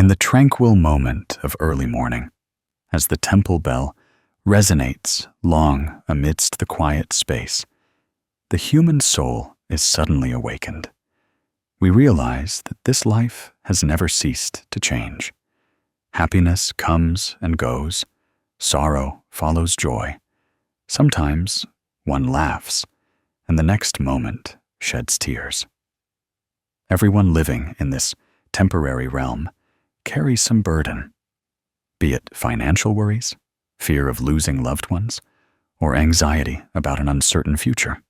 In the tranquil moment of early morning, as the temple bell resonates long amidst the quiet space, the human soul is suddenly awakened. We realize that this life has never ceased to change. Happiness comes and goes, sorrow follows joy. Sometimes one laughs, and the next moment sheds tears. Everyone living in this temporary realm carries some burden, be it financial worries, fear of losing loved ones, or anxiety about an uncertain future.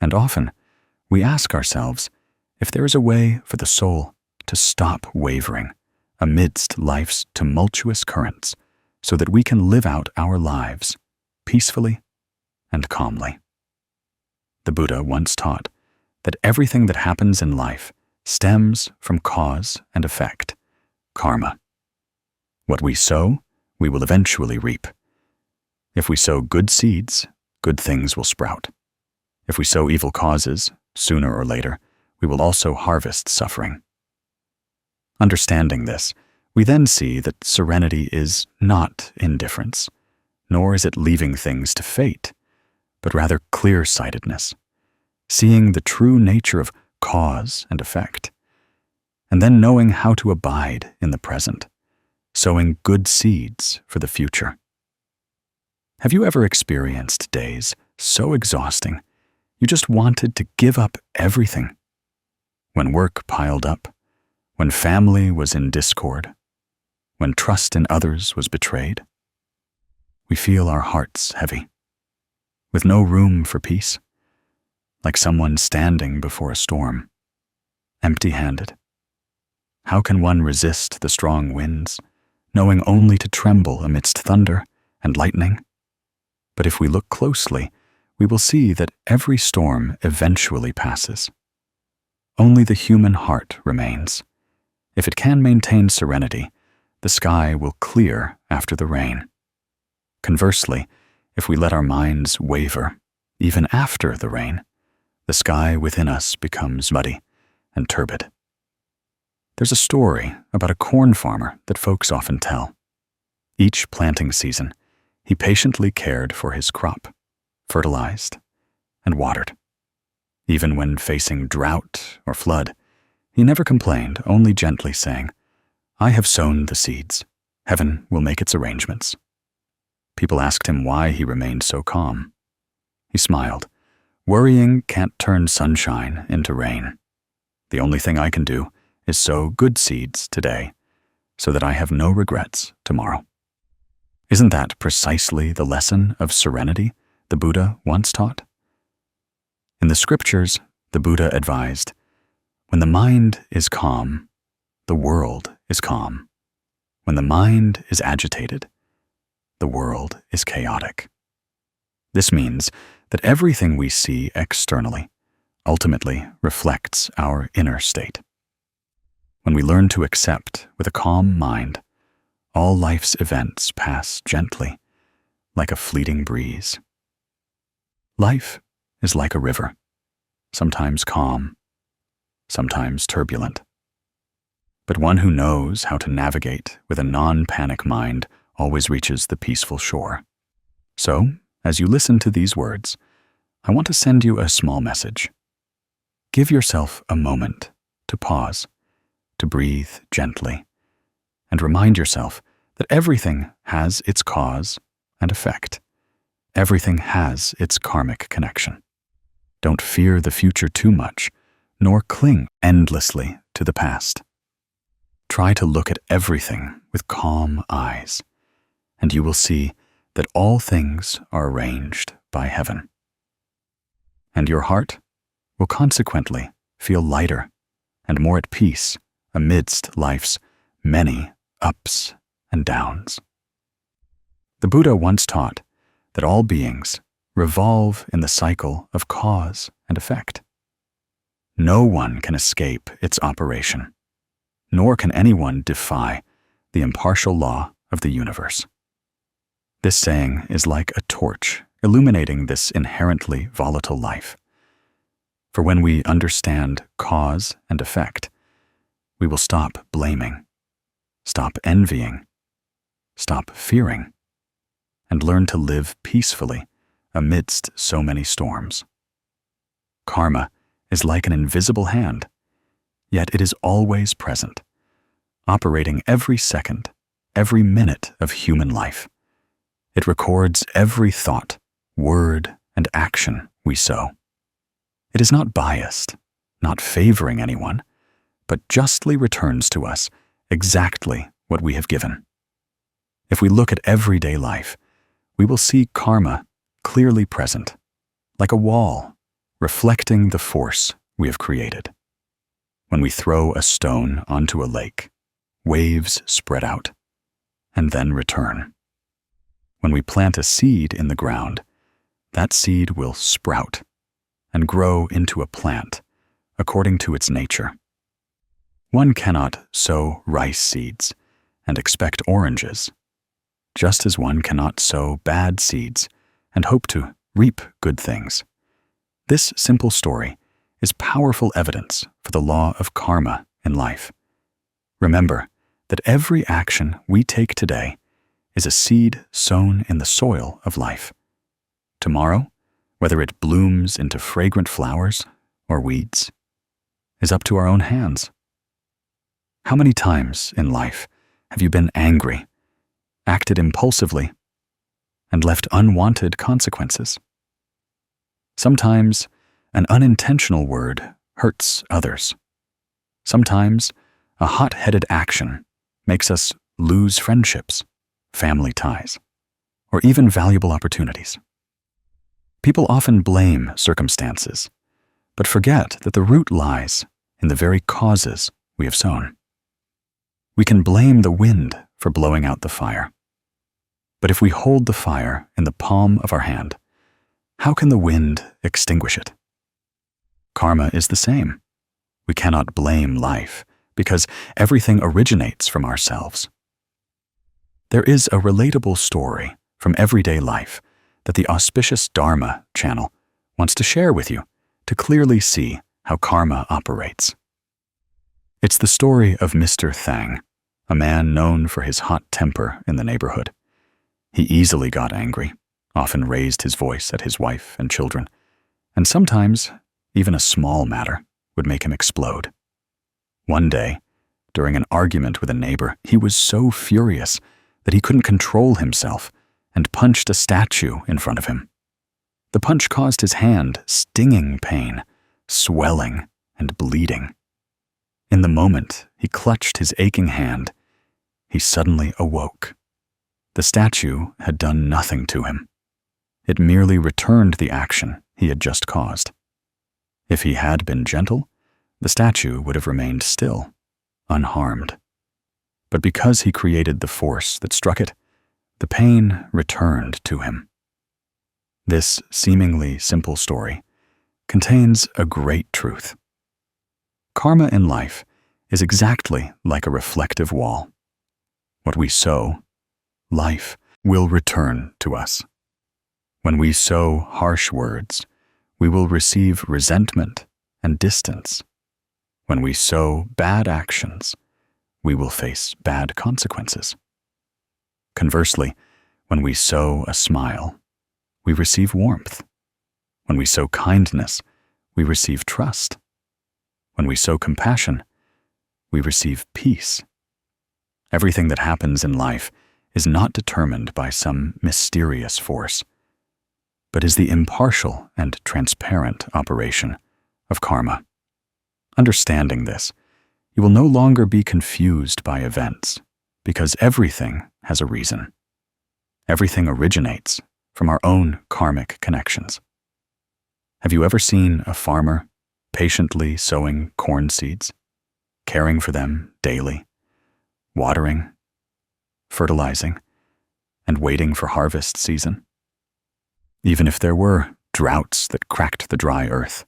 And often, we ask ourselves if there is a way for the soul to stop wavering amidst life's tumultuous currents so that we can live out our lives peacefully and calmly. The Buddha once taught that everything that happens in life stems from cause and effect, karma. What we sow, we will eventually reap. If we sow good seeds, good things will sprout. If we sow evil causes, sooner or later, we will also harvest suffering. Understanding this, we then see that serenity is not indifference, nor is it leaving things to fate, but rather clear-sightedness, seeing the true nature of cause and effect, and then knowing how to abide in the present, sowing good seeds for the future. Have you ever experienced days so exhausting you just wanted to give up everything? When work piled up, when family was in discord, when trust in others was betrayed? We feel our hearts heavy, with no room for peace, like someone standing before a storm, empty-handed. How can one resist the strong winds, knowing only to tremble amidst thunder and lightning? But if we look closely, we will see that every storm eventually passes. Only the human heart remains. If it can maintain serenity, the sky will clear after the rain. Conversely, if we let our minds waver, even after the rain, the sky within us becomes muddy and turbid. There's a story about a corn farmer that folks often tell. Each planting season, he patiently cared for his crop, fertilized, and watered. Even when facing drought or flood, he never complained, only gently saying, "I have sown the seeds. Heaven will make its arrangements." People asked him why he remained so calm. He smiled. "Worrying can't turn sunshine into rain. The only thing I can do is sow good seeds today so that I have no regrets tomorrow." Isn't that precisely the lesson of serenity the Buddha once taught? In the scriptures, the Buddha advised, "When the mind is calm, the world is calm. When the mind is agitated, the world is chaotic." This means that everything we see externally ultimately reflects our inner state. When we learn to accept with a calm mind, all life's events pass gently, like a fleeting breeze. Life is like a river, sometimes calm, sometimes turbulent. But one who knows how to navigate with a non-panic mind always reaches the peaceful shore. So, as you listen to these words, I want to send you a small message. Give yourself a moment to pause, to breathe gently, and remind yourself that everything has its cause and effect. Everything has its karmic connection. Don't fear the future too much, nor cling endlessly to the past. Try to look at everything with calm eyes, and you will see that all things are arranged by heaven. And your heart will consequently feel lighter and more at peace amidst life's many ups and downs. The Buddha once taught that all beings revolve in the cycle of cause and effect. No one can escape its operation, nor can anyone defy the impartial law of the universe. This saying is like a torch illuminating this inherently volatile life. For when we understand cause and effect, we will stop blaming, stop envying, stop fearing, and learn to live peacefully amidst so many storms. Karma is like an invisible hand, yet it is always present, operating every second, every minute of human life. It records every thought, word, and action we sow. It is not biased, not favoring anyone, but justly returns to us exactly what we have given. If we look at everyday life, we will see karma clearly present, like a wall, reflecting the force we have created. When we throw a stone onto a lake, waves spread out, and then return. When we plant a seed in the ground, that seed will sprout and grow into a plant according to its nature. One cannot sow rice seeds and expect oranges, just as one cannot sow bad seeds and hope to reap good things. This simple story is powerful evidence for the law of karma in life. Remember that every action we take today is a seed sown in the soil of life. Tomorrow, whether it blooms into fragrant flowers or weeds, is up to our own hands. How many times in life have you been angry, acted impulsively, and left unwanted consequences? Sometimes an unintentional word hurts others. Sometimes a hot-headed action makes us lose friendships, family ties, or even valuable opportunities. People often blame circumstances, but forget that the root lies in the very causes we have sown. We can blame the wind for blowing out the fire, but if we hold the fire in the palm of our hand, how can the wind extinguish it? Karma is the same. We cannot blame life because everything originates from ourselves. There is a relatable story from everyday life that the auspicious Dharma channel wants to share with you to clearly see how karma operates. It's the story of Mr. Thang, a man known for his hot temper in the neighborhood. He easily got angry, often raised his voice at his wife and children, and sometimes even a small matter would make him explode. One day, during an argument with a neighbor, he was so furious that he couldn't control himself and punched a statue in front of him. The punch caused his hand stinging pain, swelling and bleeding. In the moment he clutched his aching hand, he suddenly awoke. The statue had done nothing to him. It merely returned the action he had just caused. If he had been gentle, the statue would have remained still, unharmed. But because he created the force that struck it, the pain returned to him. This seemingly simple story contains a great truth. Karma in life is exactly like a reflective wall. What we sow, life will return to us. When we sow harsh words, we will receive resentment and distance. When we sow bad actions, we will face bad consequences. Conversely, when we sow a smile, we receive warmth. When we sow kindness, we receive trust. When we sow compassion, we receive peace. Everything that happens in life is not determined by some mysterious force, but is the impartial and transparent operation of karma. Understanding this, you will no longer be confused by events, because everything has a reason. Everything originates from our own karmic connections. Have you ever seen a farmer patiently sowing corn seeds, caring for them daily, watering, fertilizing, and waiting for harvest season? Even if there were droughts that cracked the dry earth,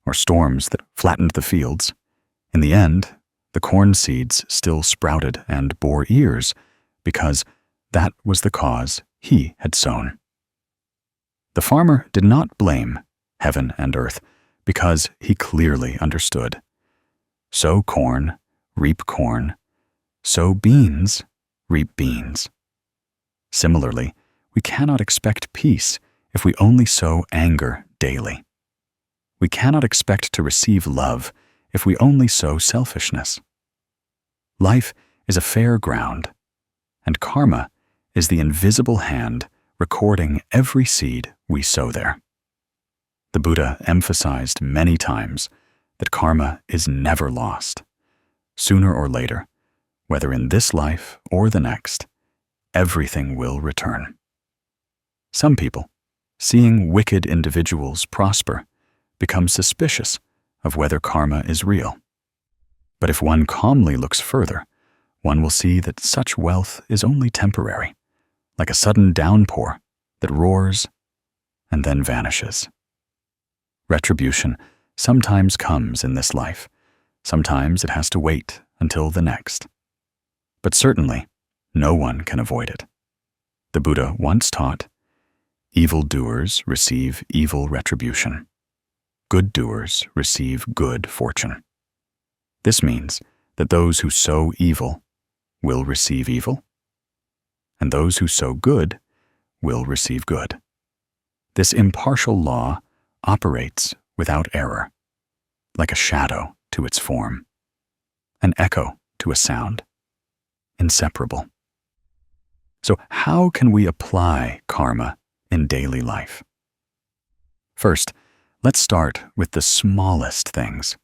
or storms that flattened the fields, in the end, the corn seeds still sprouted and bore ears because that was the cause he had sown. The farmer did not blame heaven and earth because he clearly understood. Sow corn, reap corn, Sow beans, reap beans. Similarly, we cannot expect peace if we only sow anger daily. We cannot expect to receive love if we only sow selfishness. Life is a fair ground, and karma is the invisible hand recording every seed we sow there. The Buddha emphasized many times that karma is never lost. Sooner or later, whether in this life or the next, everything will return. Some people, seeing wicked individuals prosper, become suspicious of whether karma is real. But if one calmly looks further, one will see that such wealth is only temporary, like a sudden downpour that roars and then vanishes. Retribution sometimes comes in this life. Sometimes it has to wait until the next. But certainly, no one can avoid it. The Buddha once taught, "Evildoers receive evil retribution. Good doers receive good fortune." This means that those who sow evil will receive evil, and those who sow good will receive good. This impartial law operates without error, like a shadow to its form, an echo to a sound, inseparable. So how can we apply karma in daily life? First, let's start with the smallest things.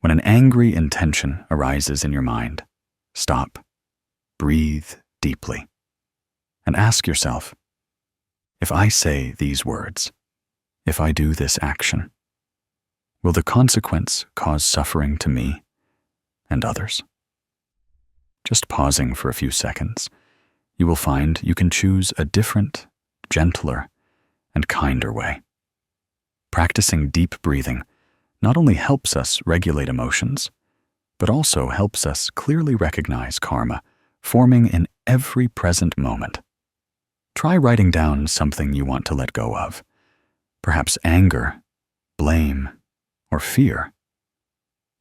When an angry intention arises in your mind, stop, breathe deeply, and ask yourself, if I say these words, if I do this action, will the consequence cause suffering to me and others? Just pausing for a few seconds, you will find you can choose a different, gentler, and kinder way. Practicing deep breathing not only helps us regulate emotions, but also helps us clearly recognize karma forming in every present moment. Try writing down something you want to let go of, perhaps anger, blame, or fear.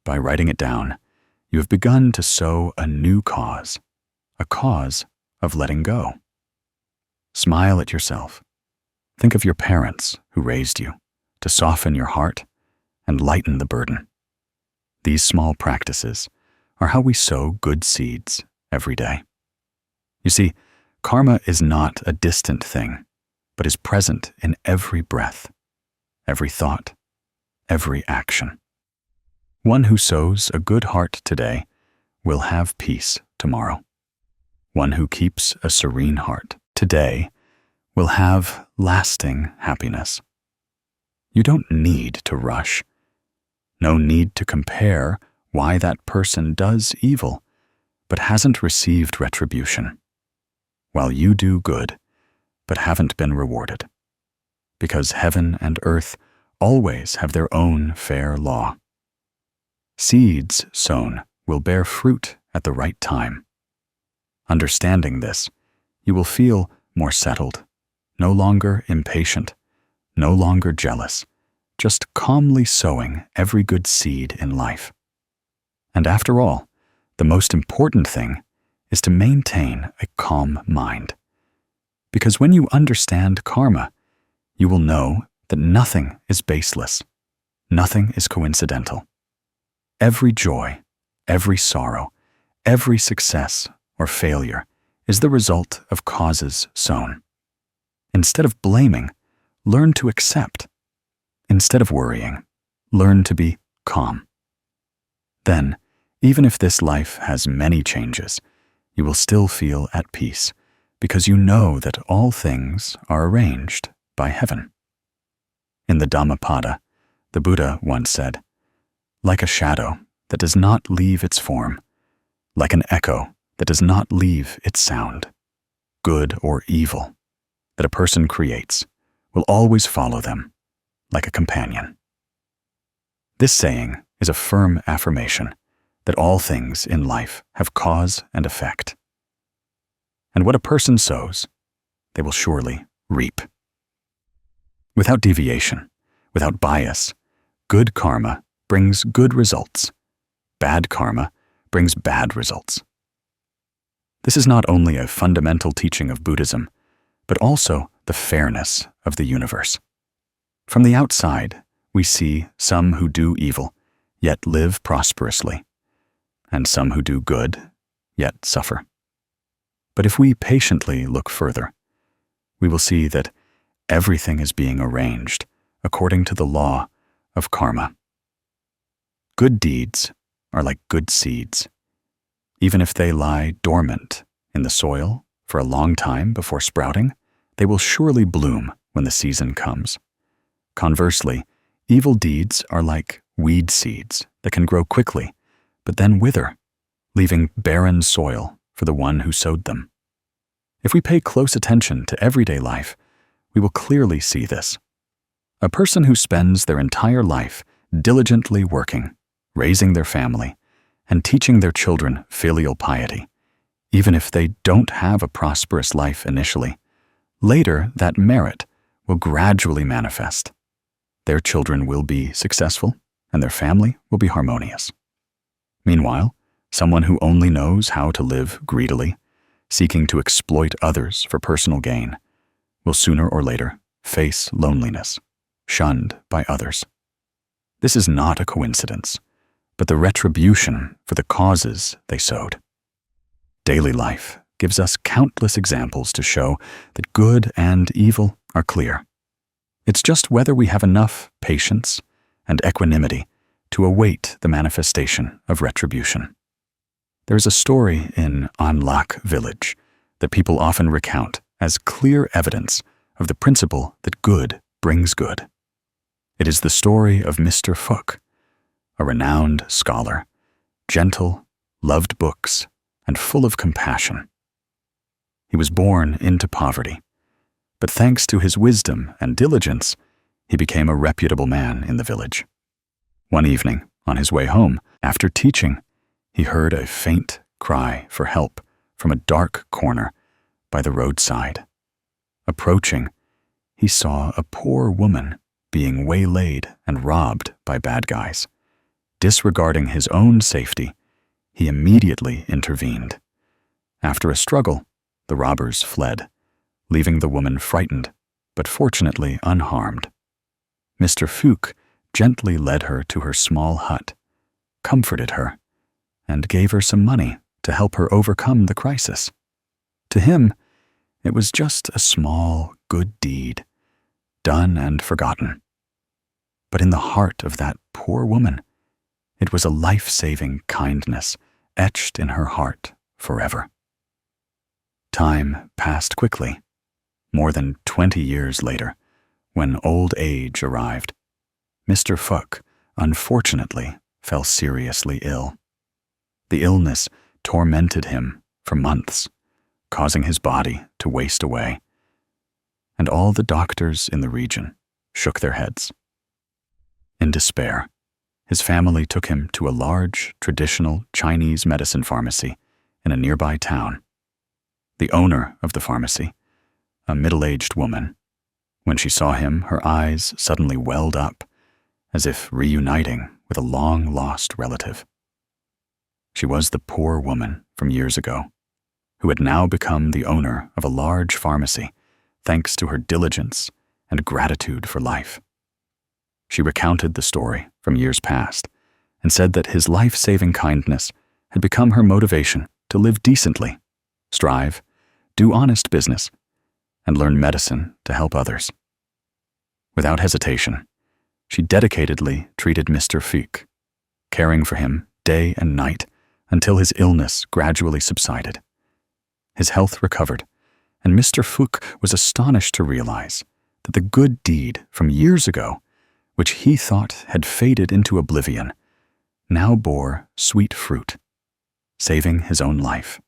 By writing it down, you have begun to sow a new cause, a cause of letting go. Smile at yourself. Think of your parents who raised you to soften your heart and lighten the burden. These small practices are how we sow good seeds every day. You see, karma is not a distant thing, but is present in every breath, every thought, every action. One who sows a good heart today will have peace tomorrow. One who keeps a serene heart today will have lasting happiness. You don't need to rush. No need to compare why that person does evil, but hasn't received retribution, while you do good, but haven't been rewarded. Because heaven and earth always have their own fair law. Seeds sown will bear fruit at the right time. Understanding this, you will feel more settled, no longer impatient, no longer jealous, just calmly sowing every good seed in life. And after all, the most important thing is to maintain a calm mind. Because when you understand karma, you will know that nothing is baseless, nothing is coincidental. Every joy, every sorrow, every success or failure is the result of causes sown. Instead of blaming, learn to accept. Instead of worrying, learn to be calm. Then, even if this life has many changes, you will still feel at peace because you know that all things are arranged by heaven. In the Dhammapada, the Buddha once said, "Like a shadow that does not leave its form, like an echo that does not leave its sound, good or evil, that a person creates will always follow them, like a companion." This saying is a firm affirmation that all things in life have cause and effect. And what a person sows, they will surely reap. Without deviation, without bias, good karma brings good results. Bad karma brings bad results. This is not only a fundamental teaching of Buddhism, but also the fairness of the universe. From the outside, we see some who do evil, yet live prosperously, and some who do good, yet suffer. But if we patiently look further, we will see that everything is being arranged according to the law of karma. Good deeds are like good seeds. Even if they lie dormant in the soil for a long time before sprouting, they will surely bloom when the season comes. Conversely, evil deeds are like weed seeds that can grow quickly, but then wither, leaving barren soil for the one who sowed them. If we pay close attention to everyday life, we will clearly see this. A person who spends their entire life diligently working, raising their family, and teaching their children filial piety, even if they don't have a prosperous life initially, later that merit will gradually manifest. Their children will be successful, and their family will be harmonious. Meanwhile, someone who only knows how to live greedily, seeking to exploit others for personal gain, will sooner or later face loneliness, shunned by others. This is not a coincidence, but the retribution for the causes they sowed. Daily life gives us countless examples to show that good and evil are clear. It's just whether we have enough patience and equanimity to await the manifestation of retribution. There is a story in Anlak village that people often recount as clear evidence of the principle that good brings good. It is the story of Mr. Phuc, a renowned scholar, gentle, loved books, and full of compassion. He was born into poverty, but thanks to his wisdom and diligence, he became a reputable man in the village. One evening, on his way home, after teaching, he heard a faint cry for help from a dark corner by the roadside. Approaching, he saw a poor woman being waylaid and robbed by bad guys. Disregarding his own safety, he immediately intervened. After a struggle, the robbers fled, leaving the woman frightened, but fortunately unharmed. Mr. Phuc gently led her to her small hut, comforted her, and gave her some money to help her overcome the crisis. To him, it was just a small, good deed, done and forgotten. But in the heart of that poor woman, it was a life-saving kindness etched in her heart forever. Time passed quickly. More than 20 years later, when old age arrived, Mr. Phuc unfortunately fell seriously ill. The illness tormented him for months, causing his body to waste away, and all the doctors in the region shook their heads. In despair, his family took him to a large, traditional Chinese medicine pharmacy in a nearby town. The owner of the pharmacy, a middle-aged woman, when she saw him, her eyes suddenly welled up, as if reuniting with a long-lost relative. She was the poor woman from years ago, who had now become the owner of a large pharmacy, thanks to her diligence and gratitude for life. She recounted the story from years past and said that his life-saving kindness had become her motivation to live decently, strive, do honest business, and learn medicine to help others. Without hesitation, she dedicatedly treated Mr. Phuc, caring for him day and night until his illness gradually subsided. His health recovered, and Mr. Phuc was astonished to realize that the good deed from years ago, which he thought had faded into oblivion, now bore sweet fruit, saving his own life.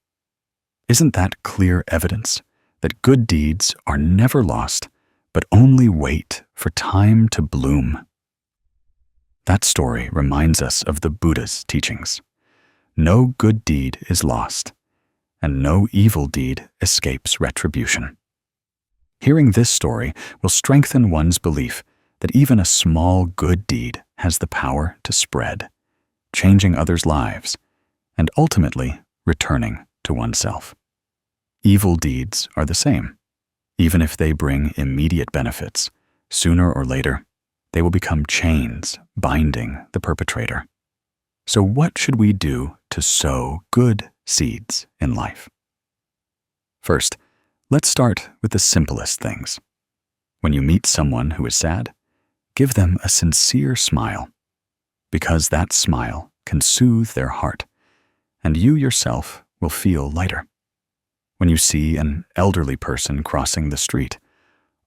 Isn't that clear evidence that good deeds are never lost, but only wait for time to bloom? That story reminds us of the Buddha's teachings. No good deed is lost, and no evil deed escapes retribution. Hearing this story will strengthen one's belief that even a small good deed has the power to spread, changing others' lives, and ultimately returning to oneself. Evil deeds are the same. Even if they bring immediate benefits, sooner or later, they will become chains binding the perpetrator. So what should we do to sow good seeds in life? First, let's start with the simplest things. When you meet someone who is sad, give them a sincere smile, because that smile can soothe their heart, and you yourself will feel lighter. When you see an elderly person crossing the street,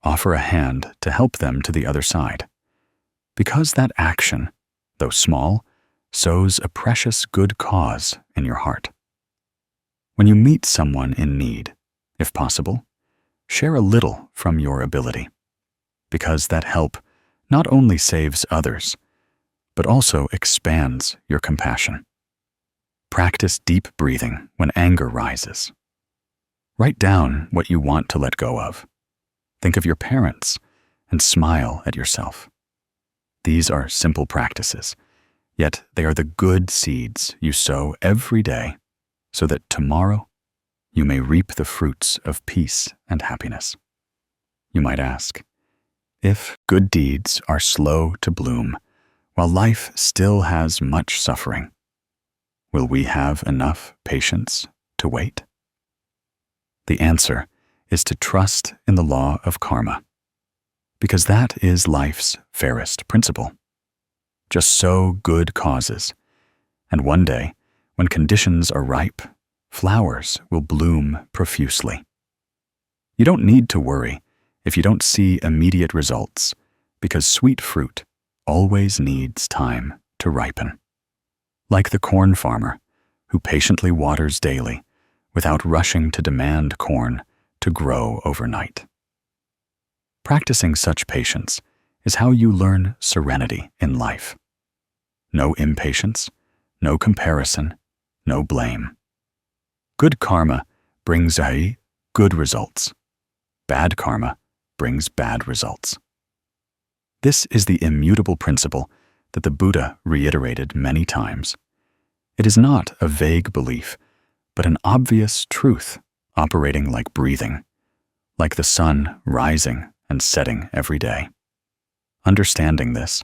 offer a hand to help them to the other side, because that action, though small, sows a precious good cause in your heart. When you meet someone in need, if possible, share a little from your ability, because that help not only saves others, but also expands your compassion. Practice deep breathing when anger rises. Write down what you want to let go of. Think of your parents and smile at yourself. These are simple practices, yet they are the good seeds you sow every day so that tomorrow you may reap the fruits of peace and happiness. You might ask, if good deeds are slow to bloom while life still has much suffering, will we have enough patience to wait? The answer is to trust in the law of karma, because that is life's fairest principle. Just sow good causes, and one day, when conditions are ripe, flowers will bloom profusely. You don't need to worry if you don't see immediate results, because sweet fruit always needs time to ripen. Like the corn farmer, who patiently waters daily without rushing to demand corn to grow overnight. Practicing such patience is how you learn serenity in life. No impatience, no comparison, no blame. Good karma brings good results. Bad karma brings bad results. This is the immutable principle that the Buddha reiterated many times. It is not a vague belief, but an obvious truth operating like breathing, like the sun rising and setting every day. Understanding this,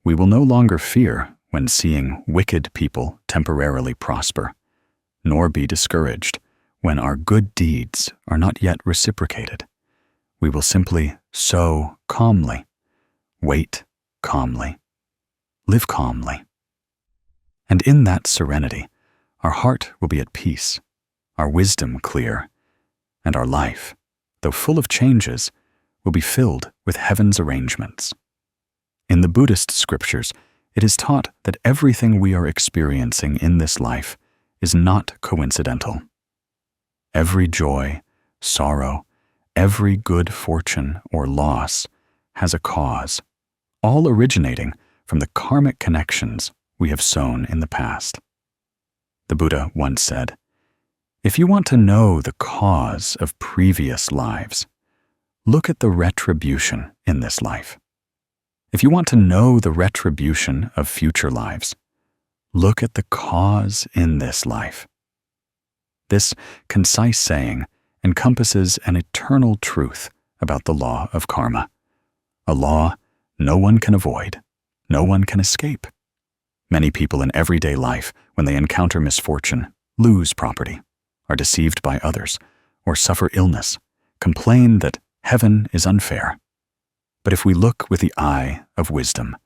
we will no longer fear when seeing wicked people temporarily prosper, nor be discouraged when our good deeds are not yet reciprocated. We will simply sow calmly, wait calmly, live calmly. And in that serenity, our heart will be at peace, our wisdom clear, and our life, though full of changes, will be filled with heaven's arrangements. In the Buddhist scriptures, it is taught that everything we are experiencing in this life is not coincidental. Every joy, sorrow, every good fortune or loss has a cause, all originating from the karmic connections we have sown in the past. The Buddha once said, "If you want to know the cause of previous lives, look at the retribution in this life. If you want to know the retribution of future lives, look at the cause in this life." This concise saying encompasses an eternal truth about the law of karma, a law no one can avoid, no one can escape. Many people in everyday life, when they encounter misfortune, lose property, are deceived by others, or suffer illness, complain that heaven is unfair. But if we look with the eye of wisdom,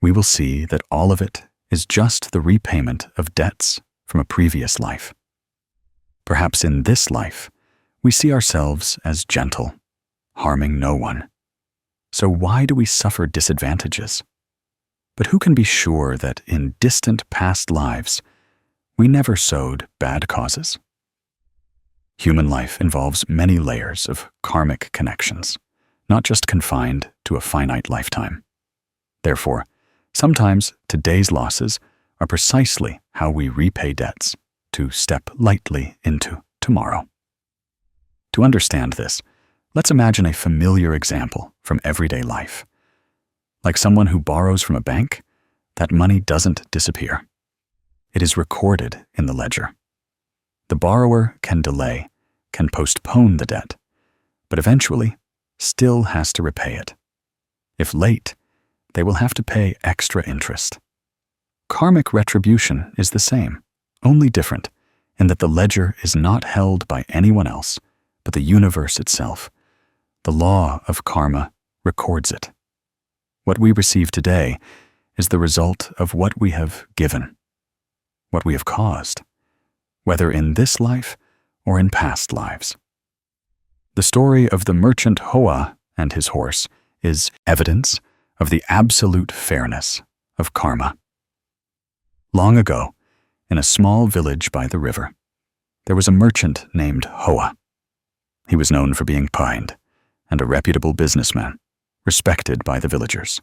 we will see that all of it is just the repayment of debts from a previous life. Perhaps in this life, we see ourselves as gentle, harming no one. So why do we suffer disadvantages? But who can be sure that in distant past lives, we never sowed bad causes? Human life involves many layers of karmic connections, not just confined to a finite lifetime. Therefore, sometimes today's losses are precisely how we repay debts to step lightly into tomorrow. To understand this, let's imagine a familiar example from everyday life. Like someone who borrows from a bank, that money doesn't disappear. It is recorded in the ledger. The borrower can delay, can postpone the debt, but eventually still has to repay it. If late, they will have to pay extra interest. Karmic retribution is the same, only different in that the ledger is not held by anyone else but the universe itself. The law of karma records it. What we receive today is the result of what we have given, what we have caused, whether in this life or in past lives. The story of the merchant Hoa and his horse is evidence of the absolute fairness of karma. Long ago, in a small village by the river, there was a merchant named Hoa. He was known for being kind and a reputable businessman, respected by the villagers.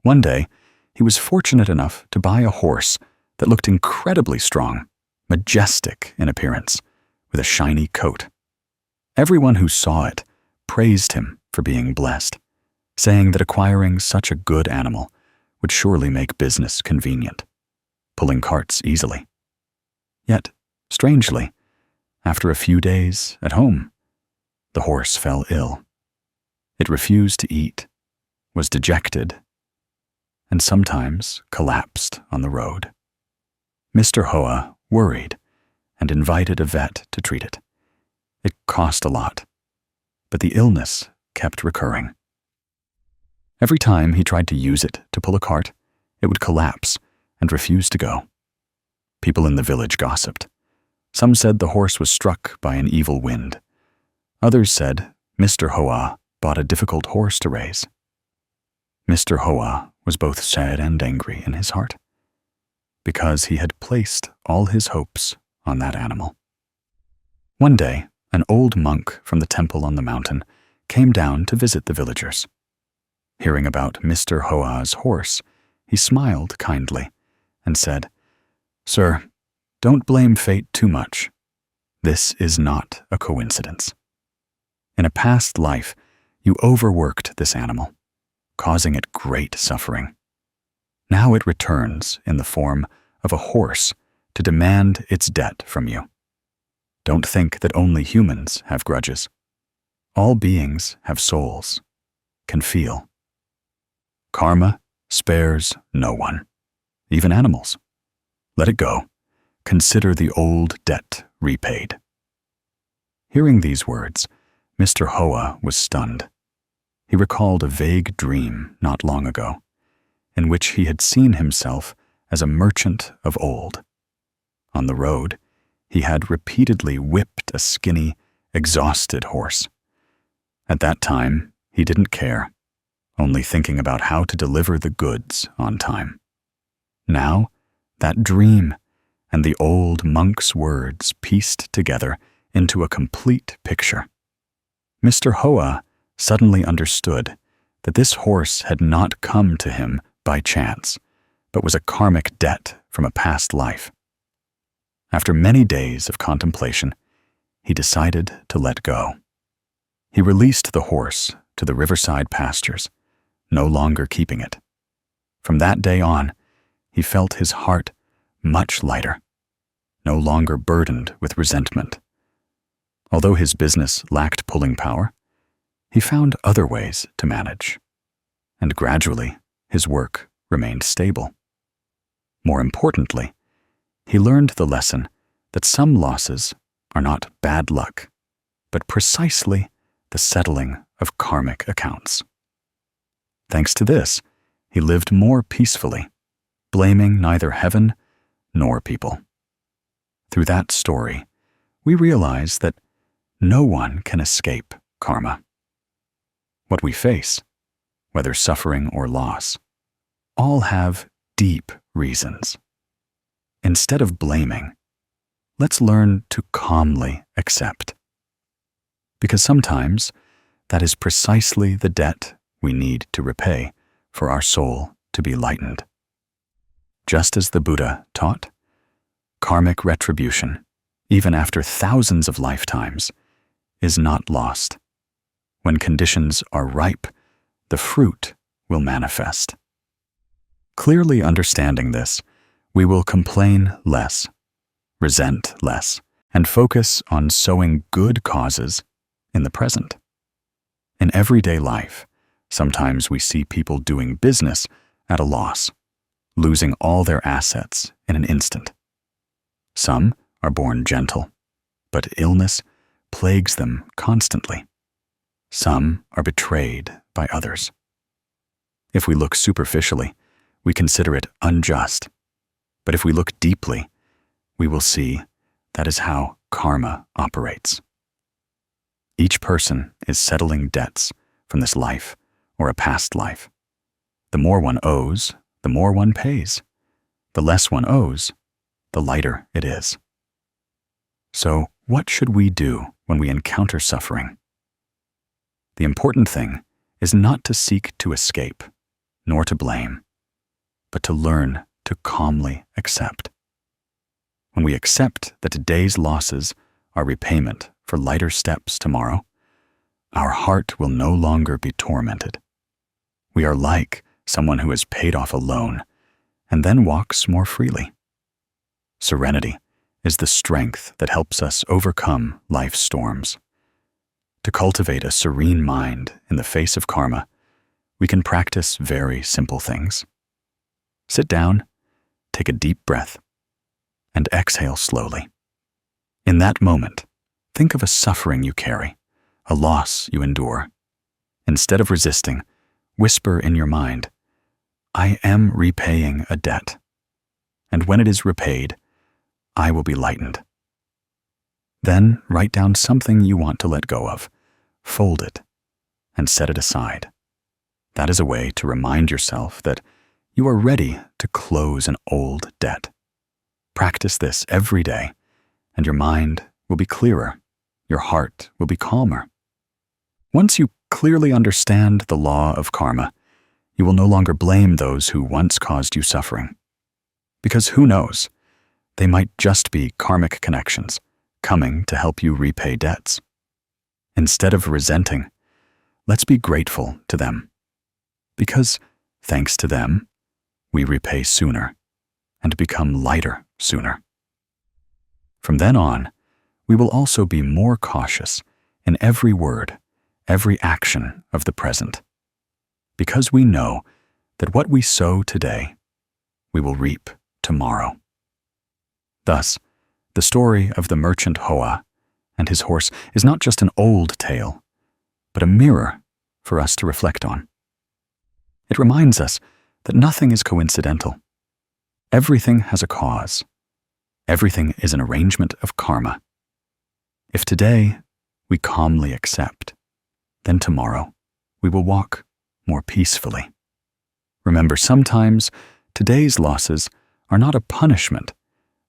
One day, he was fortunate enough to buy a horse that looked incredibly strong, majestic in appearance, with a shiny coat. Everyone who saw it praised him for being blessed, saying that acquiring such a good animal would surely make business convenient, pulling carts easily. Yet, strangely, after a few days at home, the horse fell ill. It refused to eat, was dejected, and sometimes collapsed on the road. Mr. Hoa worried and invited a vet to treat it. It cost a lot, but the illness kept recurring. Every time he tried to use it to pull a cart, it would collapse and refuse to go. People in the village gossiped. Some said the horse was struck by an evil wind. Others said Mr. Hoa bought a difficult horse to raise. Mr. Hoa was both sad and angry in his heart, because he had placed all his hopes on that animal. One day, an old monk from the temple on the mountain came down to visit the villagers. Hearing about Mr. Hoa's horse, he smiled kindly and said, "Sir, don't blame fate too much. This is not a coincidence. In a past life, you overworked this animal, causing it great suffering. Now it returns in the form of a horse to demand its debt from you. Don't think that only humans have grudges. All beings have souls, can feel. Karma spares no one, even animals. Let it go. Consider the old debt repaid." Hearing these words, Mr. Hoa was stunned. He recalled a vague dream not long ago, in which he had seen himself as a merchant of old. On the road, he had repeatedly whipped a skinny, exhausted horse. At that time, he didn't care, only thinking about how to deliver the goods on time. Now, that dream and the old monk's words pieced together into a complete picture. Mr. Hoa suddenly understood that this horse had not come to him by chance, but was a karmic debt from a past life. After many days of contemplation, he decided to let go. He released the horse to the riverside pastures, no longer keeping it. From that day on, he felt his heart much lighter, no longer burdened with resentment. Although his business lacked pulling power, he found other ways to manage, and gradually his work remained stable. More importantly, he learned the lesson that some losses are not bad luck, but precisely the settling of karmic accounts. Thanks to this, he lived more peacefully, blaming neither heaven nor people. Through that story, we realize that no one can escape karma. What we face, whether suffering or loss, all have deep reasons. Instead of blaming, let's learn to calmly accept. Because sometimes that is precisely the debt we need to repay for our soul to be lightened. Just as the Buddha taught, karmic retribution, even after thousands of lifetimes, is not lost. When conditions are ripe, the fruit will manifest. Clearly understanding this, we will complain less, resent less, and focus on sowing good causes in the present. In everyday life, sometimes we see people doing business at a loss, losing all their assets in an instant. Some are born gentle, but illness plagues them constantly. Some are betrayed by others. If we look superficially, we consider it unjust. But if we look deeply, we will see that is how karma operates. Each person is settling debts from this life or a past life. The more one owes, the more one pays. The less one owes, the lighter it is. So, what should we do when we encounter suffering? The important thing is not to seek to escape, nor to blame, but to learn to calmly accept. When we accept that today's losses are repayment for lighter steps tomorrow, our heart will no longer be tormented. We are like someone who has paid off a loan and then walks more freely. Serenity is the strength that helps us overcome life's storms. To cultivate a serene mind in the face of karma, we can practice very simple things. Sit down, take a deep breath, and exhale slowly. In that moment, think of a suffering you carry, a loss you endure. Instead of resisting, whisper in your mind, "I am repaying a debt, and when it is repaid, I will be lightened." Then write down something you want to let go of, fold it, and set it aside. That is a way to remind yourself that you are ready to close an old debt. Practice this every day, and your mind will be clearer, your heart will be calmer. Once you clearly understand the law of karma, you will no longer blame those who once caused you suffering. Because who knows, they might just be karmic connections coming to help you repay debts. Instead of resenting, let's be grateful to them. Because, thanks to them, we repay sooner and become lighter sooner. From then on, we will also be more cautious in every word, every action of the present, because we know that what we sow today, we will reap tomorrow. Thus, the story of the merchant Hoa and his horse is not just an old tale, but a mirror for us to reflect on. It reminds us that nothing is coincidental. Everything has a cause. Everything is an arrangement of karma. If today we calmly accept, then tomorrow we will walk more peacefully. Remember, sometimes today's losses are not a punishment,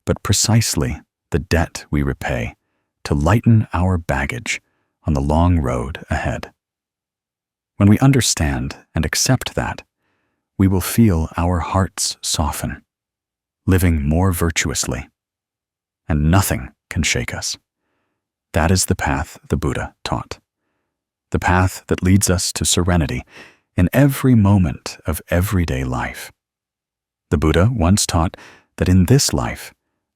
but precisely the debt we repay to lighten our baggage on the long road ahead. When we understand and accept that, we will feel our hearts soften, living more virtuously, and nothing can shake us. That is the path the Buddha taught, the path that leads us to serenity in every moment of everyday life. The Buddha once taught that in this life,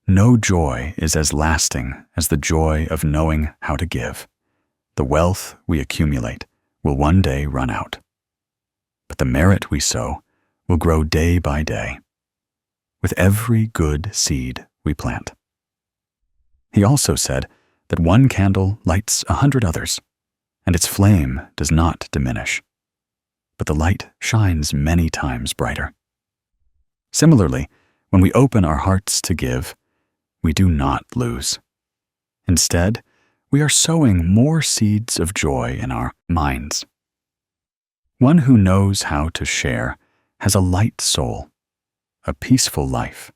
no joy is as lasting as the joy of knowing how to give. The wealth we accumulate will one day run out, but the merit we sow will grow day by day, with every good seed we plant. He also said that one candle lights 100 others, and its flame does not diminish, but the light shines many times brighter. Similarly, when we open our hearts to give, we do not lose. Instead, we are sowing more seeds of joy in our minds. One who knows how to share has a light soul, a peaceful life,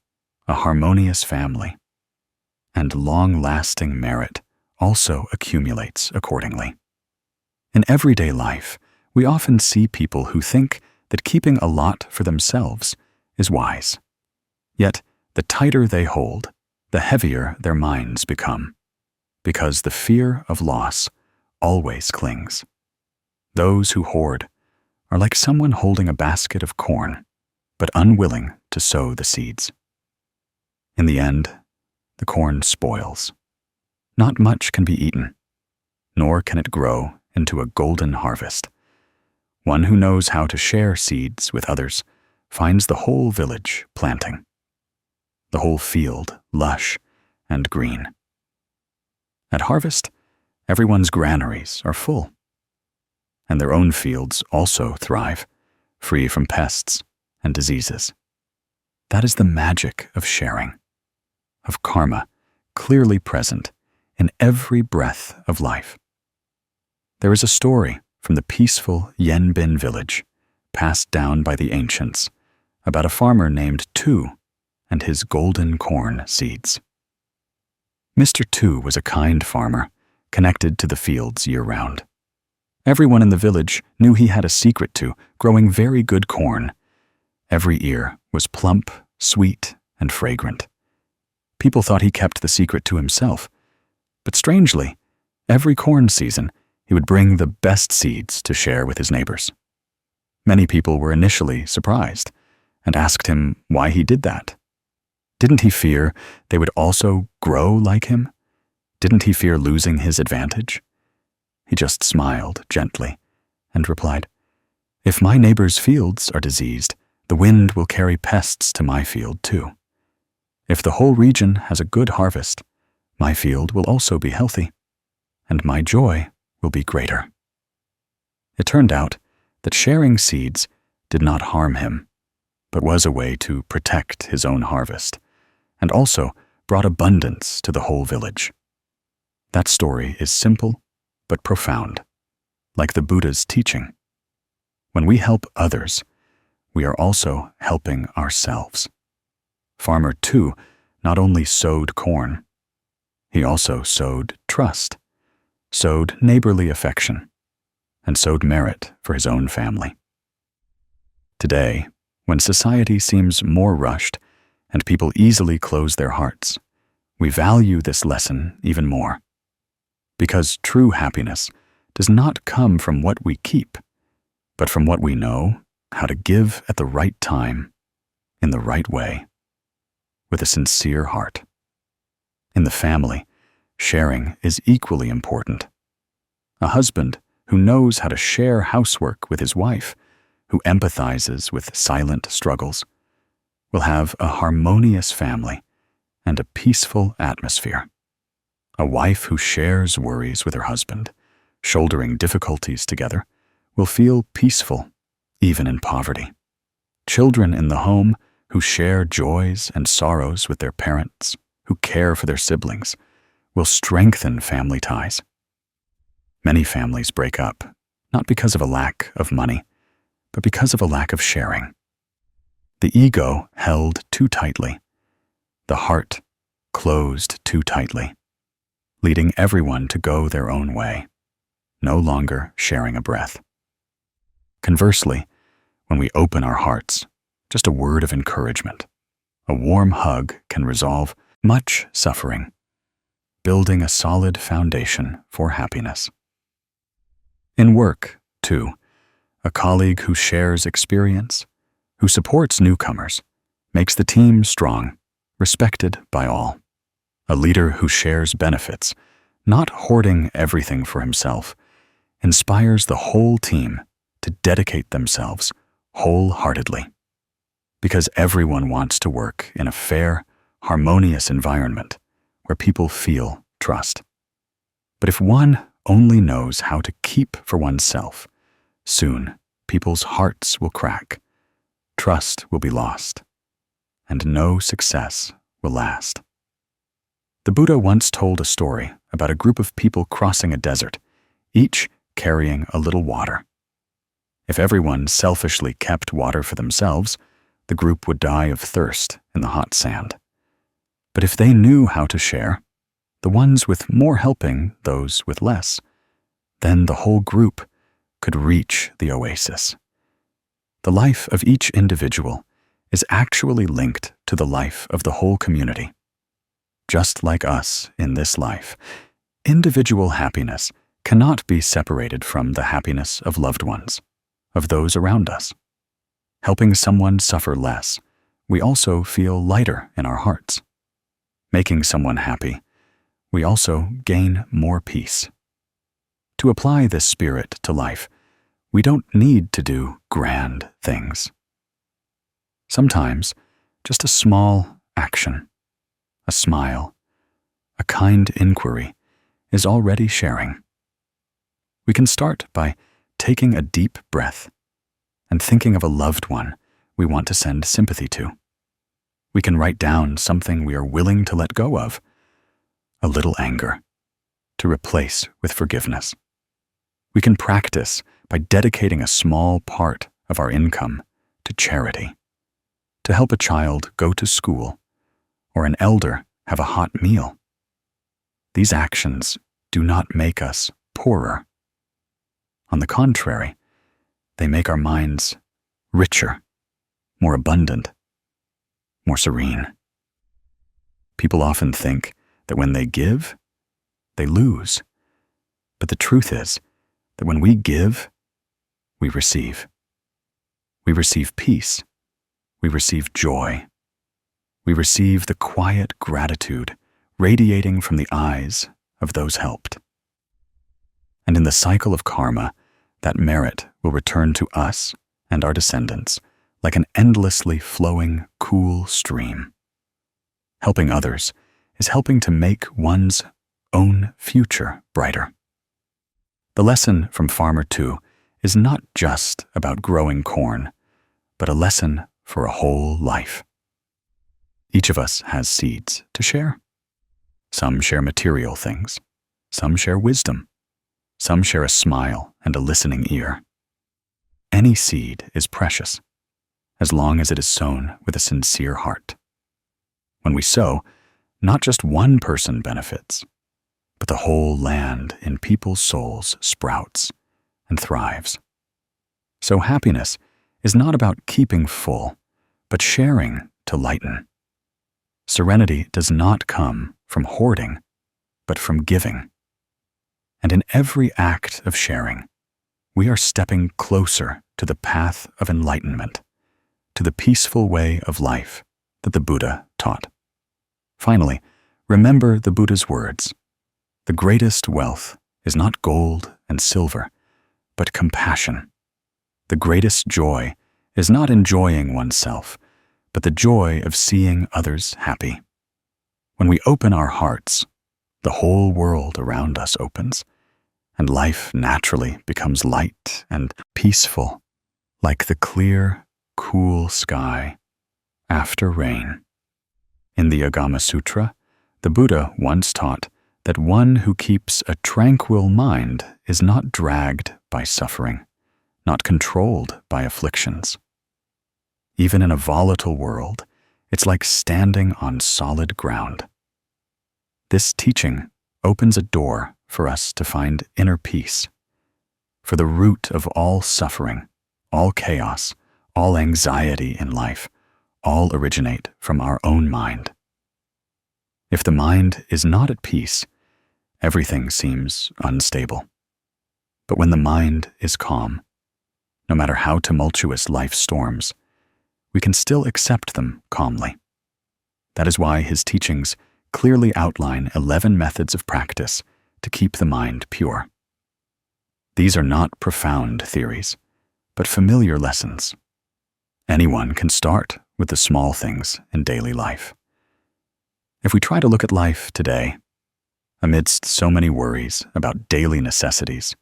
a harmonious family, and long-lasting merit also accumulates accordingly. In everyday life, we often see people who think that keeping a lot for themselves is wise. Yet, the tighter they hold, the heavier their minds become, because the fear of loss always clings. Those who hoard are like someone holding a basket of corn, but unwilling to sow the seeds. In the end, the corn spoils, not much can be eaten, nor can it grow into a golden harvest. One who knows how to share seeds with others finds the whole village planting, the whole field lush and green. At harvest, everyone's granaries are full, and their own fields also thrive, free from pests and diseases. That is the magic of sharing, of karma clearly present in every breath of life. There is a story from the peaceful Yenbin village, passed down by the ancients, about a farmer named Tu and his golden corn seeds. Mr. Tu was a kind farmer, connected to the fields year-round. Everyone in the village knew he had a secret to growing very good corn. Every ear was plump, sweet, and fragrant. People thought he kept the secret to himself, but strangely, every corn season, he would bring the best seeds to share with his neighbors. Many people were initially surprised and asked him why he did that. Didn't he fear they would also grow like him? Didn't he fear losing his advantage? He just smiled gently and replied, "If my neighbor's fields are diseased, the wind will carry pests to my field too. If the whole region has a good harvest, my field will also be healthy, and my joy will be greater." It turned out that sharing seeds did not harm him, but was a way to protect his own harvest, and also brought abundance to the whole village. That story is simple but profound, like the Buddha's teaching. When we help others, we are also helping ourselves. Farmer Tu not only sowed corn, he also sowed trust, sowed neighborly affection, and sowed merit for his own family. Today, when society seems more rushed and people easily close their hearts, we value this lesson even more. Because true happiness does not come from what we keep, but from what we know how to give at the right time, in the right way, with a sincere heart. In the family, sharing is equally important. A husband who knows how to share housework with his wife, who empathizes with silent struggles, will have a harmonious family and a peaceful atmosphere. A wife who shares worries with her husband, shouldering difficulties together, will feel peaceful, even in poverty. Children in the home who share joys and sorrows with their parents, who care for their siblings, will strengthen family ties. Many families break up, not because of a lack of money, but because of a lack of sharing. The ego held too tightly, the heart closed too tightly, leading everyone to go their own way, no longer sharing a breath. Conversely, when we open our hearts, just a word of encouragement, a warm hug can resolve much suffering, building a solid foundation for happiness. In work, too, a colleague who shares experience, who supports newcomers, makes the team strong, respected by all. A leader who shares benefits, not hoarding everything for himself, inspires the whole team to dedicate themselves wholeheartedly. Because everyone wants to work in a fair, harmonious environment where people feel trust. But if one only knows how to keep for oneself, soon people's hearts will crack, trust will be lost, and no success will last. The Buddha once told a story about a group of people crossing a desert, each carrying a little water. If everyone selfishly kept water for themselves, the group would die of thirst in the hot sand. But if they knew how to share, the ones with more helping those with less, then the whole group could reach the oasis. The life of each individual is actually linked to the life of the whole community. Just like us in this life, individual happiness cannot be separated from the happiness of loved ones, of those around us. Helping someone suffer less, we also feel lighter in our hearts. Making someone happy, we also gain more peace. To apply this spirit to life, we don't need to do grand things. Sometimes, just a small action, a smile, a kind inquiry is already sharing. We can start by taking a deep breath and thinking of a loved one we want to send sympathy to. We can write down something we are willing to let go of, a little anger, to replace with forgiveness. We can practice by dedicating a small part of our income to charity, to help a child go to school, or an elder have a hot meal. These actions do not make us poorer. On the contrary, they make our minds richer, more abundant, more serene. People often think that when they give, they lose. But the truth is that when we give, we receive. We receive peace. We receive joy. We receive the quiet gratitude radiating from the eyes of those helped. And in the cycle of karma, that merit will return to us and our descendants like an endlessly flowing, cool stream. Helping others is helping to make one's own future brighter. The lesson from Farmer 2 is not just about growing corn, but a lesson for a whole life. Each of us has seeds to share. Some share material things. Some share wisdom. Some share a smile and a listening ear. Any seed is precious, as long as it is sown with a sincere heart. When we sow, not just one person benefits, but the whole land in people's souls sprouts and thrives. So happiness is not about keeping full, but sharing to lighten. Serenity does not come from hoarding, but from giving. And in every act of sharing, we are stepping closer to the path of enlightenment, to the peaceful way of life that the Buddha taught. Finally, remember the Buddha's words: the greatest wealth is not gold and silver, but compassion. The greatest joy is not enjoying oneself, but the joy of seeing others happy. When we open our hearts, the whole world around us opens, and life naturally becomes light and peaceful, like the clear, cool sky after rain. In the Agama Sutra, the Buddha once taught that one who keeps a tranquil mind is not dragged by suffering, not controlled by afflictions. Even in a volatile world, it's like standing on solid ground. This teaching opens a door for us to find inner peace. For the root of all suffering, all chaos, all anxiety in life, all originate from our own mind. If the mind is not at peace, everything seems unstable. But when the mind is calm, no matter how tumultuous life storms, we can still accept them calmly. That is why his teachings clearly outline 11 methods of practice to keep the mind pure. These are not profound theories, but familiar lessons. Anyone can start with the small things in daily life. If we try to look at life today, amidst so many worries about daily necessities,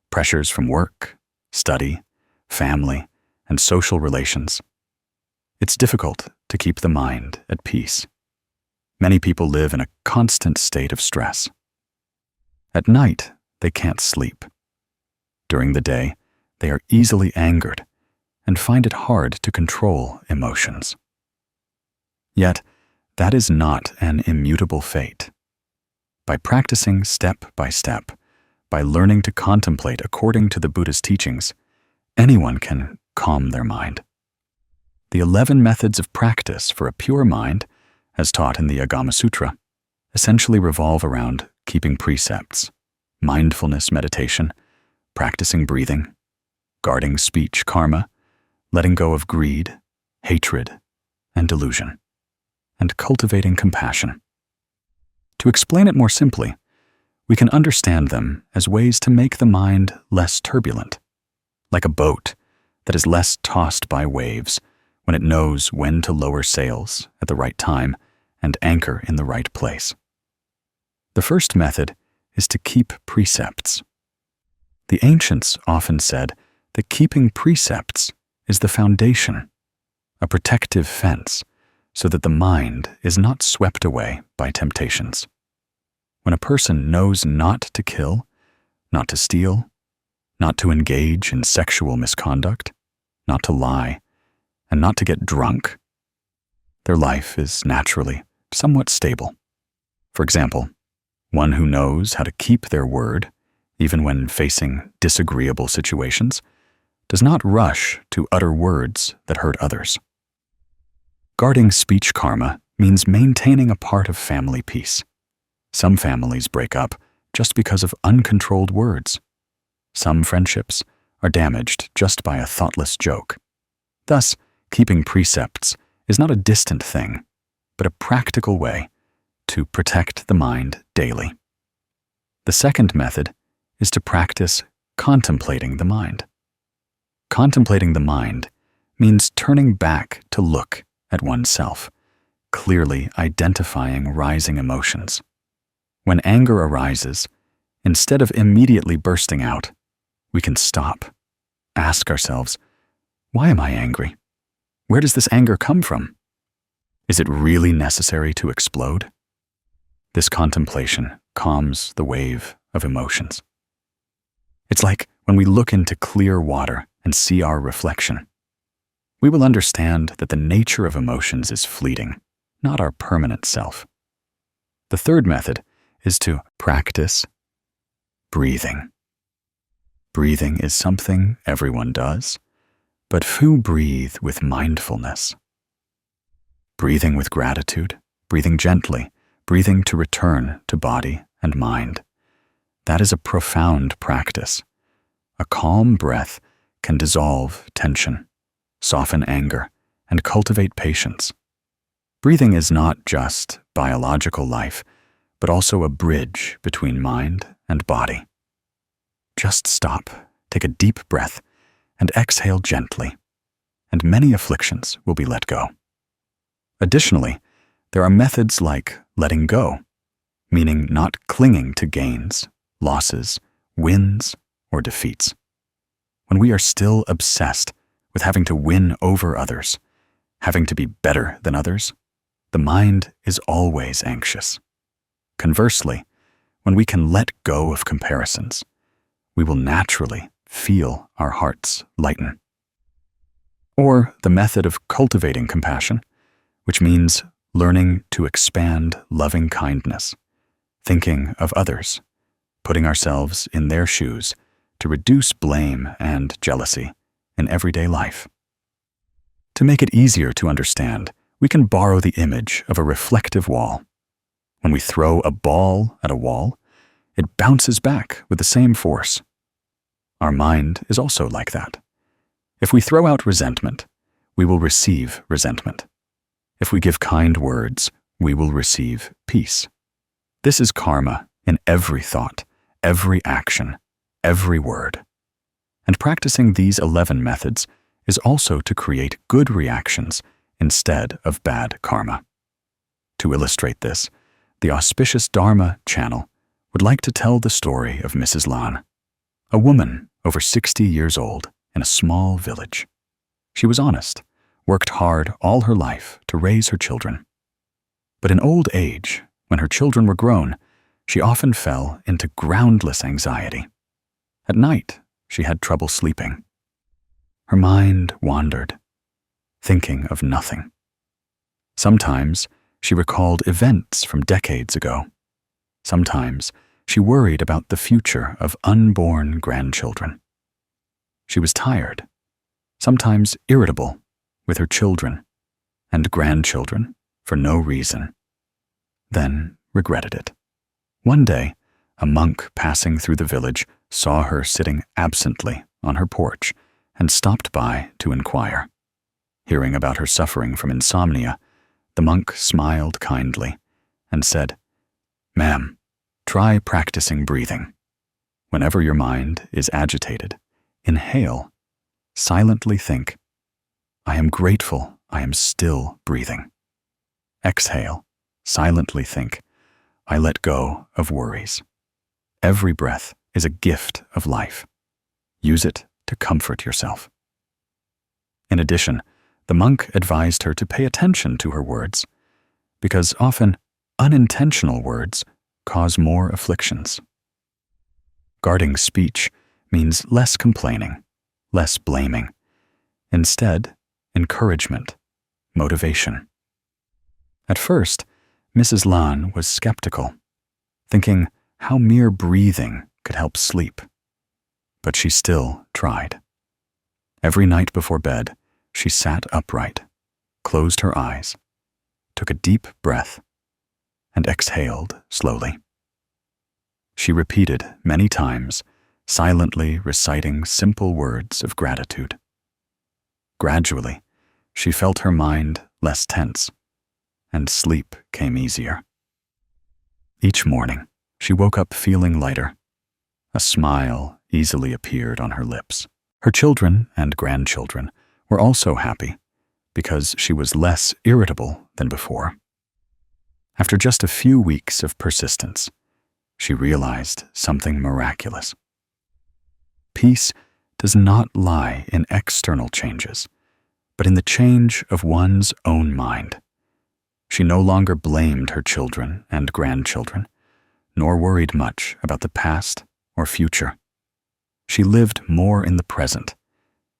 pressures from work, study, family, and social relations, it's difficult to keep the mind at peace. Many people live in a constant state of stress. At night, they can't sleep. During the day, they are easily angered and find it hard to control emotions. Yet, that is not an immutable fate. By practicing step by step, by learning to contemplate according to the Buddha's teachings, anyone can calm their mind. The 11 methods of practice for a pure mind, as taught in the Agama Sutra, essentially revolve around keeping precepts, mindfulness meditation, practicing breathing, guarding speech karma, letting go of greed, hatred, and delusion, and cultivating compassion. To explain it more simply, we can understand them as ways to make the mind less turbulent, like a boat that is less tossed by waves when it knows when to lower sails at the right time and anchor in the right place. The first method is to keep precepts. The ancients often said that keeping precepts is the foundation, a protective fence, so that the mind is not swept away by temptations. When a person knows not to kill, not to steal, not to engage in sexual misconduct, not to lie, and not to get drunk, their life is naturally somewhat stable. For example, one who knows how to keep their word, even when facing disagreeable situations, does not rush to utter words that hurt others. Guarding speech karma means maintaining a part of family peace. Some families break up just because of uncontrolled words. Some friendships are damaged just by a thoughtless joke. Thus, keeping precepts is not a distant thing, but a practical way to protect the mind daily. The second method is to practice contemplating the mind. Contemplating the mind means turning back to look at oneself, clearly identifying rising emotions. When anger arises, instead of immediately bursting out, we can stop, ask ourselves, why am I angry? Where does this anger come from? Is it really necessary to explode? This contemplation calms the wave of emotions. It's like when we look into clear water and see our reflection. We will understand that the nature of emotions is fleeting, not our permanent self. The third method is to practice breathing. Breathing is something everyone does, but few breathe with mindfulness. Breathing with gratitude, breathing gently, breathing to return to body and mind. That is a profound practice. A calm breath can dissolve tension, soften anger, and cultivate patience. Breathing is not just biological life, but also a bridge between mind and body. Just stop, take a deep breath, and exhale gently, and many afflictions will be let go. Additionally, there are methods like letting go, meaning not clinging to gains, losses, wins, or defeats. When we are still obsessed with having to win over others, having to be better than others, the mind is always anxious. Conversely, when we can let go of comparisons, we will naturally feel our hearts lighten. Or the method of cultivating compassion, which means learning to expand loving kindness, thinking of others, putting ourselves in their shoes to reduce blame and jealousy in everyday life. To make it easier to understand, we can borrow the image of a reflective wall. When we throw a ball at a wall, it bounces back with the same force. Our mind is also like that. If we throw out resentment, we will receive resentment. If we give kind words, we will receive peace. This is karma in every thought, every action, every word. And practicing these 11 methods is also to create good reactions instead of bad karma. To illustrate this, the Auspicious Dharma channel would like to tell the story of Mrs. Lan, a woman over 60 years old in a small village. She was honest, worked hard all her life to raise her children. But in old age, when her children were grown, she often fell into groundless anxiety. At night, she had trouble sleeping. Her mind wandered, thinking of nothing. Sometimes she recalled events from decades ago. Sometimes she worried about the future of unborn grandchildren. She was tired, sometimes irritable with her children and grandchildren for no reason, then regretted it. One day, a monk passing through the village saw her sitting absently on her porch and stopped by to inquire. Hearing about her suffering from insomnia, the monk smiled kindly and said, Ma'am, try practicing breathing. Whenever your mind is agitated, inhale, silently think, I am grateful I am still breathing. Exhale, silently think, I let go of worries. Every breath is a gift of life. Use it to comfort yourself. In addition, the monk advised her to pay attention to her words, because often unintentional words cause more afflictions. Guarding speech means less complaining, less blaming. Instead, encouragement, motivation. At first, Mrs. Lan was skeptical, thinking how mere breathing could help sleep. But she still tried. Every night before bed, she sat upright, closed her eyes, took a deep breath, and exhaled slowly. She repeated many times, silently reciting simple words of gratitude. Gradually, she felt her mind less tense, and sleep came easier. Each morning, she woke up feeling lighter. A smile easily appeared on her lips. Her children and grandchildren were also happy, because she was less irritable than before. After just a few weeks of persistence, she realized something miraculous. Peace does not lie in external changes, but in the change of one's own mind. She no longer blamed her children and grandchildren, nor worried much about the past or future. She lived more in the present,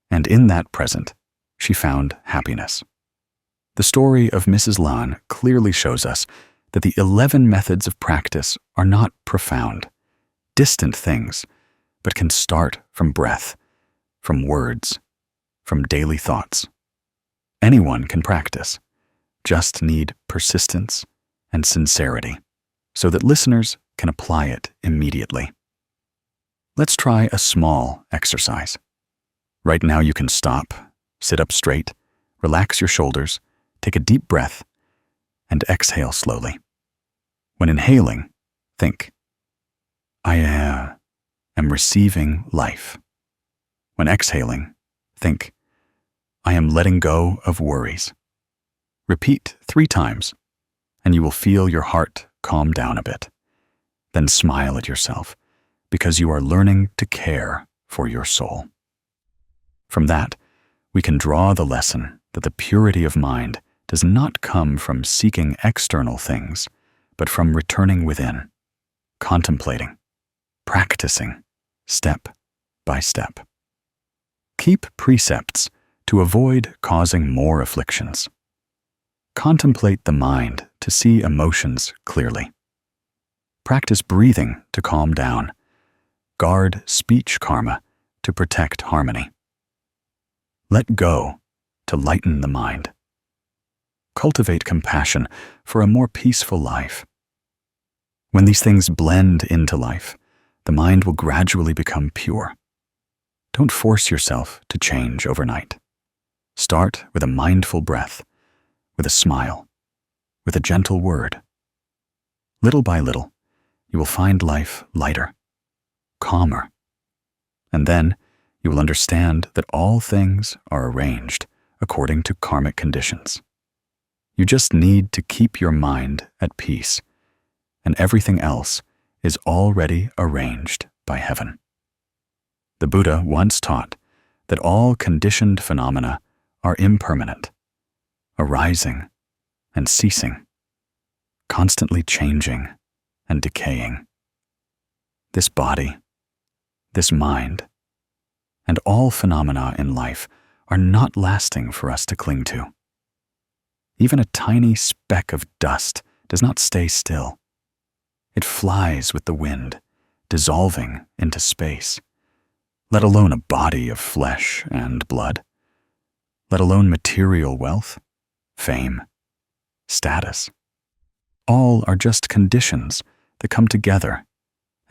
and in that present, she found happiness. The story of Mrs. Lan clearly shows us that the 11 methods of practice are not profound, distant things, but can start from breath, from words, from daily thoughts. Anyone can practice, just need persistence and sincerity, so that listeners can apply it immediately. Let's try a small exercise. Right now you can stop, sit up straight, relax your shoulders, take a deep breath, and exhale slowly. When inhaling, think, I am receiving life. When exhaling, think, I am letting go of worries. Repeat 3 times, and you will feel your heart calm down a bit. Then smile at yourself, because you are learning to care for your soul. From that, we can draw the lesson that the purity of mind does not come from seeking external things, but from returning within, contemplating, practicing, step by step. Keep precepts to avoid causing more afflictions. Contemplate the mind to see emotions clearly. Practice breathing to calm down. Guard speech karma to protect harmony. Let go to lighten the mind. Cultivate compassion for a more peaceful life. When these things blend into life, the mind will gradually become pure. Don't force yourself to change overnight. Start with a mindful breath, with a smile, with a gentle word. Little by little, you will find life lighter, calmer, and then you will understand that all things are arranged according to karmic conditions. You just need to keep your mind at peace, and everything else is already arranged by heaven. The Buddha once taught that all conditioned phenomena are impermanent, arising and ceasing, constantly changing and decaying. This body, this mind, and all phenomena in life are not lasting for us to cling to. Even a tiny speck of dust does not stay still. It flies with the wind, dissolving into space, let alone a body of flesh and blood, let alone material wealth, fame, status. All are just conditions that come together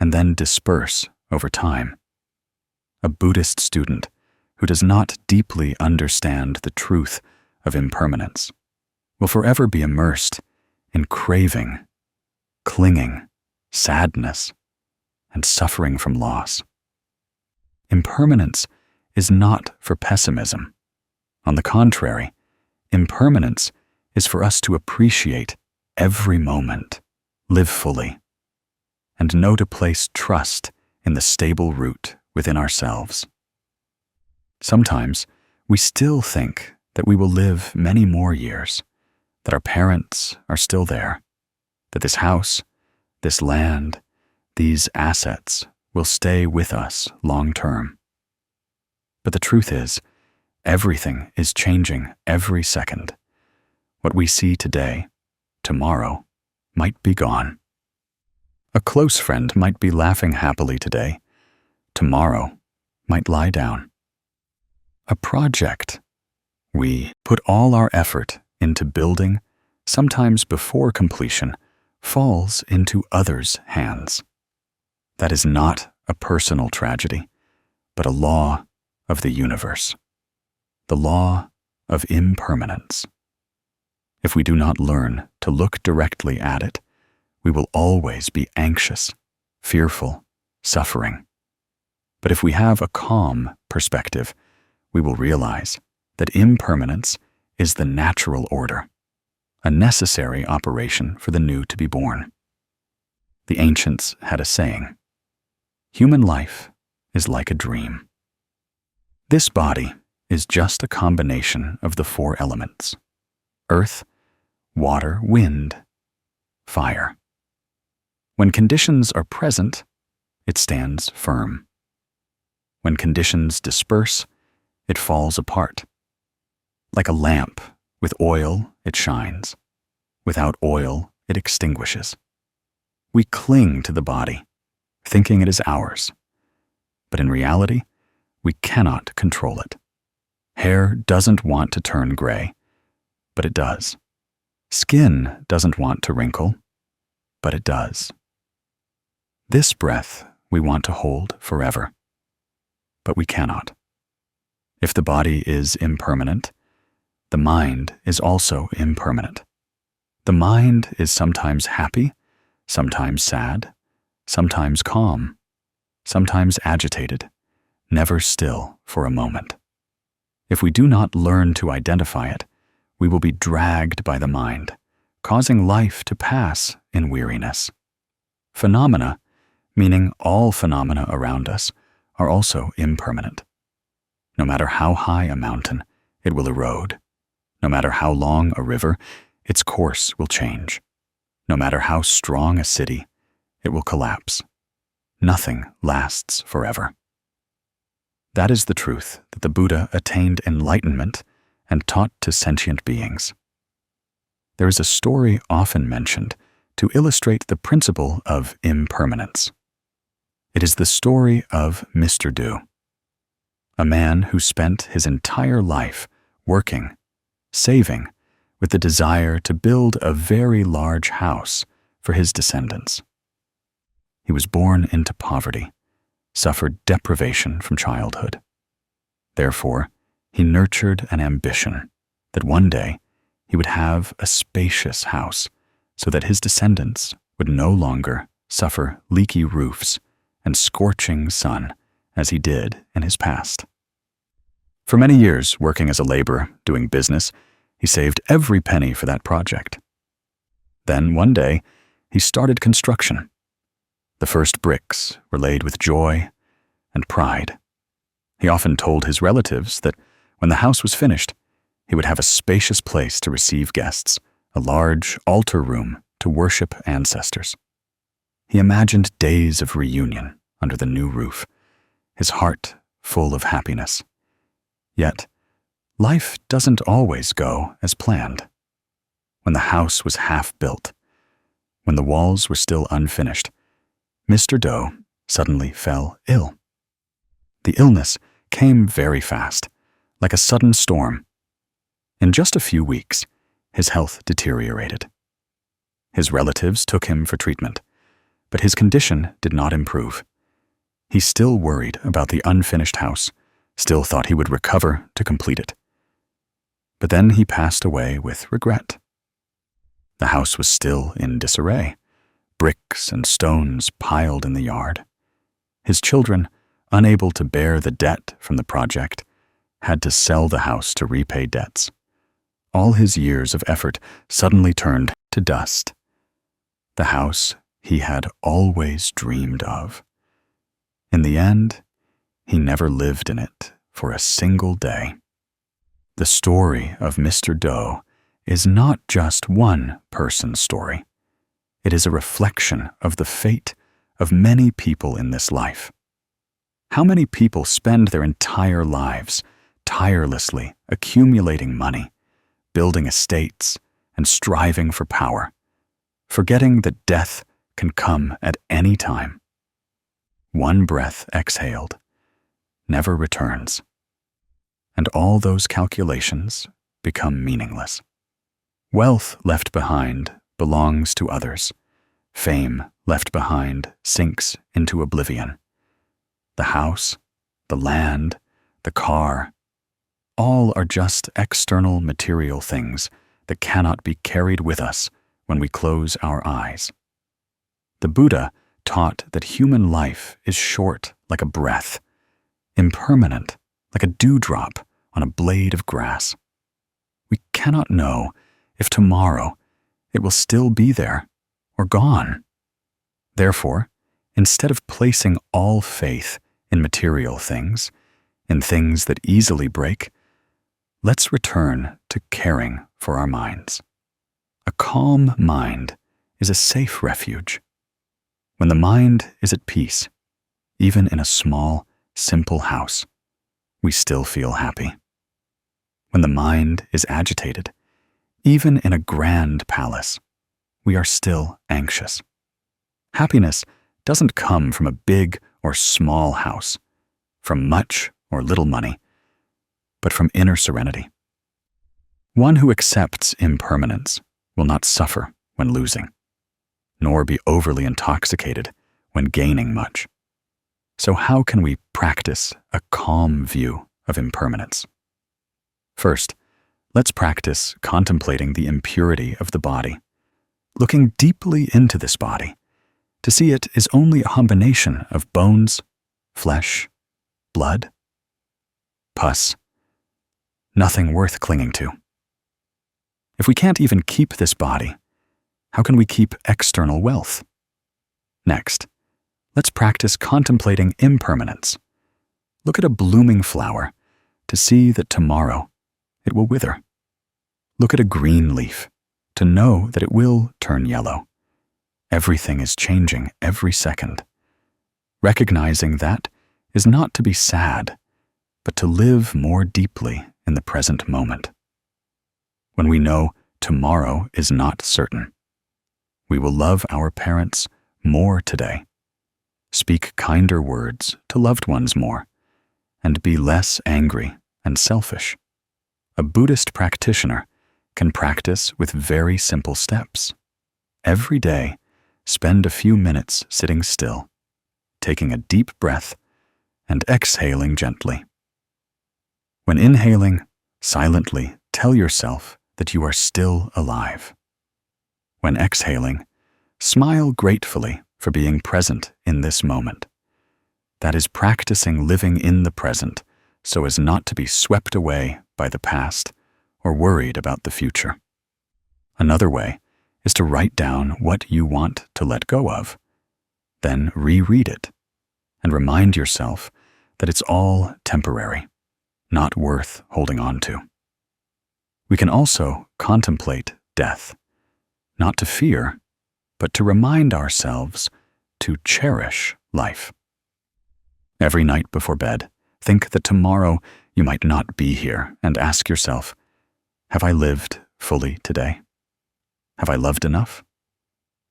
and then disperse over time. A Buddhist student who does not deeply understand the truth of impermanence will forever be immersed in craving, clinging, sadness, and suffering from loss. Impermanence is not for pessimism. On the contrary, impermanence is for us to appreciate every moment, live fully, and know to place trust in the stable root within ourselves. Sometimes we still think that we will live many more years, that our parents are still there, that this house, this land, these assets will stay with us long term. But the truth is, everything is changing every second. What we see today, tomorrow, might be gone. A close friend might be laughing happily today, tomorrow might lie down. A project we put all our effort into building, sometimes before completion, falls into others' hands. That is not a personal tragedy, but a law of the universe, the law of impermanence. If we do not learn to look directly at it, we will always be anxious, fearful, suffering. But if we have a calm perspective, we will realize that impermanence is the natural order, a necessary operation for the new to be born. The ancients had a saying, "Human life is like a dream." This body is just a combination of the four elements: earth, water, wind, fire. When conditions are present, it stands firm. When conditions disperse, it falls apart. Like a lamp, with oil it shines. Without oil, it extinguishes. We cling to the body, thinking it is ours. But in reality, we cannot control it. Hair doesn't want to turn gray, but it does. Skin doesn't want to wrinkle, but it does. This breath we want to hold forever, but we cannot. If the body is impermanent, the mind is also impermanent. The mind is sometimes happy, sometimes sad, sometimes calm, sometimes agitated, never still for a moment. If we do not learn to identify it, we will be dragged by the mind, causing life to pass in weariness. Phenomena, meaning all phenomena around us, are also impermanent. No matter how high a mountain, it will erode. No matter how long a river, its course will change. No matter how strong a city, it will collapse. Nothing lasts forever. That is the truth that the Buddha attained enlightenment and taught to sentient beings. There is a story often mentioned to illustrate the principle of impermanence. It is the story of Mr. Do, a man who spent his entire life working, saving, with the desire to build a very large house for his descendants. He was born into poverty, suffered deprivation from childhood. Therefore, he nurtured an ambition that one day he would have a spacious house so that his descendants would no longer suffer leaky roofs and scorching sun as he did in his past. For many years, working as a laborer, doing business, he saved every penny for that project. Then, one day, he started construction. The first bricks were laid with joy and pride. He often told his relatives that when the house was finished, he would have a spacious place to receive guests, a large altar room to worship ancestors. He imagined days of reunion under the new roof, his heart full of happiness. Yet, life doesn't always go as planned. When the house was half built, when the walls were still unfinished, Mr. Do suddenly fell ill. The illness came very fast, like a sudden storm. In just a few weeks, his health deteriorated. His relatives took him for treatment, but his condition did not improve. He still worried about the unfinished house, still thought he would recover to complete it. But then he passed away with regret. The house was still in disarray, bricks and stones piled in the yard. His children, unable to bear the debt from the project, had to sell the house to repay debts. All his years of effort suddenly turned to dust. The house he had always dreamed of. In the end, he never lived in it for a single day. The story of Mr. Do is not just one person's story. It is a reflection of the fate of many people in this life. How many people spend their entire lives tirelessly accumulating money, building estates, and striving for power, forgetting that death can come at any time. One breath exhaled never returns, and all those calculations become meaningless. Wealth left behind belongs to others. Fame left behind sinks into oblivion. The house, the land, the car, all are just external material things that cannot be carried with us when we close our eyes. The Buddha taught that human life is short like a breath, impermanent like a dewdrop on a blade of grass. We cannot know if tomorrow it will still be there or gone. Therefore, instead of placing all faith in material things, in things that easily break, let's return to caring for our minds. A calm mind is a safe refuge. When the mind is at peace, even in a small, simple house, we still feel happy. When the mind is agitated, even in a grand palace, we are still anxious. Happiness doesn't come from a big or small house, from much or little money, but from inner serenity. One who accepts impermanence will not suffer when losing, nor be overly intoxicated when gaining much. So how can we practice a calm view of impermanence? First, let's practice contemplating the impurity of the body, looking deeply into this body to see it is only a combination of bones, flesh, blood, pus, nothing worth clinging to. If we can't even keep this body, how can we keep external wealth? Next, let's practice contemplating impermanence. Look at a blooming flower to see that tomorrow it will wither. Look at a green leaf to know that it will turn yellow. Everything is changing every second. Recognizing that is not to be sad, but to live more deeply in the present moment. When we know tomorrow is not certain, we will love our parents more today, speak kinder words to loved ones more, and be less angry and selfish. A Buddhist practitioner can practice with very simple steps. Every day, spend a few minutes sitting still, taking a deep breath and exhaling gently. When inhaling, silently tell yourself that you are still alive. When exhaling, smile gratefully for being present in this moment. That is practicing living in the present so as not to be swept away by the past or worried about the future. Another way is to write down what you want to let go of, then reread it and remind yourself that it's all temporary, not worth holding on to. We can also contemplate death, not to fear, but to remind ourselves to cherish life. Every night before bed, think that tomorrow you might not be here and ask yourself, have I lived fully today? Have I loved enough?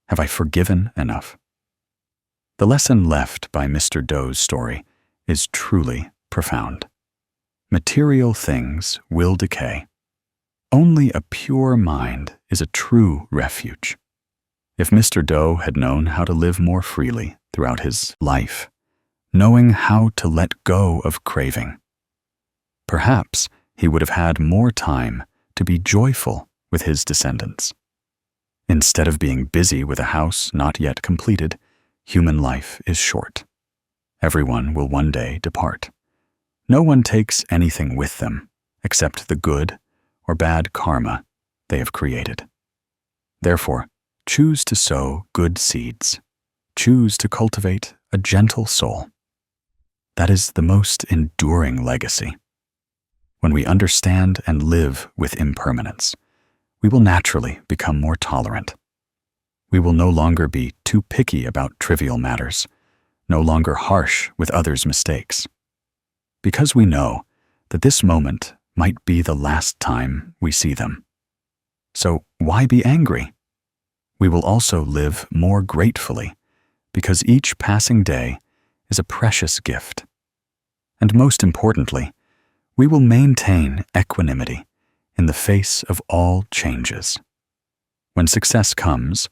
Have I forgiven enough? The lesson left by Mr. Do's story is truly profound. Material things will decay. Only a pure mind is a true refuge. If Mr. Do had known how to live more freely throughout his life, knowing how to let go of craving, perhaps he would have had more time to be joyful with his descendants. Instead of being busy with a house not yet completed, human life is short. Everyone will one day depart. No one takes anything with them except the good or bad karma they have created. Therefore, choose to sow good seeds. Choose to cultivate a gentle soul. That is the most enduring legacy. When we understand and live with impermanence, we will naturally become more tolerant. We will no longer be too picky about trivial matters, no longer harsh with others' mistakes. Because we know that this moment might be the last time we see them. So why be angry? We will also live more gratefully, because each passing day is a precious gift. And most importantly, we will maintain equanimity in the face of all changes. When success comes,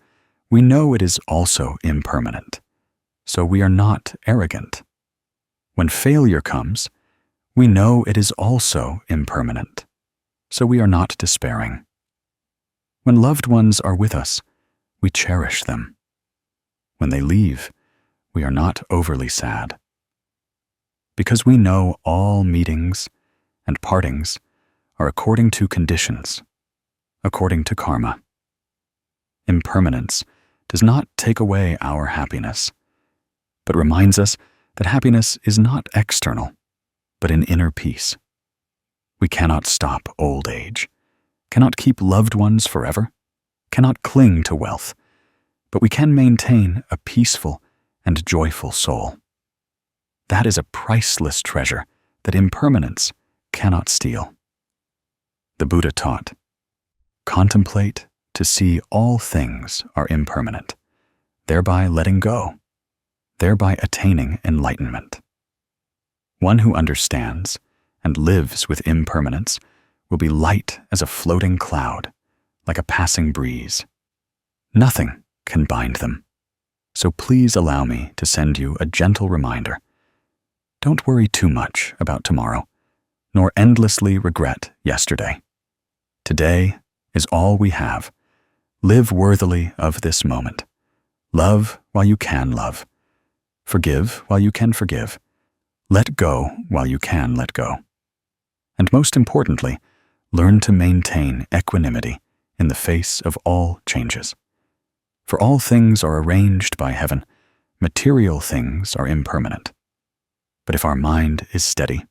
we know it is also impermanent, so we are not arrogant. When failure comes, we know it is also impermanent, so we are not despairing. When loved ones are with us, we cherish them. When they leave, we are not overly sad. Because we know all meetings and partings are according to conditions, according to karma. Impermanence does not take away our happiness, but reminds us that happiness is not external, but an inner peace. We cannot stop old age, cannot keep loved ones forever, cannot cling to wealth, but we can maintain a peaceful and joyful soul. That is a priceless treasure that impermanence cannot steal. The Buddha taught, contemplate to see all things are impermanent, thereby letting go, thereby attaining enlightenment. One who understands and lives with impermanence will be light as a floating cloud, like a passing breeze. Nothing can bind them. So please allow me to send you a gentle reminder. Don't worry too much about tomorrow, nor endlessly regret yesterday. Today is all we have. Live worthily of this moment. Love while you can love. Forgive while you can forgive. Let go while you can let go. And most importantly, learn to maintain equanimity in the face of all changes. For all things are arranged by heaven. Material things are impermanent. But if our mind is steady,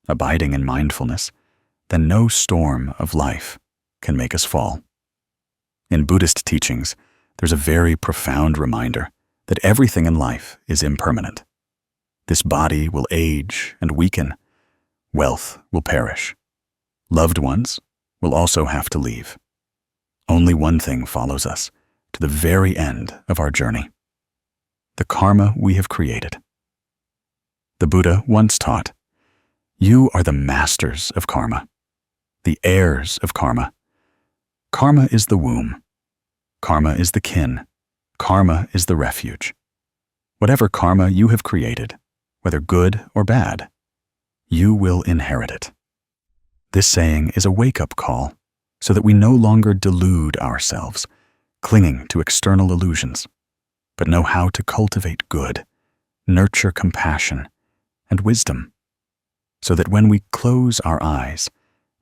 abiding in mindfulness, then no storm of life can make us fall. In Buddhist teachings, there's a very profound reminder that everything in life is impermanent. This body will age and weaken. Wealth will perish. Loved ones will also have to leave. Only one thing follows us to the very end of our journey: the karma we have created. The Buddha once taught, you are the masters of karma, the heirs of karma. Karma is the womb. Karma is the kin. Karma is the refuge. Whatever karma you have created, whether good or bad, you will inherit it. This saying is a wake-up call so that we no longer delude ourselves, clinging to external illusions, but know how to cultivate good, nurture compassion and wisdom, so that when we close our eyes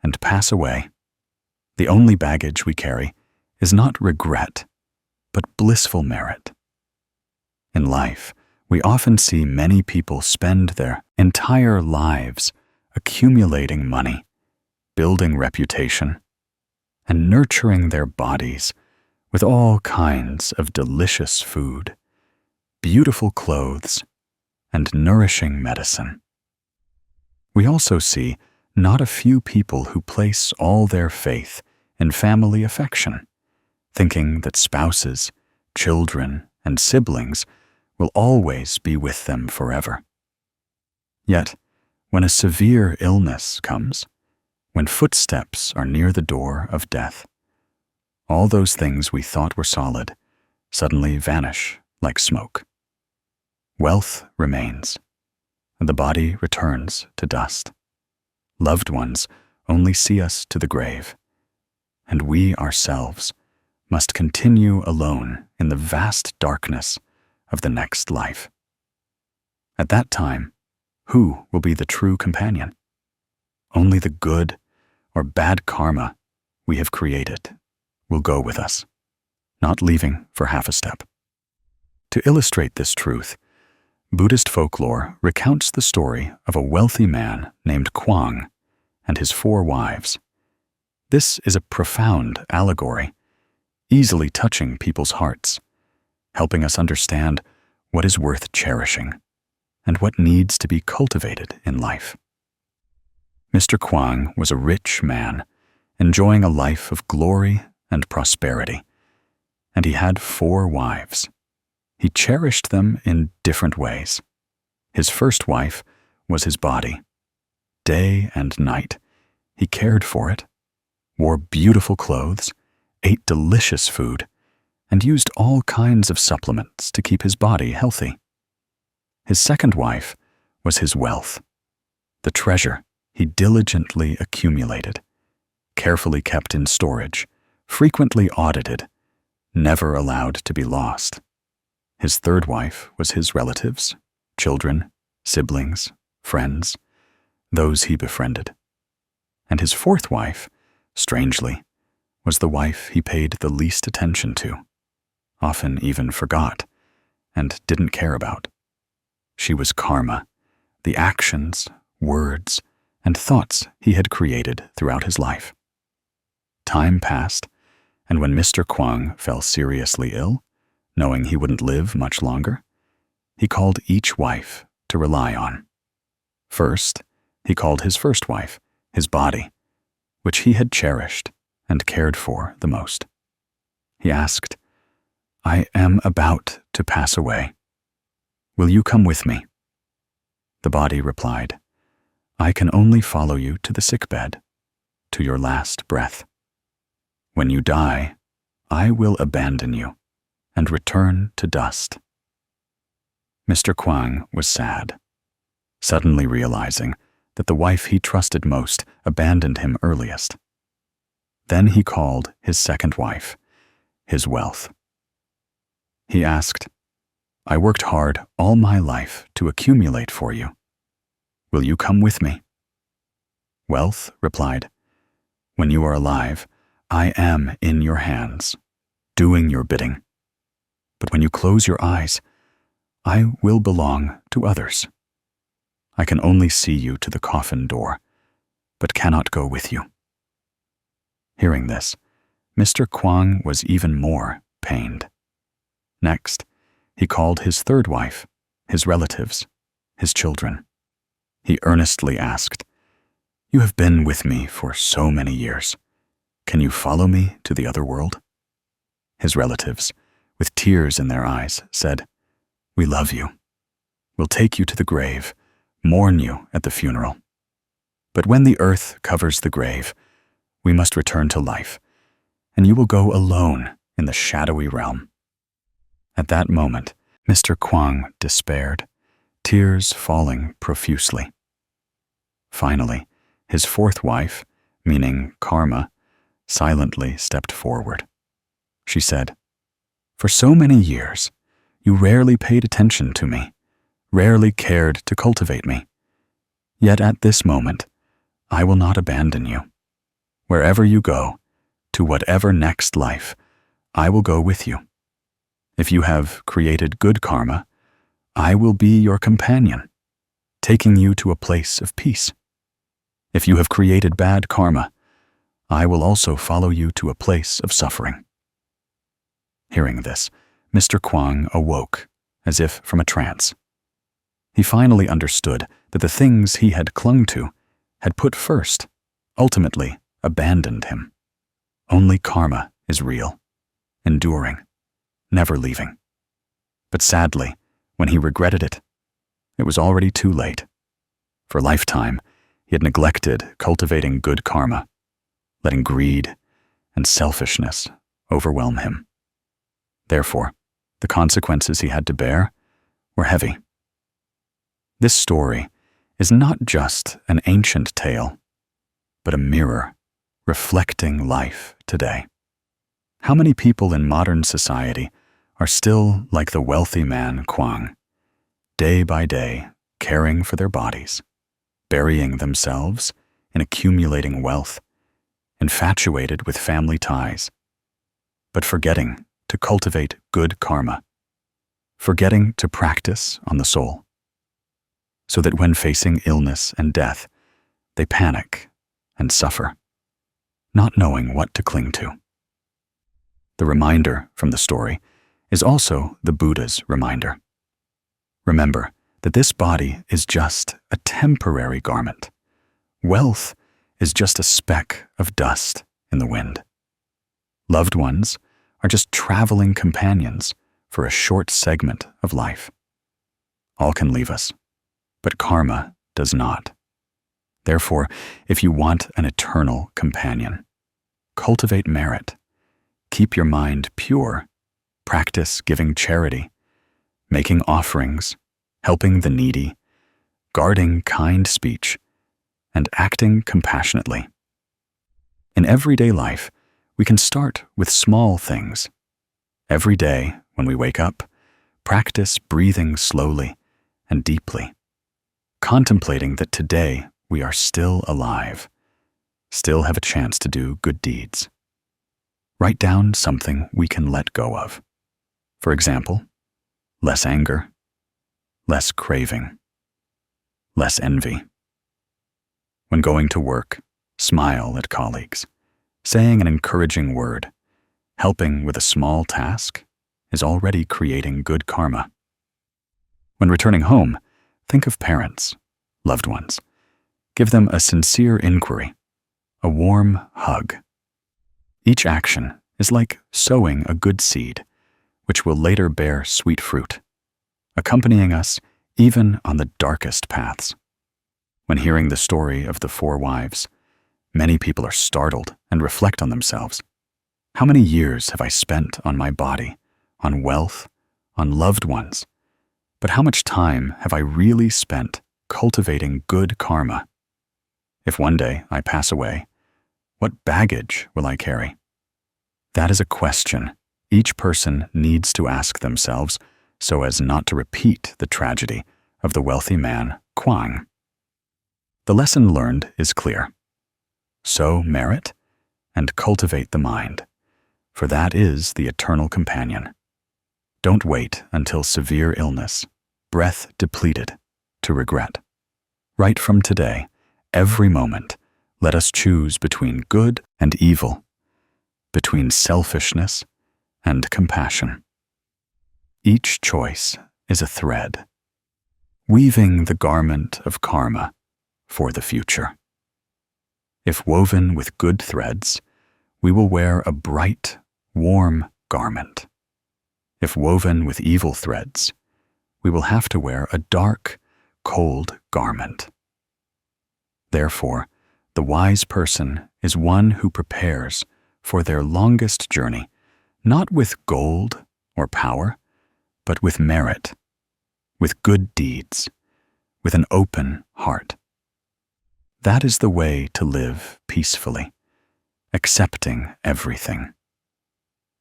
and pass away, the only baggage we carry is not regret, but blissful merit. In life, we often see many people spend their entire lives accumulating money, building reputation, and nurturing their bodies with all kinds of delicious food, beautiful clothes, and nourishing medicine. We also see not a few people who place all their faith in family affection, thinking that spouses, children, and siblings will always be with them forever. Yet, when a severe illness comes, when footsteps are near the door of death, all those things we thought were solid suddenly vanish like smoke. Wealth remains, and the body returns to dust. Loved ones only see us to the grave, and we ourselves must continue alone in the vast darkness of the next life. At that time, who will be the true companion? Only the good or bad karma we have created will go with us, not leaving for half a step. To illustrate this truth, Buddhist folklore recounts the story of a wealthy man named Kwang and his 4 wives. This is a profound allegory, easily touching people's hearts, helping us understand what is worth cherishing and what needs to be cultivated in life. Mr. Kwang was a rich man, enjoying a life of glory and prosperity, and he had 4 wives. He cherished them in different ways. His first wife was his body. Day and night, he cared for it, wore beautiful clothes, ate delicious food, and used all kinds of supplements to keep his body healthy. His second wife was his wealth, the treasure he diligently accumulated, carefully kept in storage, frequently audited, never allowed to be lost. His third wife was his relatives, children, siblings, friends, those he befriended. And his fourth wife, strangely, was the wife he paid the least attention to, often even forgot, and didn't care about. She was karma, the actions, words, and thoughts he had created throughout his life. Time passed, and when Mr. Kwang fell seriously ill, knowing he wouldn't live much longer, he called each wife to rely on. First, he called his first wife, his body, which he had cherished and cared for the most. He asked, "I am about to pass away. Will you come with me?" The body replied, "I can only follow you to the sickbed, to your last breath. When you die, I will abandon you and return to dust." Mr. Kwang was sad, suddenly realizing that the wife he trusted most abandoned him earliest. Then he called his second wife, his wealth. He asked, "I worked hard all my life to accumulate for you. Will you come with me?" Wealth replied, "When you are alive, I am in your hands, doing your bidding. But when you close your eyes, I will belong to others. I can only see you to the coffin door, but cannot go with you." Hearing this, Mr. Kwang was even more pained. Next, he called his third wife, his relatives, his children. He earnestly asked, "You have been with me for so many years. Can you follow me to the other world?" His relatives, with tears in their eyes, said, "We love you. We'll take you to the grave, mourn you at the funeral. But when the earth covers the grave, we must return to life, and you will go alone in the shadowy realm." At that moment, Mr. Kwang despaired, tears falling profusely. Finally, his fourth wife, meaning karma, silently stepped forward. She said, "For so many years, you rarely paid attention to me, rarely cared to cultivate me. Yet at this moment, I will not abandon you. Wherever you go, to whatever next life, I will go with you. If you have created good karma, I will be your companion, taking you to a place of peace. If you have created bad karma, I will also follow you to a place of suffering." Hearing this, Mr. Kwang awoke, as if from a trance. He finally understood that the things he had clung to, had put first, ultimately abandoned him. Only karma is real, enduring, never leaving. But sadly, when he regretted it, it was already too late. For a lifetime, he had neglected cultivating good karma, letting greed and selfishness overwhelm him. Therefore, the consequences he had to bear were heavy. This story is not just an ancient tale, but a mirror reflecting life today. How many people in modern society are still like the wealthy man Kuang, day by day caring for their bodies, burying themselves in accumulating wealth, infatuated with family ties, but forgetting to cultivate good karma, forgetting to practice on the soul, so that when facing illness and death, they panic and suffer, not knowing what to cling to. The reminder from the story is also the Buddha's reminder. Remember that this body is just a temporary garment. Wealth is just a speck of dust in the wind. Loved ones are just traveling companions for a short segment of life. All can leave us, but karma does not. Therefore, if you want an eternal companion, cultivate merit, keep your mind pure, practice giving charity, making offerings, helping the needy, guarding kind speech, and acting compassionately. In everyday life, we can start with small things. Every day, when we wake up, practice breathing slowly and deeply, contemplating that today we are still alive, still have a chance to do good deeds. Write down something we can let go of. For example, less anger, less craving, less envy. When going to work, smile at colleagues. Saying an encouraging word, helping with a small task, is already creating good karma. When returning home, think of parents, loved ones. Give them a sincere inquiry, a warm hug. Each action is like sowing a good seed, which will later bear sweet fruit, accompanying us even on the darkest paths. When hearing the story of the 4 wives, many people are startled and reflect on themselves. How many years have I spent on my body, on wealth, on loved ones? But how much time have I really spent cultivating good karma? If one day I pass away, what baggage will I carry? That is a question each person needs to ask themselves so as not to repeat the tragedy of the wealthy man Kuang. The lesson learned is clear. Sow merit and cultivate the mind, for that is the eternal companion. Don't wait until severe illness, breath depleted, to regret. Right from today, every moment, let us choose between good and evil, between selfishness and compassion. Each choice is a thread, weaving the garment of karma for the future. If woven with good threads, we will wear a bright, warm garment. If woven with evil threads, we will have to wear a dark, cold garment. Therefore, the wise person is one who prepares for their longest journey, not with gold or power, but with merit, with good deeds, with an open heart. That is the way to live peacefully, accepting everything.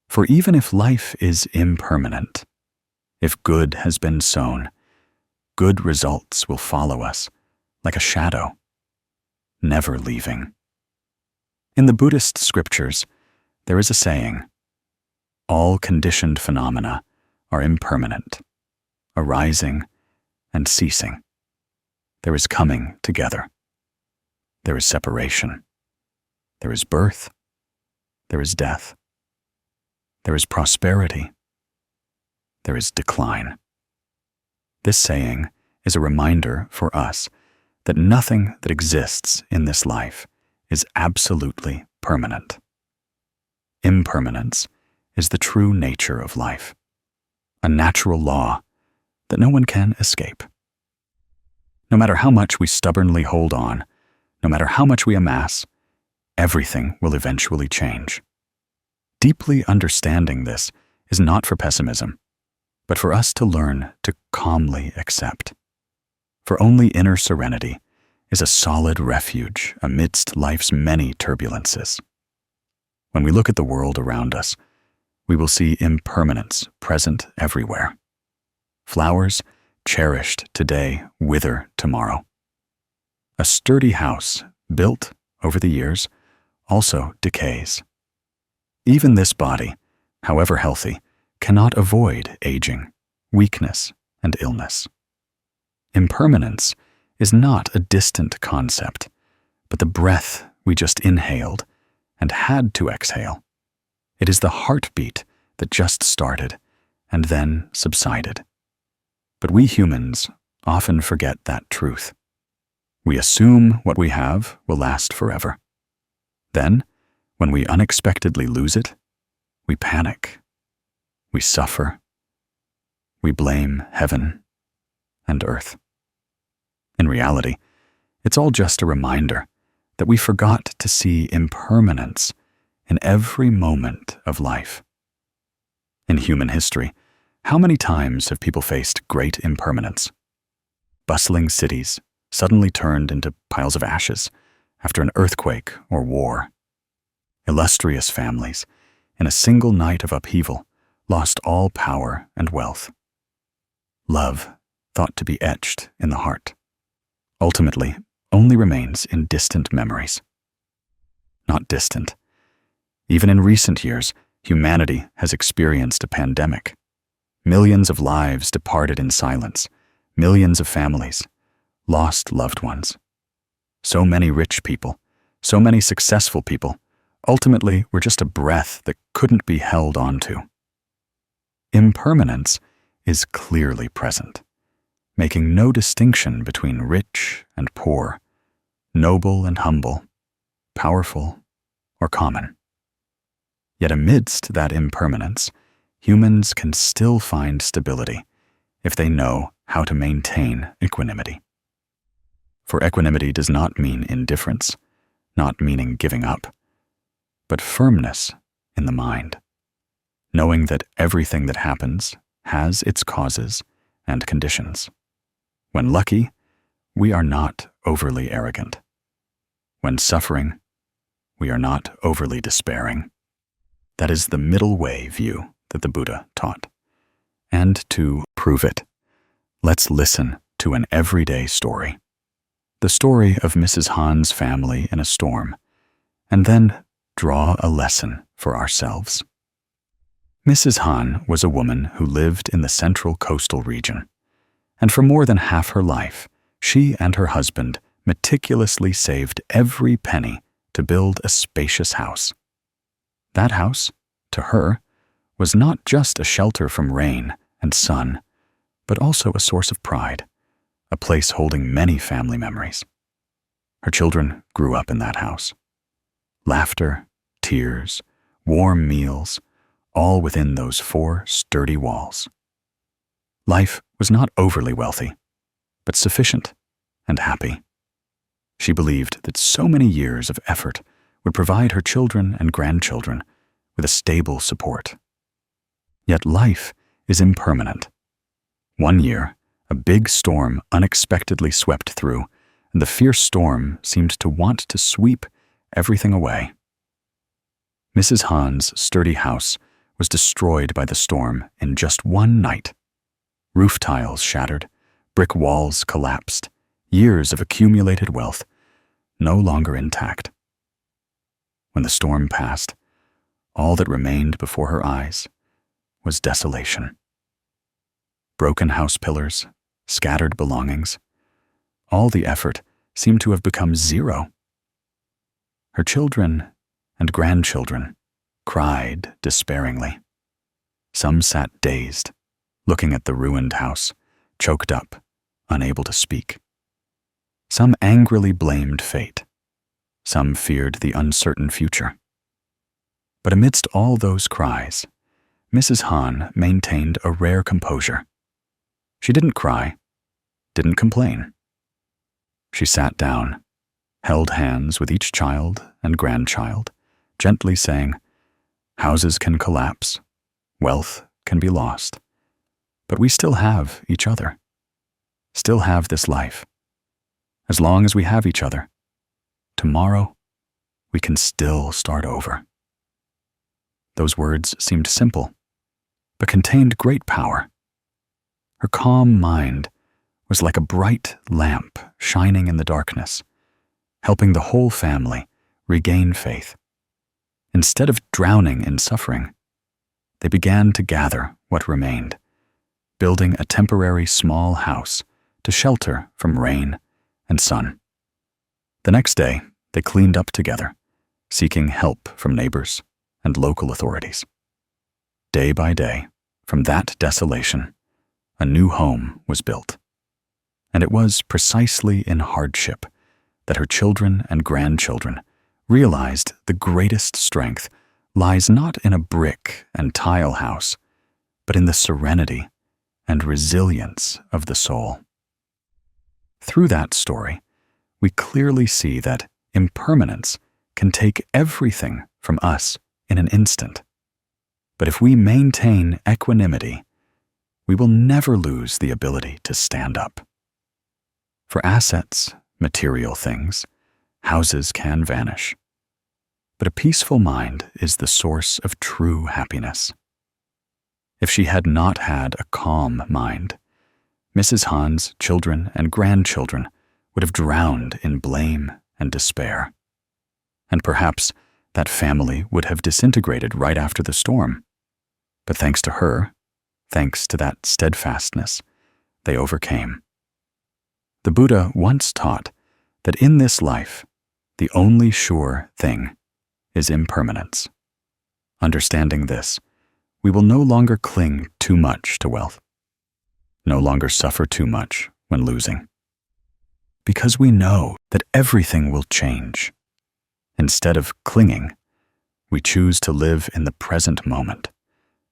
For even if life is impermanent, if good has been sown, good results will follow us like a shadow, never leaving. In the Buddhist scriptures, there is a saying, all conditioned phenomena are impermanent, arising and ceasing. There is coming together. There is separation. There is birth. There is death. There is prosperity. There is decline. This saying is a reminder for us that nothing that exists in this life is absolutely permanent. Impermanence is the true nature of life, a natural law that no one can escape. No matter how much we stubbornly hold on, no matter how much we amass, everything will eventually change. Deeply understanding this is not for pessimism, but for us to learn to calmly accept. For only inner serenity is a solid refuge amidst life's many turbulences. When we look at the world around us, we will see impermanence present everywhere. Flowers, cherished today, wither tomorrow. A sturdy house, built over the years, also decays. Even this body, however healthy, cannot avoid aging, weakness, and illness. Impermanence is not a distant concept, but the breath we just inhaled and had to exhale. It is the heartbeat that just started and then subsided. But we humans often forget that truth. We assume what we have will last forever. Then, when we unexpectedly lose it, we panic. We suffer. We blame heaven and earth. In reality, it's all just a reminder that we forgot to see impermanence in every moment of life. In human history, how many times have people faced great impermanence? Bustling cities suddenly turned into piles of ashes after an earthquake or war. Illustrious families, in a single night of upheaval, lost all power and wealth. Love, thought to be etched in the heart, ultimately only remains in distant memories. Not distant. Even in recent years, humanity has experienced a pandemic. Millions of lives departed in silence, millions of families lost loved ones. So many rich people, so many successful people, ultimately were just a breath that couldn't be held onto. Impermanence is clearly present, making no distinction between rich and poor, noble and humble, powerful or common. Yet amidst that impermanence, humans can still find stability if they know how to maintain equanimity. For equanimity does not mean indifference, not meaning giving up, but firmness in the mind, knowing that everything that happens has its causes and conditions. When lucky, we are not overly arrogant. When suffering, we are not overly despairing. That is the middle way view that the Buddha taught. And to prove it, let's listen to an everyday story. The story of Mrs. Han's family in a storm, and then draw a lesson for ourselves. Mrs. Han was a woman who lived in the central coastal region, and for more than half her life, she and her husband meticulously saved every penny to build a spacious house. That house, to her, was not just a shelter from rain and sun, but also a source of pride, a place holding many family memories. Her children grew up in that house. Laughter, tears, warm meals, all within those 4 sturdy walls. Life was not overly wealthy, but sufficient and happy. She believed that so many years of effort would provide her children and grandchildren with a stable support. Yet life is impermanent. One year, a big storm unexpectedly swept through, and the fierce storm seemed to want to sweep everything away. Mrs. Han's sturdy house was destroyed by the storm in just one night. Roof tiles shattered, brick walls collapsed, years of accumulated wealth no longer intact. When the storm passed, all that remained before her eyes was desolation. Broken house pillars, scattered belongings, all the effort seemed to have become zero. Her children and grandchildren cried despairingly. Some sat dazed, looking at the ruined house, choked up, unable to speak. Some angrily blamed fate. Some feared the uncertain future. But amidst all those cries, Mrs. Han maintained a rare composure. She didn't cry, didn't complain. She sat down, held hands with each child and grandchild, gently saying, "Houses can collapse, wealth can be lost, but we still have each other, still have this life. As long as we have each other, tomorrow we can still start over." Those words seemed simple, but contained great power. Her calm mind was like a bright lamp shining in the darkness, helping the whole family regain faith. Instead of drowning in suffering, they began to gather what remained, building a temporary small house to shelter from rain and sun. The next day, they cleaned up together, seeking help from neighbors and local authorities. Day by day, from that desolation, a new home was built. And it was precisely in hardship that her children and grandchildren realized the greatest strength lies not in a brick and tile house, but in the serenity and resilience of the soul. Through that story, we clearly see that impermanence can take everything from us in an instant. But if we maintain equanimity, we will never lose the ability to stand up. For assets, material things, houses can vanish. But a peaceful mind is the source of true happiness. If she had not had a calm mind, Mrs. Han's children and grandchildren would have drowned in blame and despair. And perhaps that family would have disintegrated right after the storm. But thanks to her, thanks to that steadfastness, they overcame. The Buddha once taught that in this life, the only sure thing is impermanence. Understanding this, we will no longer cling too much to wealth, no longer suffer too much when losing, because we know that everything will change. Instead of clinging, we choose to live in the present moment,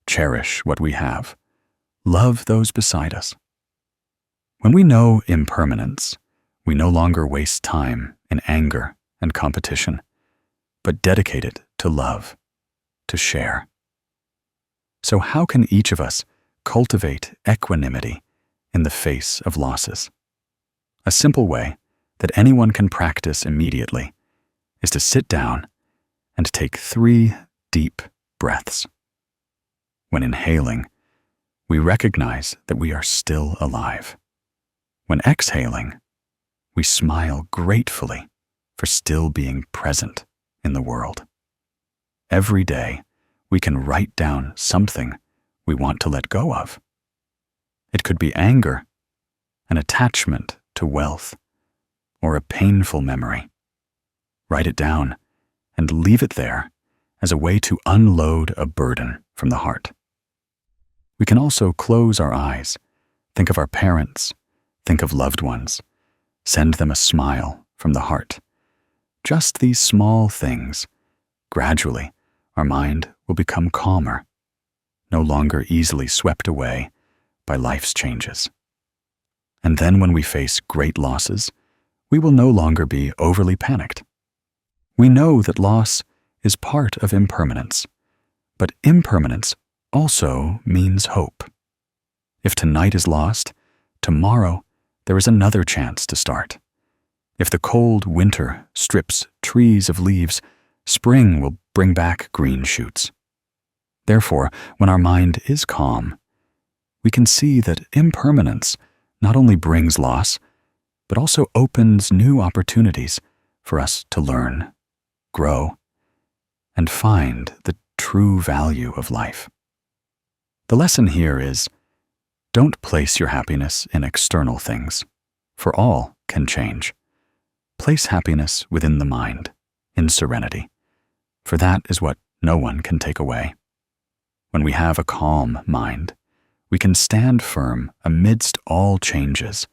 cherish what we have, love those beside us. When we know impermanence, we no longer waste time in anger and competition, but dedicate it to love, to share. So how can each of us cultivate equanimity in the face of losses? A simple way that anyone can practice immediately is to sit down and take 3 deep breaths. When inhaling, we recognize that we are still alive. When exhaling, we smile gratefully for still being present in the world. Every day, we can write down something we want to let go of. It could be anger, an attachment to wealth, or a painful memory. Write it down and leave it there as a way to unload a burden from the heart. We can also close our eyes, think of our parents, think of loved ones, send them a smile from the heart. Just these small things, gradually, our mind will become calmer, no longer easily swept away by life's changes. And then when we face great losses, we will no longer be overly panicked. We know that loss is part of impermanence, but impermanence also means hope. If tonight is lost, tomorrow there is another chance to start. If the cold winter strips trees of leaves, spring will bring back green shoots. Therefore, when our mind is calm, we can see that impermanence not only brings loss, but also opens new opportunities for us to learn, grow, and find the true value of life. The lesson here is, don't place your happiness in external things, for all can change. Place happiness within the mind, in serenity, for that is what no one can take away. When we have a calm mind, we can stand firm amidst all changes,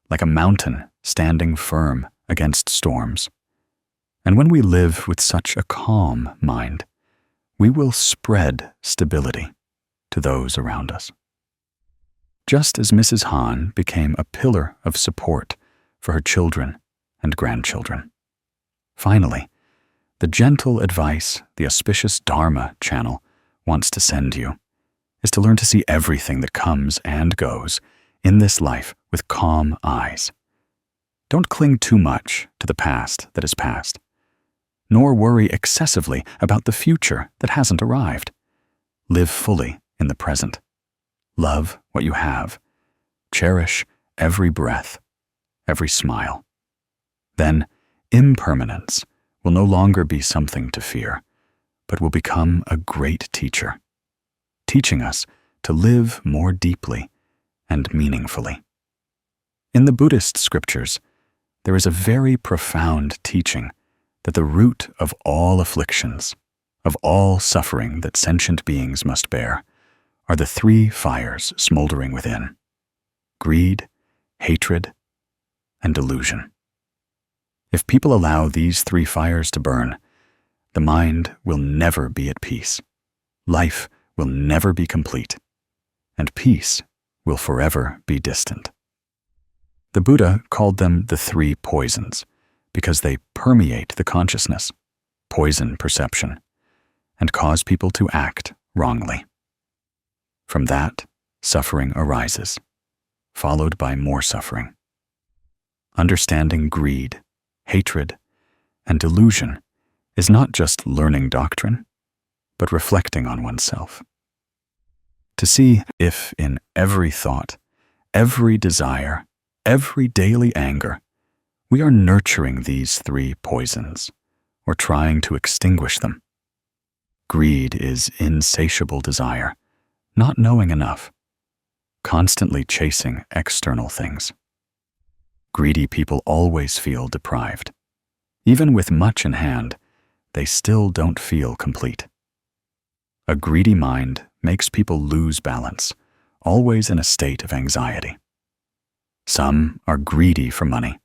like a mountain standing firm against storms. And when we live with such a calm mind, we will spread stability to those around us. Just as Mrs. Han became a pillar of support for her children and grandchildren. Finally, the gentle advice the auspicious Dharma channel wants to send you is to learn to see everything that comes and goes in this life with calm eyes. Don't cling too much to the past that is past, nor worry excessively about the future that hasn't arrived. Live fully in the present. Love what you have. Cherish every breath, every smile. Then impermanence will no longer be something to fear, but will become a great teacher, teaching us to live more deeply and meaningfully. In the Buddhist scriptures, there is a very profound teaching that the root of all afflictions, of all suffering that sentient beings must bear, are the three fires smoldering within: greed, hatred, and delusion. If people allow these three fires to burn, the mind will never be at peace, life will never be complete, and peace will forever be distant. The Buddha called them the three poisons because they permeate the consciousness, poison perception, and cause people to act wrongly. From that, suffering arises, followed by more suffering. Understanding greed, hatred, and delusion is not just learning doctrine, but reflecting on oneself. To see if in every thought, every desire, every daily anger, we are nurturing these three poisons or trying to extinguish them. Greed is insatiable desire, not knowing enough, constantly chasing external things. Greedy people always feel deprived. Even with much in hand, they still don't feel complete. A greedy mind makes people lose balance, always in a state of anxiety. Some are greedy for money,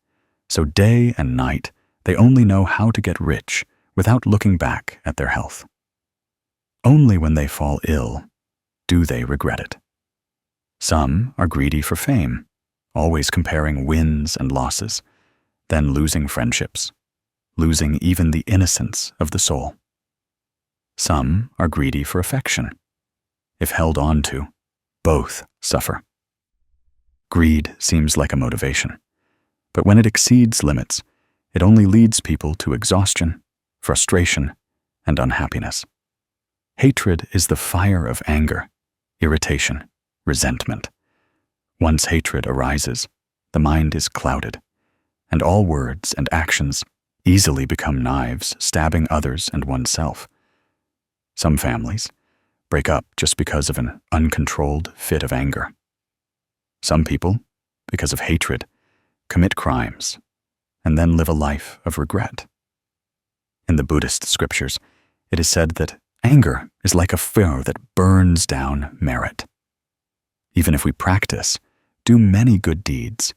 so day and night they only know how to get rich without looking back at their health. Only when they fall ill do they regret it. Some are greedy for fame, always comparing wins and losses, then losing friendships, losing even the innocence of the soul. Some are greedy for affection. If held on to, both suffer. Greed seems like a motivation, but when it exceeds limits, it only leads people to exhaustion, frustration, and unhappiness. Hatred is the fire of anger, irritation, resentment. Once hatred arises, the mind is clouded, and all words and actions easily become knives stabbing others and oneself. Some families break up just because of an uncontrolled fit of anger. Some people, because of hatred, commit crimes and then live a life of regret. In the Buddhist scriptures, it is said that anger is like a fire that burns down merit. Even if we practice, do many good deeds,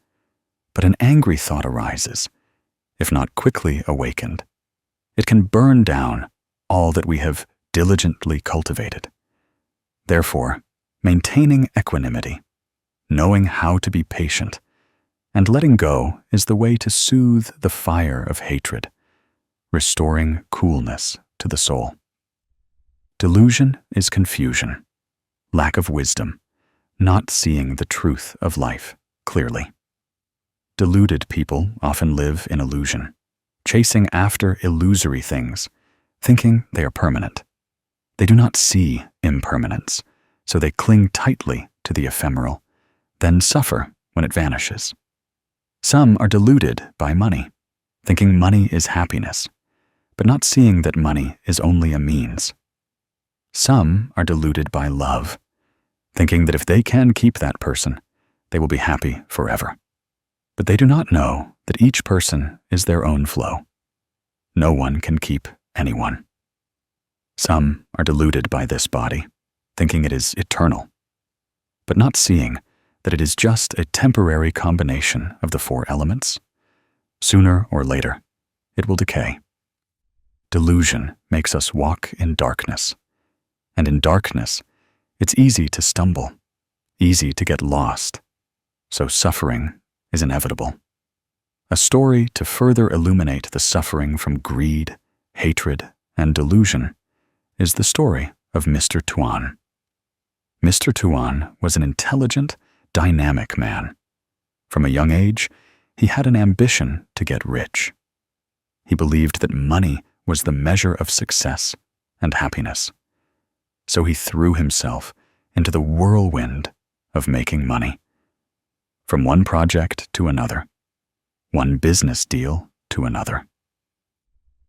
but an angry thought arises, if not quickly awakened, it can burn down all that we have diligently cultivated. Therefore, maintaining equanimity, knowing how to be patient, and letting go is the way to soothe the fire of hatred, restoring coolness to the soul. Delusion is confusion, lack of wisdom, not seeing the truth of life clearly. Deluded people often live in illusion, chasing after illusory things, thinking they are permanent. They do not see impermanence, so they cling tightly to the ephemeral, then suffer when it vanishes. Some are deluded by money, thinking money is happiness, but not seeing that money is only a means. Some are deluded by love, thinking that if they can keep that person, they will be happy forever. But they do not know that each person is their own flow. No one can keep anyone. Some are deluded by this body, thinking it is eternal, but not seeing that it is just a temporary combination of the four elements. Sooner or later, it will decay. Delusion makes us walk in darkness, and in darkness, it's easy to stumble, easy to get lost, so suffering is inevitable. A story to further illuminate the suffering from greed, hatred, and delusion is the story of Mr. Tuan. Mr. Tuan was an intelligent, dynamic man. From a young age, he had an ambition to get rich. He believed that money was the measure of success and happiness. So he threw himself into the whirlwind of making money. From one project to another, one business deal to another.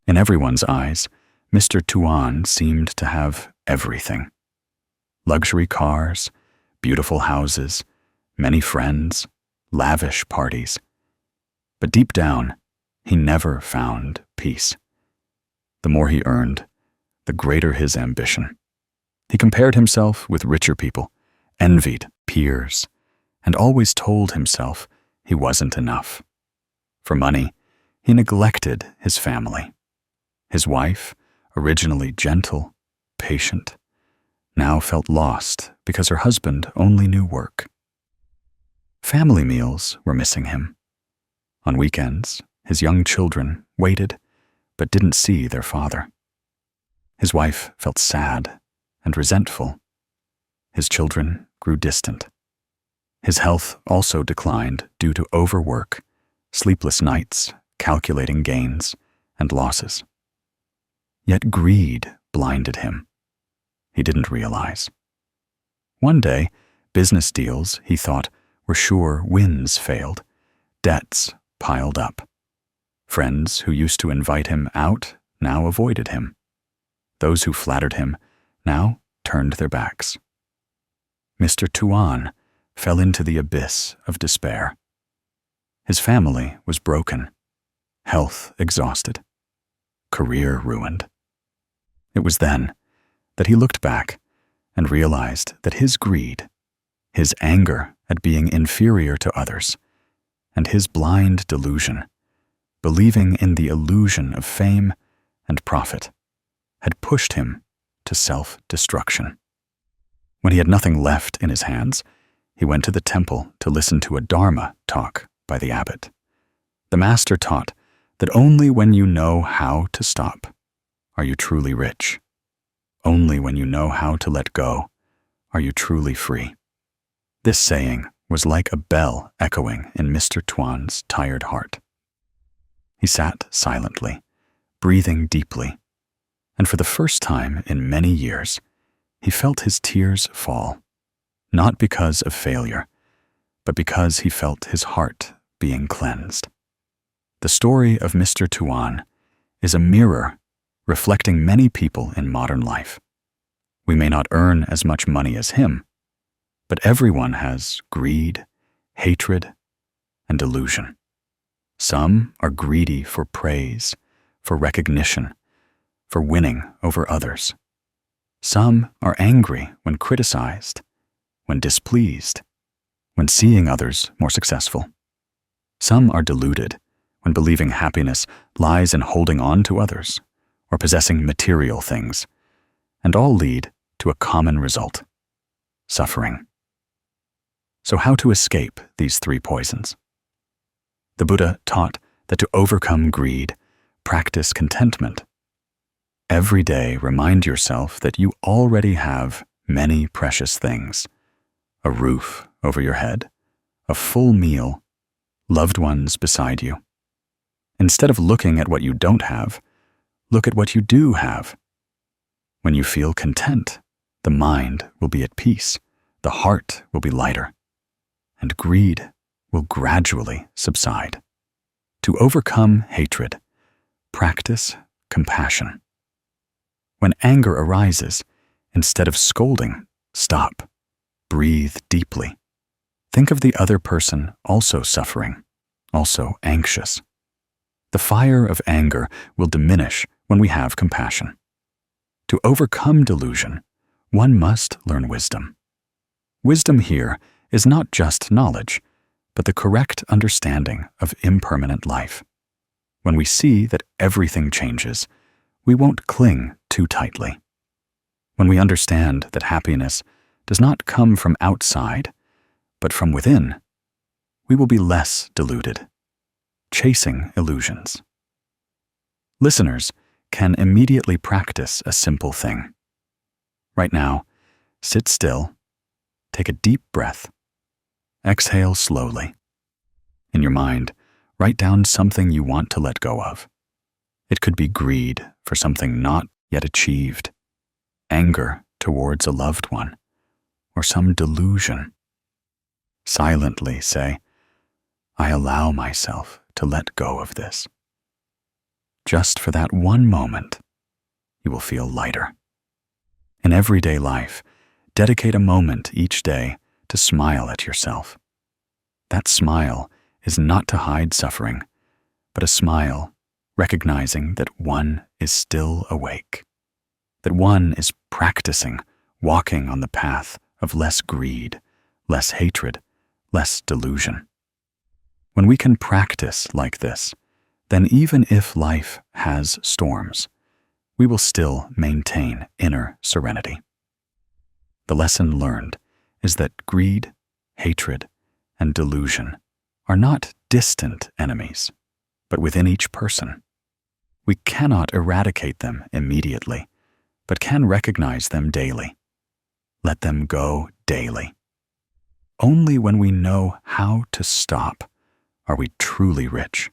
In everyone's eyes, Mr. Tuan seemed to have everything. Luxury cars, beautiful houses, many friends, lavish parties. But deep down, he never found peace. The more he earned, the greater his ambition. He compared himself with richer people, envied peers, and always told himself he wasn't enough. For money, he neglected his family. His wife, originally gentle, patient, now felt lost because her husband only knew work. Family meals were missing him. On weekends, his young children waited but didn't see their father. His wife felt sad and resentful. His children grew distant. His health also declined due to overwork, sleepless nights, calculating gains and losses. Yet greed blinded him. He didn't realize. One day, business deals he thought were sure wins failed. Debts piled up. Friends who used to invite him out now avoided him. Those who flattered him now turned their backs. Mr. Tuan fell into the abyss of despair. His family was broken, health exhausted, career ruined. It was then that he looked back and realized that his greed, his anger at being inferior to others, and his blind delusion, believing in the illusion of fame and profit, had pushed him to self-destruction. When he had nothing left in his hands, he went to the temple to listen to a Dharma talk by the abbot. The master taught that only when you know how to stop are you truly rich. Only when you know how to let go are you truly free. This saying was like a bell echoing in Mr. Tuan's tired heart. He sat silently, breathing deeply, and for the first time in many years, he felt his tears fall, not because of failure, but because he felt his heart being cleansed. The story of Mr. Tuan is a mirror reflecting many people in modern life. We may not earn as much money as him, but everyone has greed, hatred, and delusion. Some are greedy for praise, for recognition, for winning over others. Some are angry when criticized, when displeased, when seeing others more successful. Some are deluded when believing happiness lies in holding on to others or possessing material things, and all lead to a common result: suffering. So how to escape these three poisons? The Buddha taught that to overcome greed, practice contentment. Every day remind yourself that you already have many precious things: a roof over your head, a full meal, loved ones beside you. Instead of looking at what you don't have, look at what you do have. When you feel content, the mind will be at peace, the heart will be lighter, and greed will gradually subside. To overcome hatred, practice compassion. When anger arises, instead of scolding, stop, breathe deeply. Think of the other person also suffering, also anxious. The fire of anger will diminish when we have compassion. To overcome delusion, one must learn wisdom. Wisdom here is not just knowledge, but the correct understanding of impermanent life. When we see that everything changes, we won't cling too tightly. When we understand that happiness does not come from outside, but from within, we will be less deluded, chasing illusions. Listeners can immediately practice a simple thing. Right now, sit still, take a deep breath, exhale slowly. In your mind, write down something you want to let go of. It could be greed for something not yet achieved, anger towards a loved one or some delusion. Silently say, I allow myself to let go of this. Just for that one moment, you will feel lighter. In everyday life, dedicate a moment each day to smile at yourself. That smile is not to hide suffering, but a smile recognizing that one is still awake, that one is practicing walking on the path of less greed, less hatred, less delusion. When we can practice like this, then even if life has storms, we will still maintain inner serenity. The lesson learned is that greed, hatred, and delusion are not distant enemies, but within each person. We cannot eradicate them immediately, but can recognize them daily. Let them go daily. Only when we know how to stop are we truly rich.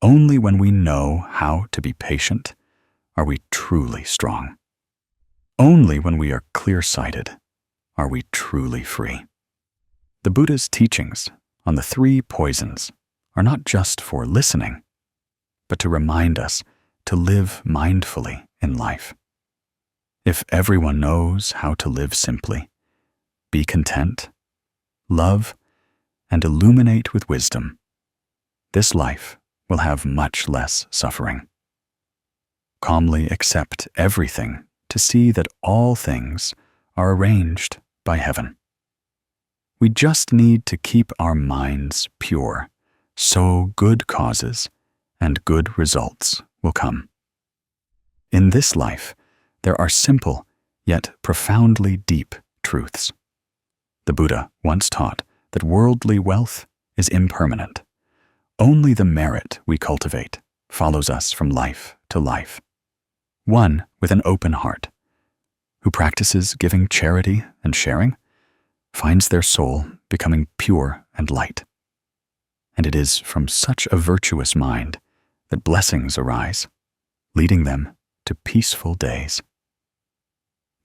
Only when we know how to be patient are we truly strong. Only when we are clear-sighted are we truly free. The Buddha's teachings on the 3 poisons are not just for listening, but to remind us to live mindfully in life. If everyone knows how to live simply, be content, love, and illuminate with wisdom, this life will have much less suffering. Calmly accept everything to see that all things are arranged by heaven. We just need to keep our minds pure, so good causes and good results will come. In this life, there are simple yet profoundly deep truths. The Buddha once taught that worldly wealth is impermanent. Only the merit we cultivate follows us from life to life. One with an open heart, who practices giving charity and sharing, finds their soul becoming pure and light. And it is from such a virtuous mind that blessings arise, leading them to peaceful days.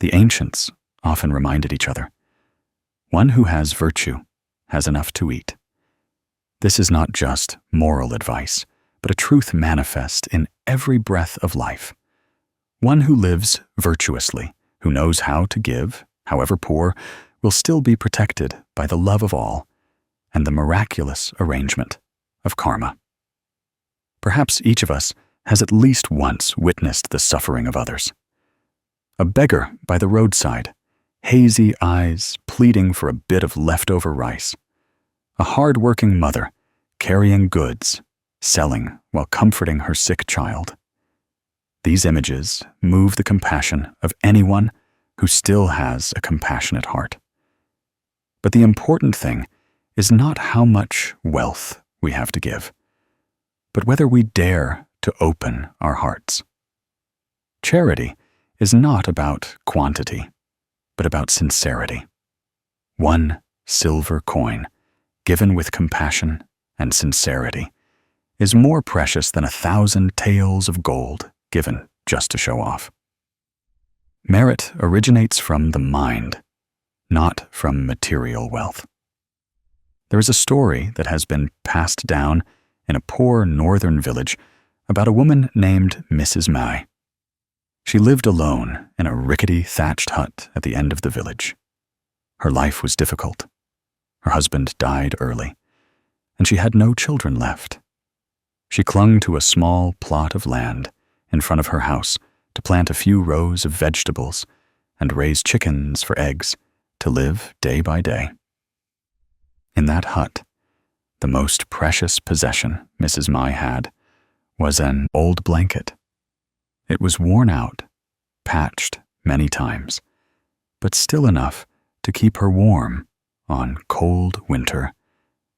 The ancients often reminded each other, one who has virtue has enough to eat. This is not just moral advice, but a truth manifest in every breath of life. One who lives virtuously, who knows how to give, however poor, will still be protected by the love of all and the miraculous arrangement of karma. Perhaps each of us has at least once witnessed the suffering of others. A beggar by the roadside, hazy eyes pleading for a bit of leftover rice. A hard-working mother carrying goods, selling while comforting her sick child. These images move the compassion of anyone who still has a compassionate heart. But the important thing is not how much wealth we have to give, but whether we dare to open our hearts. Charity is not about quantity, but about sincerity. 1 silver coin, given with compassion and sincerity, is more precious than 1,000 taels of gold given just to show off. Merit originates from the mind, not from material wealth. There is a story that has been passed down in a poor northern village about a woman named Mrs. Mai. She lived alone in a rickety thatched hut at the end of the village. Her life was difficult. Her husband died early, and she had no children left. She clung to a small plot of land in front of her house to plant a few rows of vegetables and raise chickens for eggs to live day by day. In that hut, the most precious possession Mrs. Mai had was an old blanket. It was worn out, patched many times, but still enough to keep her warm on cold winter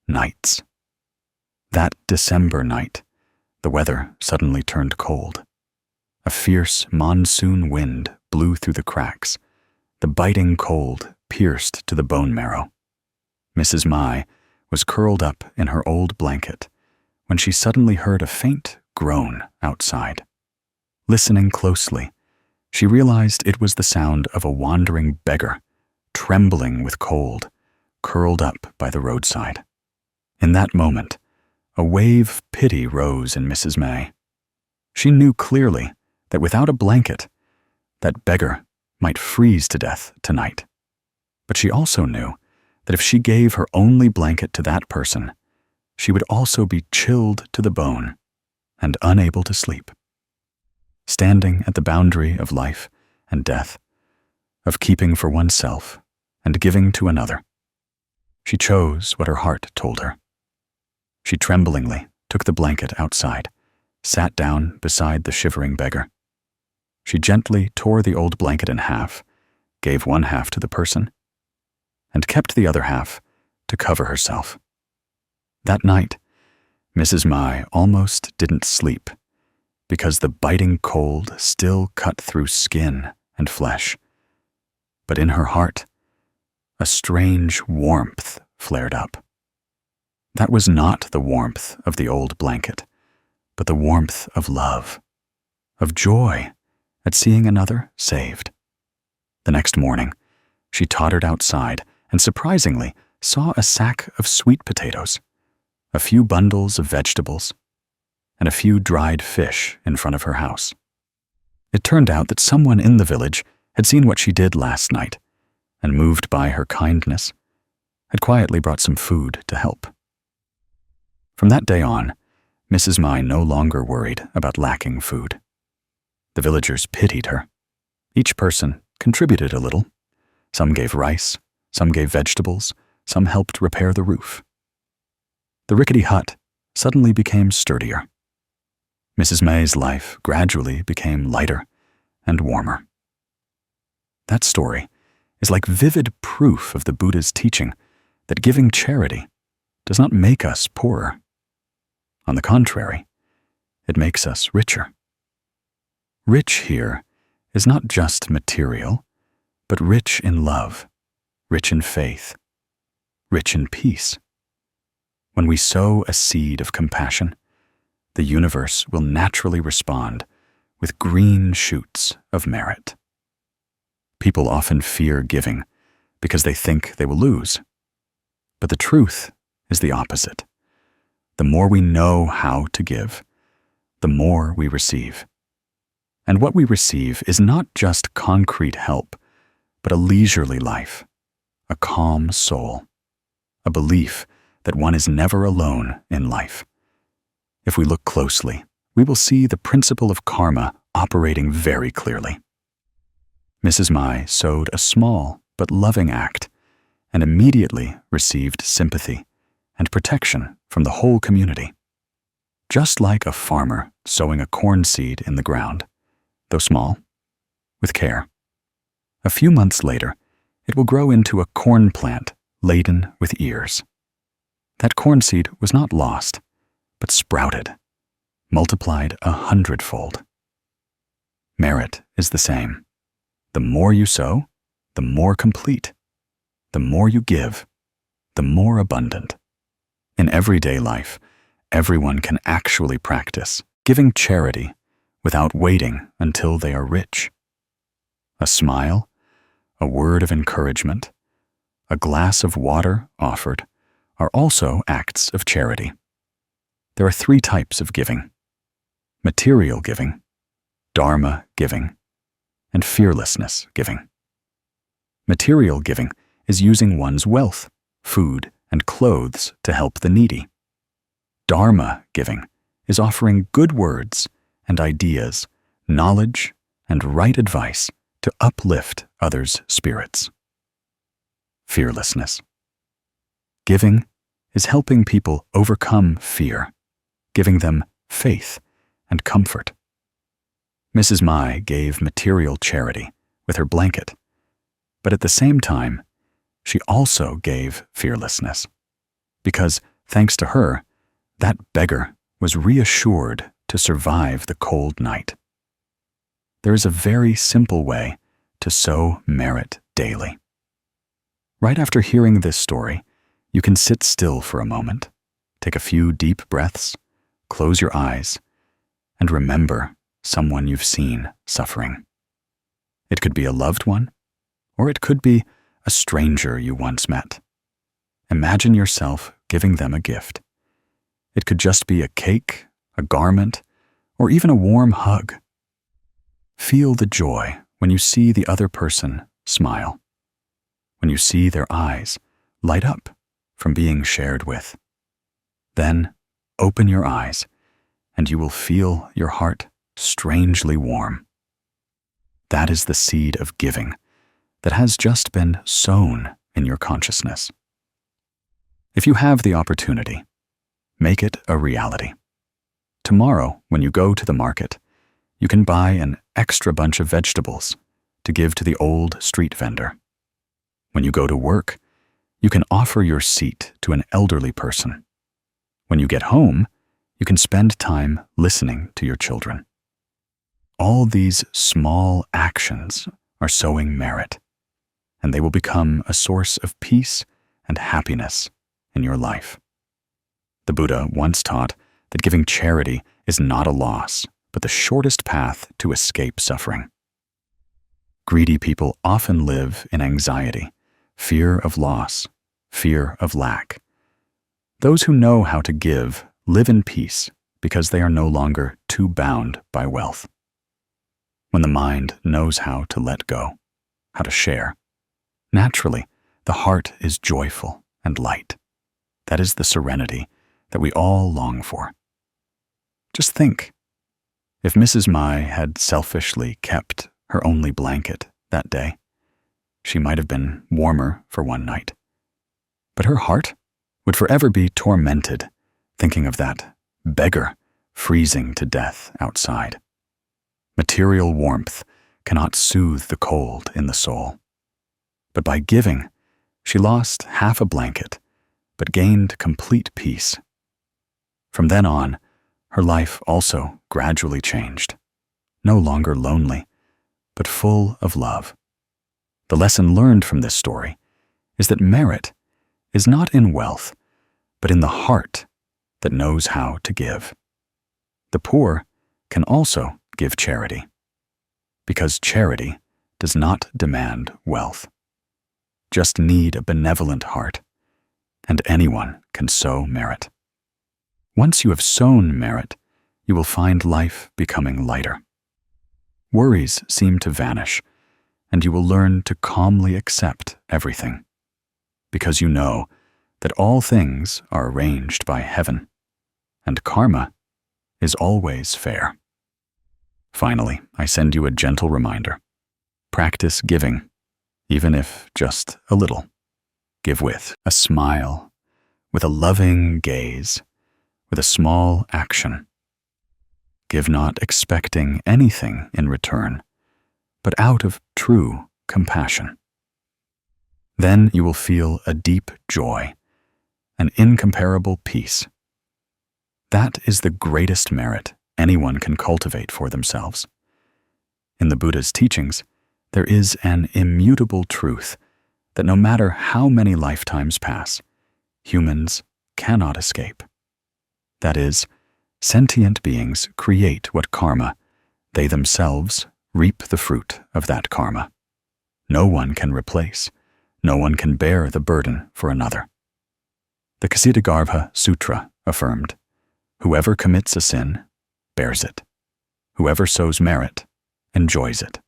nights. That December night, the weather suddenly turned cold. A fierce monsoon wind blew through the cracks. The biting cold pierced to the bone marrow. Mrs. Mai was curled up in her old blanket when she suddenly heard a faint groan outside. Listening closely, She realized it was the sound of a wandering beggar, trembling with cold, curled up by the roadside. In that moment, a wave of pity rose in Mrs. May. She knew clearly that without a blanket, that beggar might freeze to death tonight. But she also knew that if she gave her only blanket to that person, she would also be chilled to the bone and unable to sleep. Standing at the boundary of life and death, of keeping for oneself and giving to another, she chose what her heart told her. She tremblingly took the blanket outside, sat down beside the shivering beggar. She gently tore the old blanket in half, gave one half to the person, and kept the other half to cover herself. That night, Mrs. Mai almost didn't sleep because the biting cold still cut through skin and flesh. But in her heart, a strange warmth flared up. That was not the warmth of the old blanket, but the warmth of love, of joy at seeing another saved. The next morning, she tottered outside and surprisingly saw a sack of sweet potatoes, a few bundles of vegetables, and a few dried fish in front of her house. It turned out that someone in the village had seen what she did last night and, moved by her kindness, had quietly brought some food to help. From that day on, Mrs. Mai no longer worried about lacking food. The villagers pitied her. Each person contributed a little. Some gave rice, some gave vegetables, some helped repair the roof. The rickety hut suddenly became sturdier. Mrs. May's life gradually became lighter and warmer. That story is like vivid proof of the Buddha's teaching that giving charity does not make us poorer. On the contrary, it makes us richer. Rich here is not just material, but rich in love, rich in faith, rich in peace. When we sow a seed of compassion, the universe will naturally respond with green shoots of merit. People often fear giving because they think they will lose. But the truth is the opposite. The more we know how to give, the more we receive. And what we receive is not just concrete help, but a leisurely life, a calm soul, a belief that one is never alone in life. If we look closely, we will see the principle of karma operating very clearly. Mrs. Mai sowed a small but loving act and immediately received sympathy and protection from the whole community. Just like a farmer sowing a corn seed in the ground, though small, with care. A few months later, it will grow into a corn plant laden with ears. That corn seed was not lost, but sprouted, multiplied 100-fold. Merit is the same. The more you sow, the more complete. The more you give, the more abundant. In everyday life, everyone can actually practice giving charity without waiting until they are rich. A smile, a word of encouragement, a glass of water offered are also acts of charity. There are 3 types of giving: material giving, dharma giving, and fearlessness giving. Material giving is using one's wealth, food, and clothes to help the needy. Dharma giving is offering good words and ideas, knowledge, and right advice to uplift others' spirits. Fearlessness. Giving is helping people overcome fear, giving them faith and comfort. Mrs. Mai gave material charity with her blanket, but at the same time, she also gave fearlessness, because, thanks to her, that beggar was reassured to survive the cold night. There is a very simple way to sow merit daily. Right after hearing this story, you can sit still for a moment, take a few deep breaths, close your eyes, and remember someone you've seen suffering. It could be a loved one, or it could be a stranger you once met. Imagine yourself giving them a gift. It could just be a cake, a garment, or even a warm hug. Feel the joy when you see the other person smile, when you see their eyes light up from being shared with. Then open your eyes, and you will feel your heart strangely warm. That is the seed of giving that has just been sown in your consciousness. If you have the opportunity, make it a reality. Tomorrow, when you go to the market, you can buy an extra bunch of vegetables to give to the old street vendor. When you go to work, you can offer your seat to an elderly person. When you get home, you can spend time listening to your children. All these small actions are sowing merit, and they will become a source of peace and happiness in your life. The Buddha once taught that giving charity is not a loss, but the shortest path to escape suffering. Greedy people often live in anxiety, fear of loss, fear of lack. Those who know how to give live in peace because they are no longer too bound by wealth. When the mind knows how to let go, how to share, naturally, the heart is joyful and light. That is the serenity that we all long for. Just think, if Mrs. Mai had selfishly kept her only blanket that day, she might have been warmer for one night. But her heart would forever be tormented thinking of that beggar freezing to death outside. Material warmth cannot soothe the cold in the soul. But by giving, she lost half a blanket, but gained complete peace. From then on, her life also gradually changed, no longer lonely, but full of love. The lesson learned from this story is that merit is not in wealth, but in the heart that knows how to give. The poor can also give charity, because charity does not demand wealth. Just need a benevolent heart, and anyone can sow merit. Once you have sown merit, you will find life becoming lighter. Worries seem to vanish, and you will learn to calmly accept everything, because you know that all things are arranged by heaven, and karma is always fair. Finally, I send you a gentle reminder. Practice giving, even if just a little. Give with a smile, with a loving gaze, with a small action. Give not expecting anything in return, but out of true compassion. Then you will feel a deep joy, an incomparable peace. That is the greatest merit anyone can cultivate for themselves. In the Buddha's teachings, there is an immutable truth that no matter how many lifetimes pass, humans cannot escape. That is, sentient beings create what karma, they themselves reap the fruit of that karma. No one can replace, no one can bear the burden for another. The Ksitigarbha Sutra affirmed, "Whoever commits a sin, bears it. Whoever sows merit, enjoys it."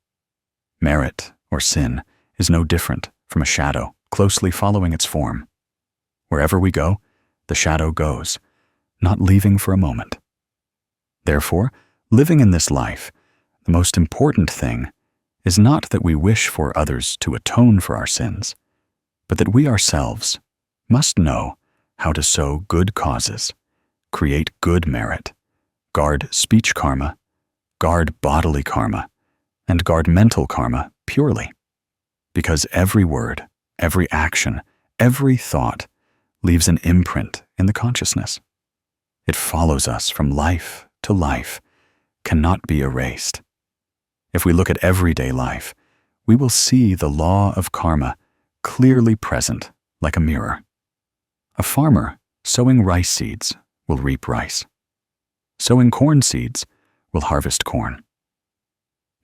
Merit, or sin, is no different from a shadow closely following its form. Wherever we go, the shadow goes, not leaving for a moment. Therefore, living in this life, the most important thing is not that we wish for others to atone for our sins, but that we ourselves must know how to sow good causes, create good merit, guard speech karma, guard bodily karma, and guard mental karma purely. Because every word, every action, every thought leaves an imprint in the consciousness. It follows us from life to life, cannot be erased. If we look at everyday life, we will see the law of karma clearly present like a mirror. A farmer sowing rice seeds will reap rice. Sowing corn seeds will harvest corn.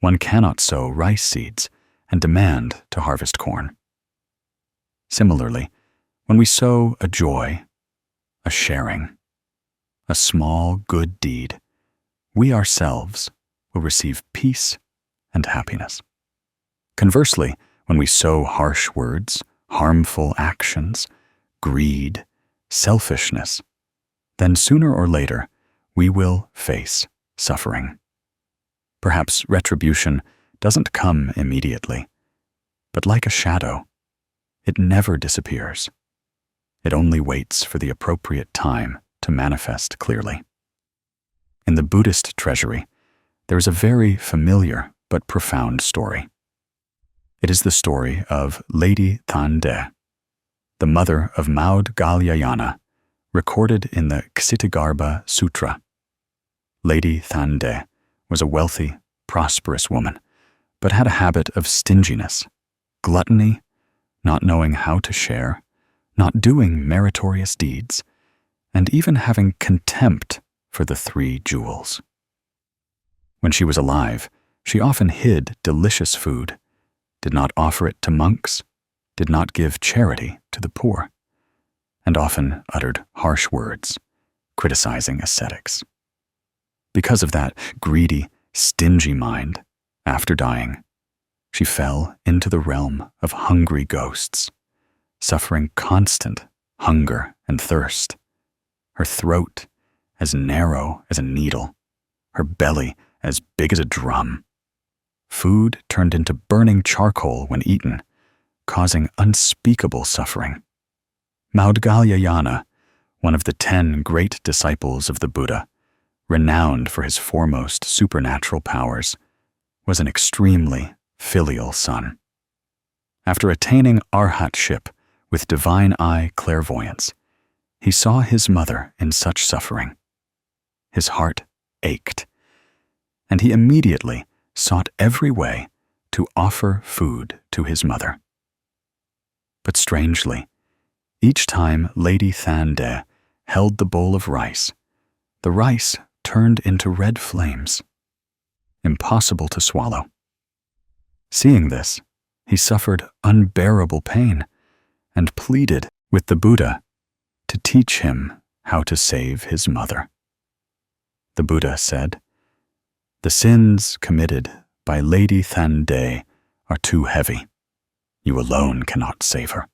one cannot sow rice seeds and demand to harvest corn. Similarly, when we sow a joy, a sharing, a small good deed, we ourselves will receive peace and happiness. Conversely, when we sow harsh words, harmful actions, greed, selfishness, then sooner or later we will face suffering. Perhaps retribution doesn't come immediately, but like a shadow, it never disappears. It only waits for the appropriate time to manifest clearly. In the Buddhist treasury, there is a very familiar but profound story. It is the story of Lady Thande, the mother of Maudgalyayana, recorded in the Ksitigarbha Sutra. Lady Thande was a wealthy, prosperous woman, but had a habit of stinginess, gluttony, not knowing how to share, not doing meritorious deeds, and even having contempt for the 3 jewels. When she was alive, she often hid delicious food, did not offer it to monks, did not give charity to the poor, and often uttered harsh words, criticizing ascetics. Because of that greedy, stingy mind, after dying, she fell into the realm of hungry ghosts, suffering constant hunger and thirst, her throat as narrow as a needle, her belly as big as a drum. Food turned into burning charcoal when eaten, causing unspeakable suffering. Maudgalyayana, one of the 10 great disciples of the Buddha, renowned for his foremost supernatural powers, was an extremely filial son. After attaining arhatship with divine eye clairvoyance, he saw his mother in such suffering. His heart ached, and he immediately sought every way to offer food to his mother. But strangely, each time Lady Thande held the bowl of rice, the rice turned into red flames, impossible to swallow. Seeing this, he suffered unbearable pain and pleaded with the Buddha to teach him how to save his mother. The Buddha said, "The sins committed by Lady Thande are too heavy. You alone cannot save her.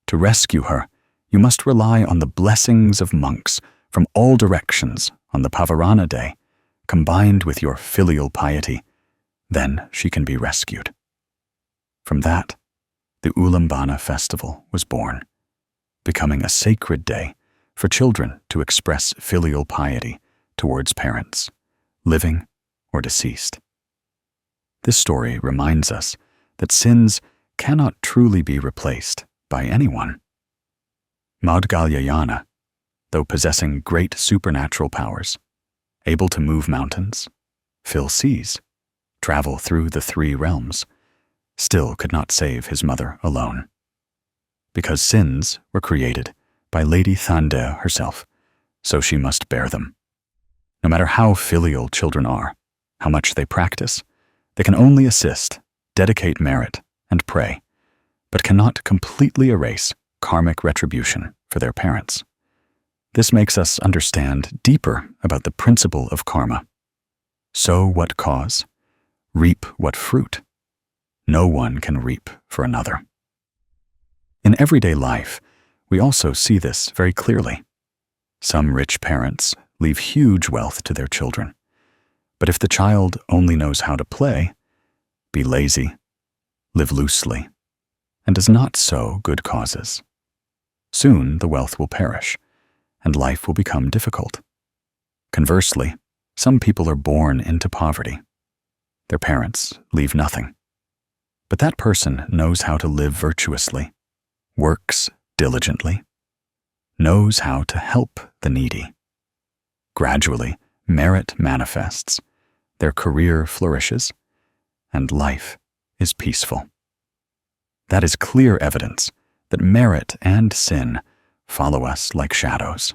To rescue her, you must rely on the blessings of monks from all directions on the Pavarana day, combined with your filial piety. Then she can be rescued." From that, the Ulambana festival was born, becoming a sacred day for children to express filial piety towards parents, living or deceased. This story reminds us that sins cannot truly be replaced by anyone. Maudgalyayana, though possessing great supernatural powers, able to move mountains, fill seas, travel through the 3 realms, still could not save his mother alone. Because sins were created by Lady Thande herself, so she must bear them. No matter how filial children are, how much they practice, they can only assist, dedicate merit, and pray, but cannot completely erase karmic retribution for their parents. This makes us understand deeper about the principle of karma. Sow what cause, reap what fruit. No one can reap for another. In everyday life, we also see this very clearly. Some rich parents leave huge wealth to their children, but if the child only knows how to play, be lazy, live loosely, and does not sow good causes, soon the wealth will perish, and life will become difficult. Conversely, some people are born into poverty. Their parents leave nothing. But that person knows how to live virtuously, works diligently, knows how to help the needy. Gradually, merit manifests, their career flourishes, and life is peaceful. That is clear evidence that merit and sin follow us like shadows.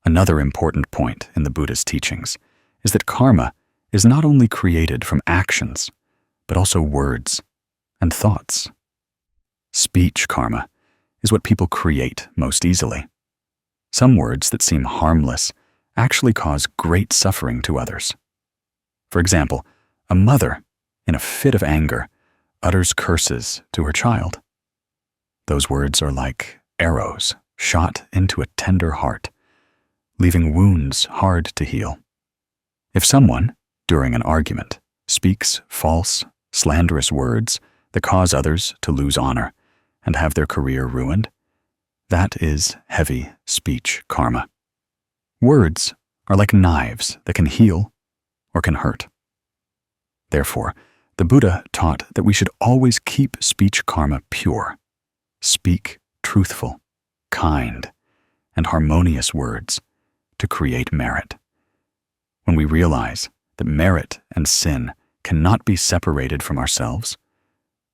Another important point in the Buddha's teachings is that karma is not only created from actions, but also words and thoughts. Speech karma is what people create most easily. Some words that seem harmless actually cause great suffering to others. For example, a mother, in a fit of anger, utters curses to her child. Those words are like arrows shot into a tender heart, leaving wounds hard to heal. If someone, during an argument, speaks false, slanderous words that cause others to lose honor and have their career ruined, that is heavy speech karma. Words are like knives that can heal or can hurt. Therefore, the Buddha taught that we should always keep speech karma pure, speak truthful, kind, and harmonious words to create merit. When we realize that merit and sin cannot be separated from ourselves,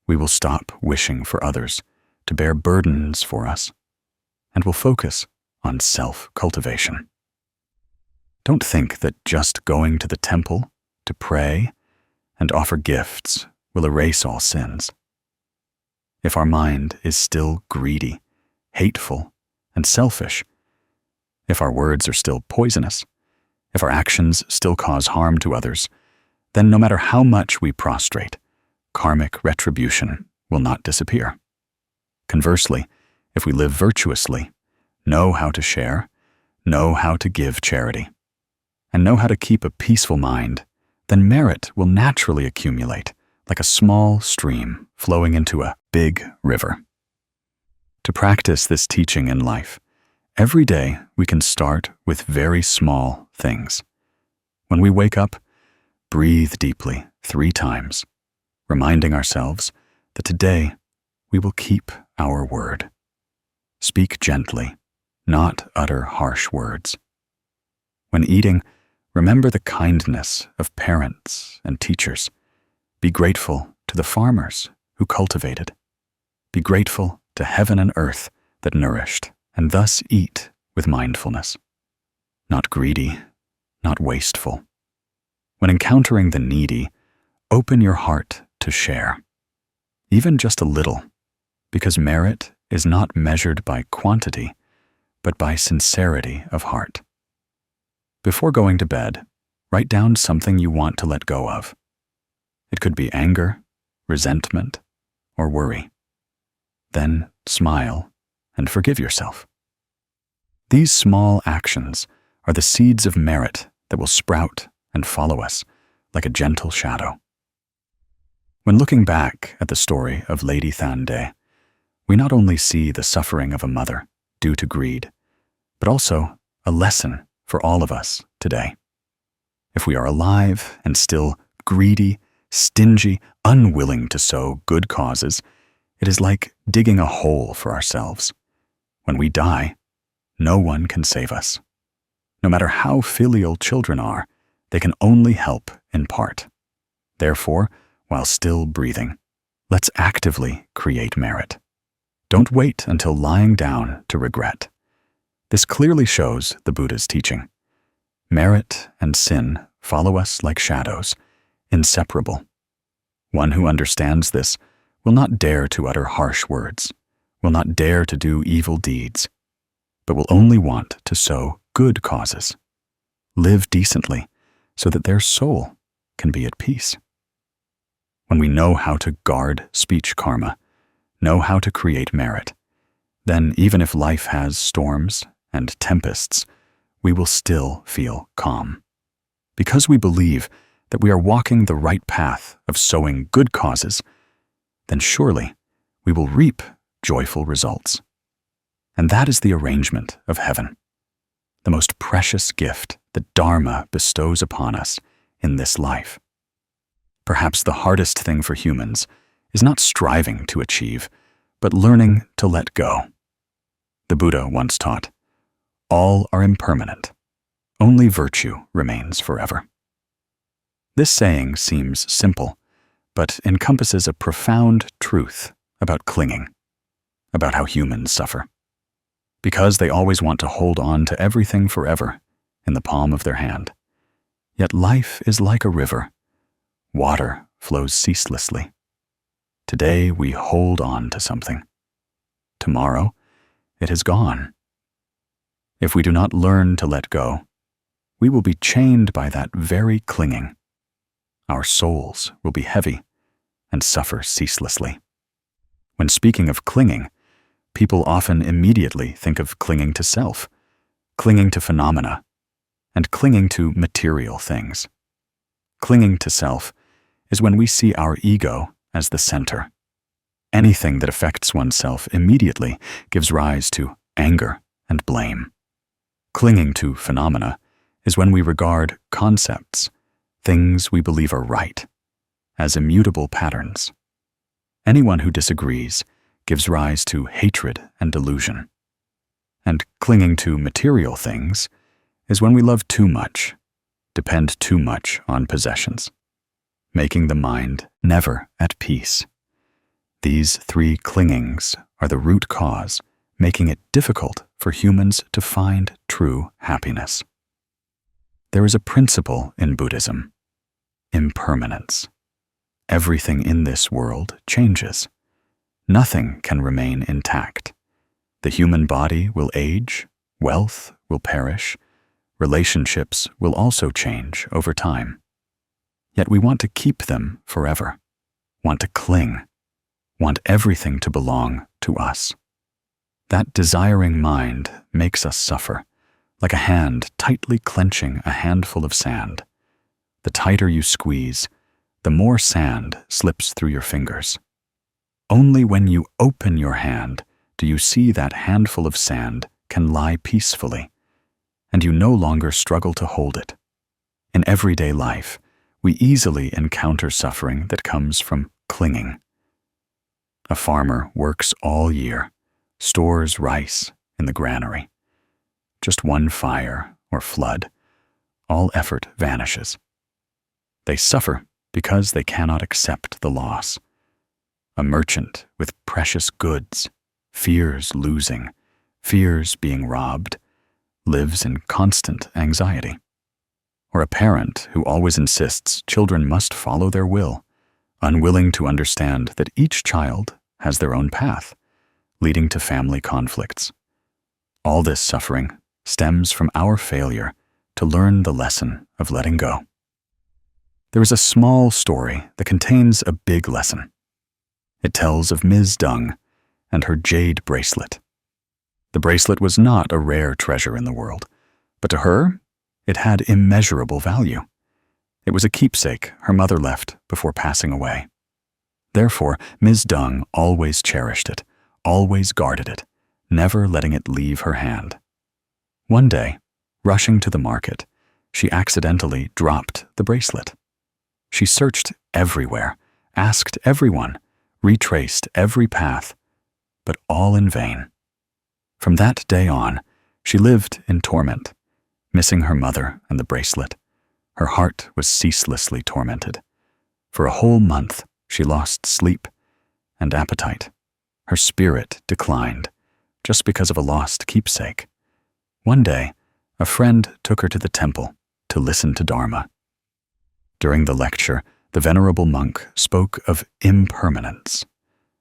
we will stop wishing for others to bear burdens for us and will focus on self-cultivation. Don't think that just going to the temple to pray and offer gifts will erase all sins. If our mind is still greedy, hateful, and selfish, if our words are still poisonous, if our actions still cause harm to others, then no matter how much we prostrate, karmic retribution will not disappear. Conversely, if we live virtuously, know how to share, know how to give charity, and know how to keep a peaceful mind, then merit will naturally accumulate like a small stream flowing into a big river. To practice this teaching in life, every day we can start with very small things. When we wake up, breathe deeply 3 times, reminding ourselves that today we will keep our word. Speak gently, not utter harsh words. When eating, remember the kindness of parents and teachers. Be grateful to the farmers who cultivated. Be grateful to heaven and earth that nourished, and thus eat with mindfulness. Not greedy, not wasteful. When encountering the needy, open your heart to share, even just a little, because merit is not measured by quantity, but by sincerity of heart. Before going to bed, write down something you want to let go of. It could be anger, resentment, or worry. Then smile and forgive yourself. These small actions are the seeds of merit that will sprout and follow us like a gentle shadow. When looking back at the story of Lady Thande, we not only see the suffering of a mother due to greed, but also a lesson for all of us today. If we are alive and still greedy, stingy, unwilling to sow good causes, it is like digging a hole for ourselves. When we die, no one can save us. No matter how filial children are, they can only help in part. Therefore, while still breathing, let's actively create merit. Don't wait until lying down to regret. This clearly shows the Buddha's teaching. Merit and sin follow us like shadows, inseparable. One who understands this will not dare to utter harsh words, will not dare to do evil deeds, but will only want to sow good causes. Live decently so that their soul can be at peace. When we know how to guard speech karma, know how to create merit, then even if life has storms and tempests, we will still feel calm. Because we believe that we are walking the right path of sowing good causes, then surely we will reap joyful results. And that is the arrangement of heaven, the most precious gift that Dharma bestows upon us in this life. Perhaps the hardest thing for humans is not striving to achieve, but learning to let go. The Buddha once taught, "All are impermanent. Only virtue remains forever." This saying seems simple, but encompasses a profound truth about clinging, about how humans suffer. Because they always want to hold on to everything forever in the palm of their hand, Yet life is like a river. Water flows ceaselessly. Today we hold on to something. Tomorrow, it is gone. If we do not learn to let go, we will be chained by that very clinging. Our souls will be heavy and suffer ceaselessly. When speaking of clinging, people often immediately think of clinging to self, clinging to phenomena, and clinging to material things. Clinging to self is when we see our ego as the center. Anything that affects oneself immediately gives rise to anger and blame. Clinging to phenomena is when we regard concepts, things we believe are right, as immutable patterns. Anyone who disagrees gives rise to hatred and delusion. And clinging to material things is when we love too much, depend too much on possessions, making the mind never at peace. These three clingings are the root cause, making it difficult for humans to find true happiness. There is a principle in Buddhism: impermanence. Everything in this world changes. Nothing can remain intact. The human body will age, wealth will perish, relationships will also change over time. Yet we want to keep them forever, want to cling, want everything to belong to us. That desiring mind makes us suffer, like a hand tightly clenching a handful of sand. The tighter you squeeze, the more sand slips through your fingers. Only when you open your hand do you see that handful of sand can lie peacefully, and you no longer struggle to hold it. In everyday life, we easily encounter suffering that comes from clinging. A farmer works all year, stores rice in the granary. Just one fire or flood, all effort vanishes. They suffer because they cannot accept the loss. A merchant with precious goods fears losing, fears being robbed, lives in constant anxiety. Or a parent who always insists children must follow their will, unwilling to understand that each child has their own path, leading to family conflicts. All this suffering stems from our failure to learn the lesson of letting go. There is a small story that contains a big lesson. It tells of Ms. Dung and her jade bracelet. The bracelet was not a rare treasure in the world, but to her, it had immeasurable value. It was a keepsake her mother left before passing away. Therefore, Ms. Dung always cherished it, always guarded it, never letting it leave her hand. One day, rushing to the market, she accidentally dropped the bracelet. She searched everywhere, asked everyone, retraced every path, but all in vain. From that day on, she lived in torment, missing her mother and the bracelet. Her heart was ceaselessly tormented. For a whole month, she lost sleep and appetite. Her spirit declined, just because of a lost keepsake. One day, a friend took her to the temple to listen to Dharma. During the lecture, the venerable monk spoke of impermanence,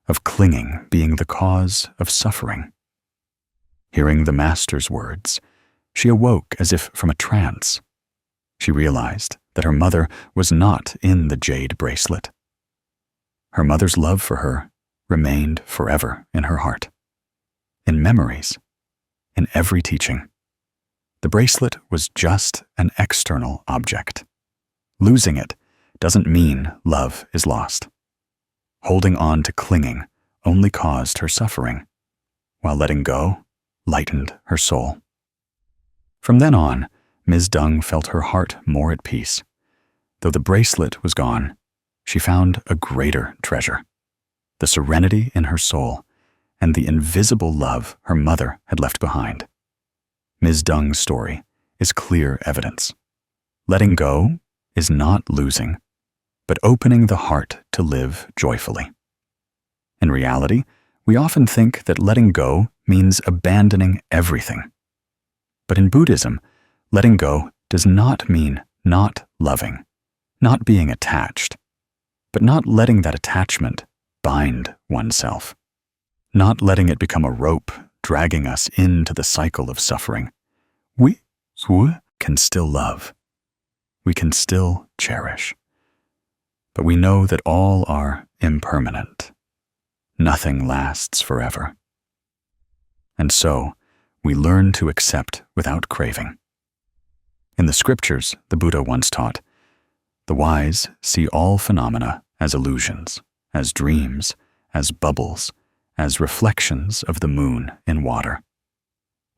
of clinging being the cause of suffering. Hearing the master's words, she awoke as if from a trance. She realized that her mother was not in the jade bracelet. Her mother's love for her remained forever in her heart, in memories, in every teaching. The bracelet was just an external object. Losing it doesn't mean love is lost. Holding on to clinging only caused her suffering, while letting go lightened her soul. From then on, Ms. Dung felt her heart more at peace. Though the bracelet was gone, she found a greater treasure, the serenity in her soul and the invisible love her mother had left behind. Ms. Dung's story is clear evidence. Letting go is not losing, but opening the heart to live joyfully. In reality, we often think that letting go means abandoning everything. But in Buddhism, letting go does not mean not loving, not being attached, but not letting that attachment bind oneself, not letting it become a rope dragging us into the cycle of suffering. We can still love. We can still cherish. But we know that all are impermanent. Nothing lasts forever. And so, we learn to accept without craving. In the scriptures, the Buddha once taught, the wise see all phenomena as illusions, as dreams, as bubbles, as reflections of the moon in water.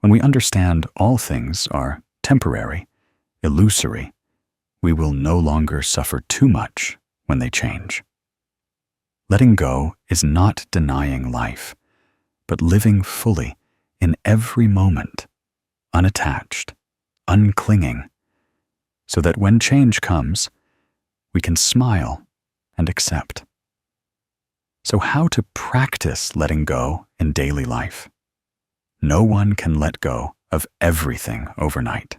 When we understand all things are temporary, illusory, we will no longer suffer too much when they change. Letting go is not denying life, but living fully in every moment, unattached, unclinging, so that when change comes, we can smile and accept. So how to practice letting go in daily life? No one can let go of everything overnight,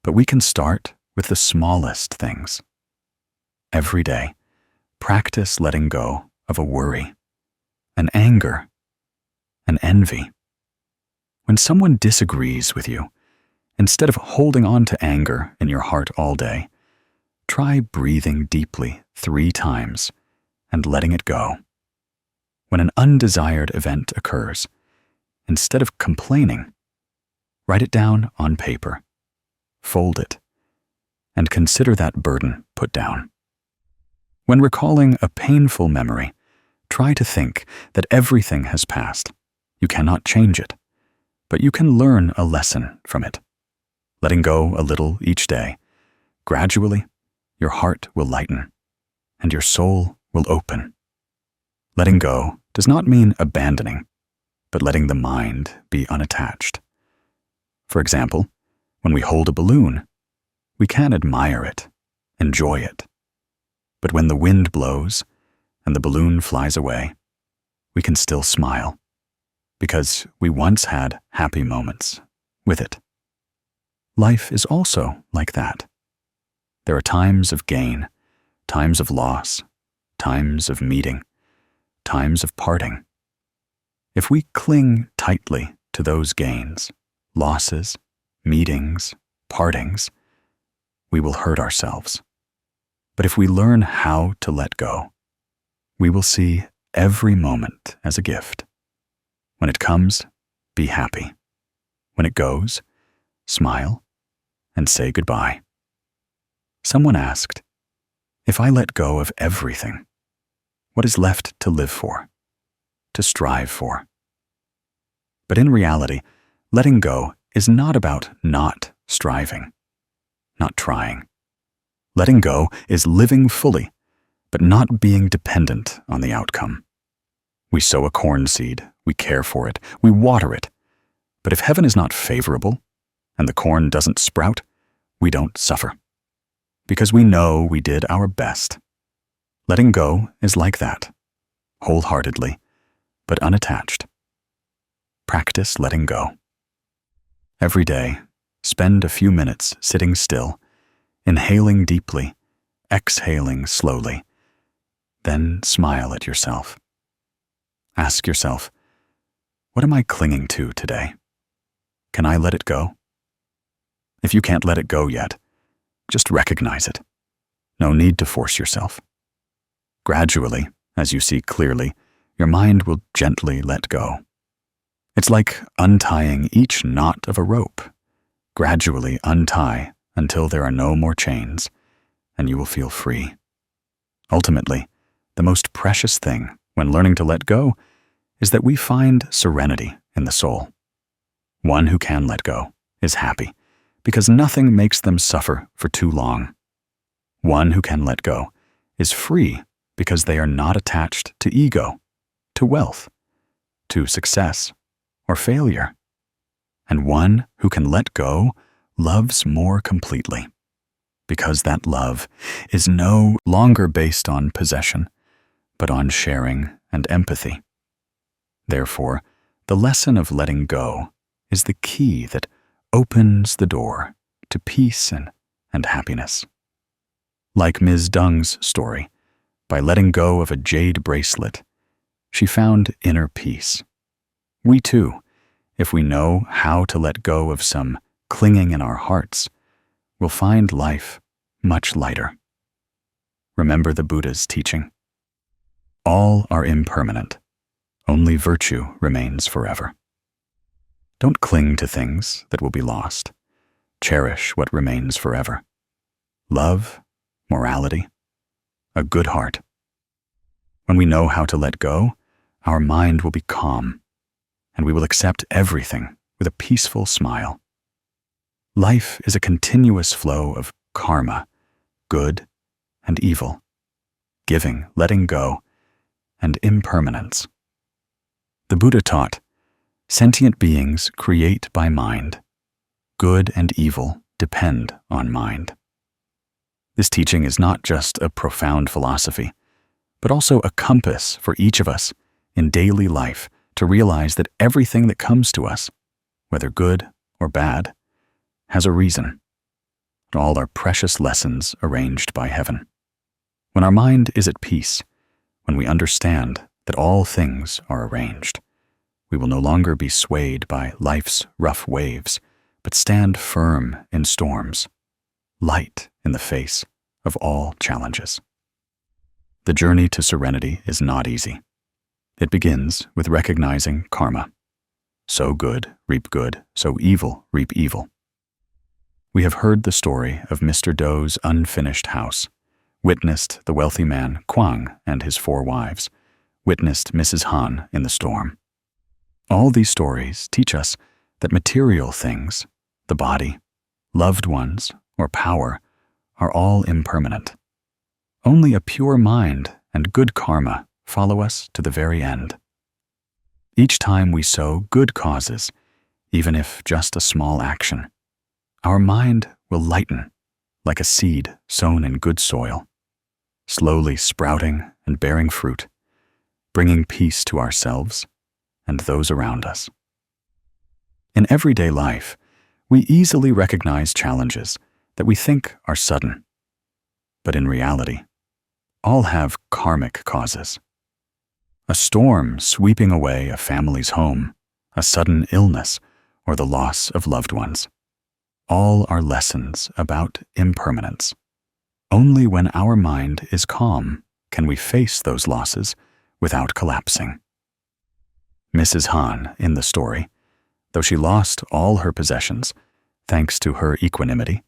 but we can start with the smallest things. Every day, practice letting go of a worry, an anger, an envy. When someone disagrees with you, instead of holding on to anger in your heart all day, try breathing deeply 3 times and letting it go. When an undesired event occurs, instead of complaining, write it down on paper, fold it, and consider that burden put down. When recalling a painful memory, try to think that everything has passed. You cannot change it, but you can learn a lesson from it. Letting go a little each day, gradually, your heart will lighten, and your soul will open. Letting go does not mean abandoning, but letting the mind be unattached. For example, when we hold a balloon, we can admire it, enjoy it. But when the wind blows and the balloon flies away, we can still smile, because we once had happy moments with it. Life is also like that. There are times of gain, times of loss, times of meeting, times of parting. If we cling tightly to those gains, losses, meetings, partings, we will hurt ourselves. But if we learn how to let go, we will see every moment as a gift. When it comes, be happy. When it goes, smile and say goodbye. Someone asked, if I let go of everything, what is left to live for, to strive for? But in reality, letting go is not about not striving, not trying. Letting go is living fully, but not being dependent on the outcome. We sow a corn seed, we care for it, we water it. But if heaven is not favorable, and the corn doesn't sprout, we don't suffer. Because we know we did our best. Letting go is like that, wholeheartedly, but unattached. Practice letting go. Every day, spend a few minutes sitting still, inhaling deeply, exhaling slowly. Then smile at yourself. Ask yourself, what am I clinging to today? Can I let it go? If you can't let it go yet, just recognize it. No need to force yourself. Gradually, as you see clearly, your mind will gently let go. It's like untying each knot of a rope. Gradually untie until there are no more chains, and you will feel free. Ultimately, the most precious thing when learning to let go is that we find serenity in the soul. One who can let go is happy, because nothing makes them suffer for too long. One who can let go is free because they are not attached to ego, to wealth, to success or failure. And one who can let go loves more completely, because that love is no longer based on possession, but on sharing and empathy. Therefore, the lesson of letting go is the key that opens the door to peace and and happiness. Like Ms. Dung's story, by letting go of a jade bracelet, she found inner peace. We too, if we know how to let go of some clinging in our hearts, will find life much lighter. Remember the Buddha's teaching. All are impermanent. Only virtue remains forever. Don't cling to things that will be lost. Cherish what remains forever. Love, morality, a good heart. When we know how to let go, our mind will be calm, and we will accept everything with a peaceful smile. Life is a continuous flow of karma, good and evil, giving, letting go, and impermanence. The Buddha taught, sentient beings create by mind. Good and evil depend on mind. This teaching is not just a profound philosophy, but also a compass for each of us in daily life to realize that everything that comes to us, whether good or bad, has a reason. All are precious lessons arranged by heaven. When our mind is at peace, when we understand that all things are arranged, we will no longer be swayed by life's rough waves, but stand firm in storms, light in the face of all challenges. The journey to serenity is not easy. It begins with recognizing karma. Sow good, reap good. Sow evil, reap evil. We have heard the story of Mr. Do's unfinished house, witnessed the wealthy man Kwang and his 4 wives, witnessed Mrs. Han in the storm. All these stories teach us that material things, the body, loved ones, or power, are all impermanent. Only a pure mind and good karma follow us to the very end. Each time we sow good causes, even if just a small action, our mind will lighten like a seed sown in good soil, slowly sprouting and bearing fruit, bringing peace to ourselves and those around us. In everyday life, we easily recognize challenges that we think are sudden, but in reality, all have karmic causes. A storm sweeping away a family's home, a sudden illness, or the loss of loved ones. All are lessons about impermanence. Only when our mind is calm can we face those losses without collapsing. Mrs. Han, in the story, though she lost all her possessions, thanks to her equanimity,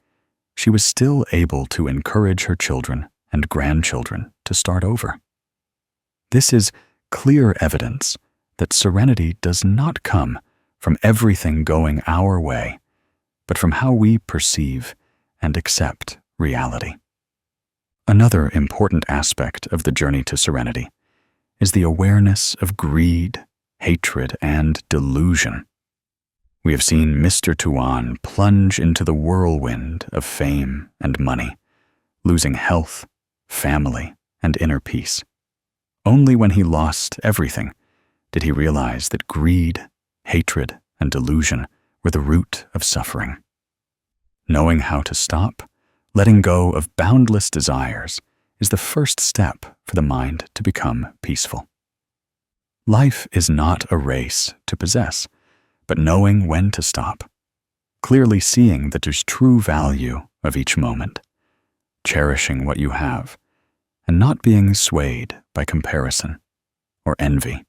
she was still able to encourage her children and grandchildren to start over. This is clear evidence that serenity does not come from everything going our way, but from how we perceive and accept reality. Another important aspect of the journey to serenity is the awareness of greed, hatred, and delusion. We have seen Mr. Tuan plunge into the whirlwind of fame and money, losing health, family, and inner peace. Only when he lost everything did he realize that greed, hatred, and delusion were the root of suffering. Knowing how to stop, letting go of boundless desires, is the first step for the mind to become peaceful. Life is not a race to possess, but knowing when to stop, clearly seeing that there's true value of each moment, cherishing what you have, and not being swayed by comparison or envy.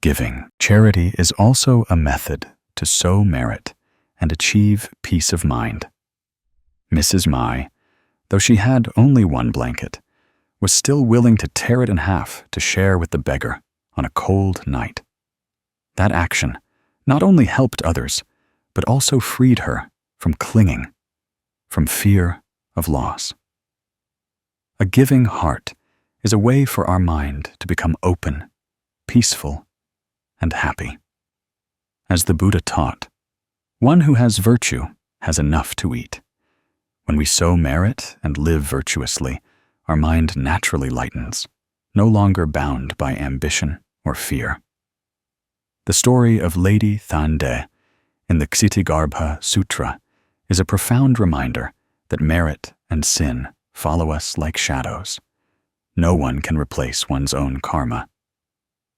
Giving, charity is also a method to sow merit and achieve peace of mind. Mrs. Mai, though she had only 1 blanket, was still willing to tear it in half to share with the beggar on a cold night. That action not only helped others, but also freed her from clinging, from fear of loss. A giving heart is a way for our mind to become open, peaceful, and happy. As the Buddha taught, one who has virtue has enough to eat. When we sow merit and live virtuously, our mind naturally lightens, no longer bound by ambition or fear. The story of Lady Thande in the Ksitigarbha Sutra is a profound reminder that merit and sin follow us like shadows. No one can replace one's own karma.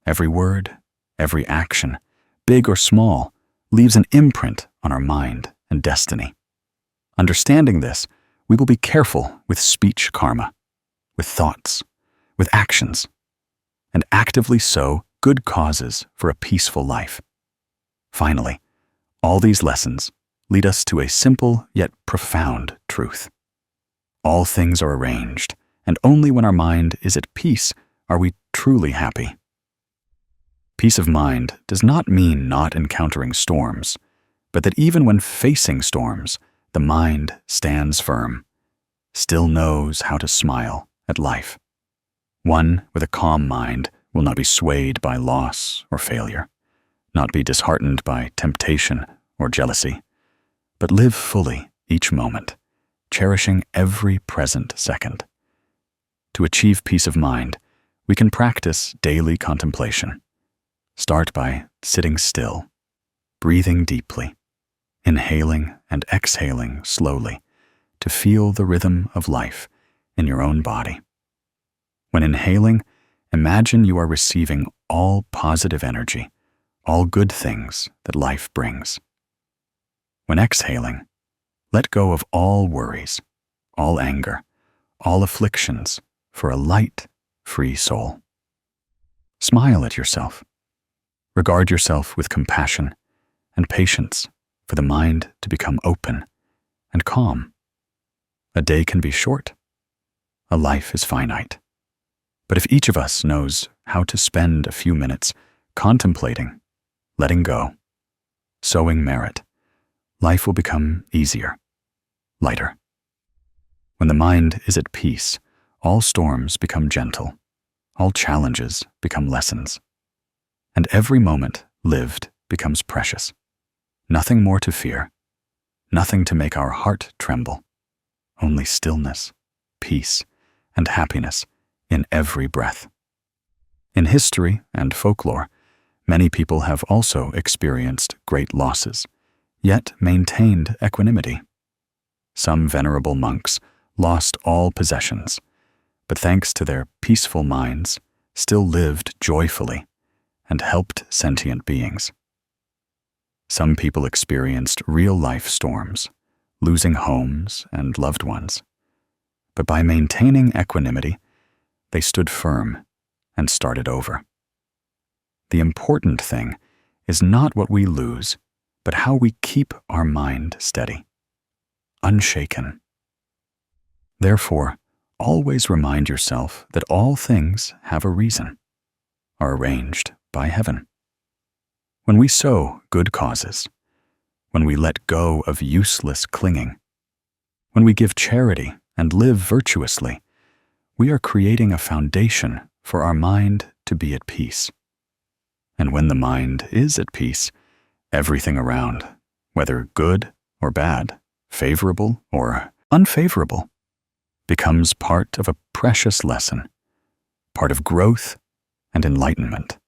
Every word, every action, big or small, leaves an imprint on our mind and destiny. Understanding this, we will be careful with speech karma, with thoughts, with actions, and actively sow good causes for a peaceful life. Finally, all these lessons lead us to a simple yet profound truth. All things are arranged, and only when our mind is at peace are we truly happy. Peace of mind does not mean not encountering storms, but that even when facing storms, the mind stands firm, still knows how to smile at life. One with a calm mind will not be swayed by loss or failure, not be disheartened by temptation or jealousy, but live fully each moment, cherishing every present second. To achieve peace of mind, we can practice daily contemplation. Start by sitting still, breathing deeply, inhaling and exhaling slowly to feel the rhythm of life in your own body. When inhaling, imagine you are receiving all positive energy, all good things that life brings. When exhaling, let go of all worries, all anger, all afflictions for a light, free soul. Smile at yourself. Regard yourself with compassion and patience for the mind to become open and calm. A day can be short. A life is finite. But if each of us knows how to spend a few minutes contemplating, letting go, sowing merit, life will become easier, lighter. When the mind is at peace, all storms become gentle, all challenges become lessons, and every moment lived becomes precious. Nothing more to fear, nothing to make our heart tremble, only stillness, peace, and happiness in every breath. In history and folklore, many people have also experienced great losses, yet maintained equanimity. Some venerable monks lost all possessions, but thanks to their peaceful minds, still lived joyfully and helped sentient beings. Some people experienced real-life storms, losing homes and loved ones, but by maintaining equanimity, they stood firm and started over. The important thing is not what we lose, but how we keep our mind steady, unshaken. Therefore, always remind yourself that all things have a reason, are arranged by heaven. When we sow good causes, when we let go of useless clinging, when we give charity and live virtuously, we are creating a foundation for our mind to be at peace. And when the mind is at peace, everything around, whether good or bad, favorable or unfavorable, becomes part of a precious lesson, part of growth and enlightenment.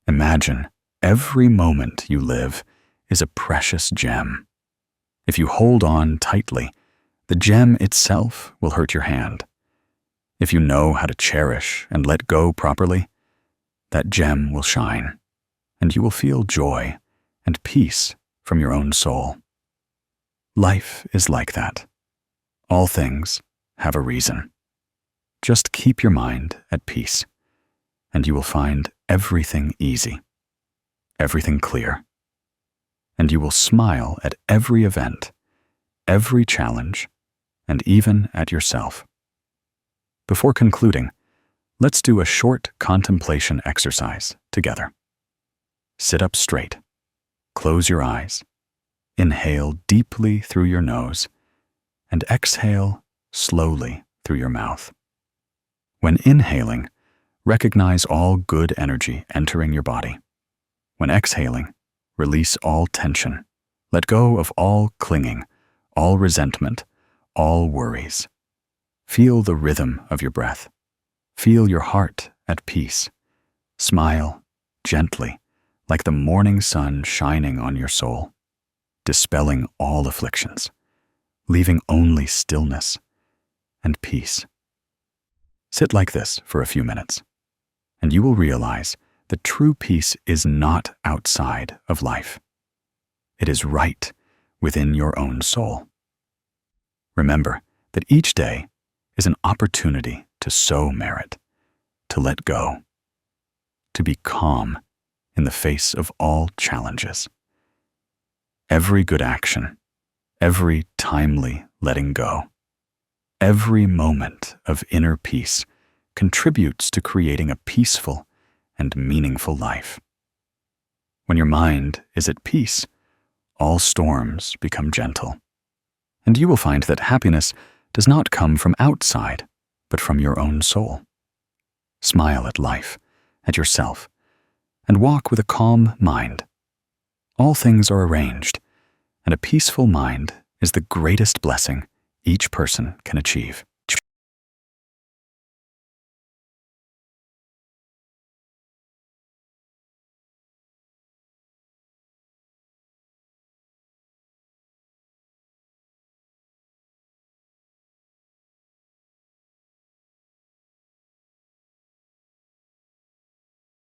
Imagine every moment you live is a precious gem. If you hold on tightly, the gem itself will hurt your hand. If you know how to cherish and let go properly, that gem will shine, and you will feel joy and peace from your own soul. Life is like that. All things have a reason. Just keep your mind at peace, and you will find everything easy, everything clear, and you will smile at every event, every challenge, and even at yourself. Before concluding, let's do a short contemplation exercise together. Sit up straight, close your eyes, inhale deeply through your nose, and exhale slowly through your mouth. When inhaling, recognize all good energy entering your body. When exhaling, release all tension. Let go of all clinging, all resentment, all worries. Feel the rhythm of your breath. Feel your heart at peace. Smile gently, like the morning sun shining on your soul, dispelling all afflictions. leaving only stillness and peace. Sit like this for a few minutes, and you will realize that true peace is not outside of life. It is right within your own soul. Remember that each day is an opportunity to sow merit, to let go, to be calm in the face of all challenges. Every good action, every timely letting go, every moment of inner peace contributes to creating a peaceful and meaningful life. When your mind is at peace, all storms become gentle, and you will find that happiness does not come from outside, but from your own soul. Smile at life, at yourself, and walk with a calm mind. All things are arranged, and a peaceful mind is the greatest blessing each person can achieve.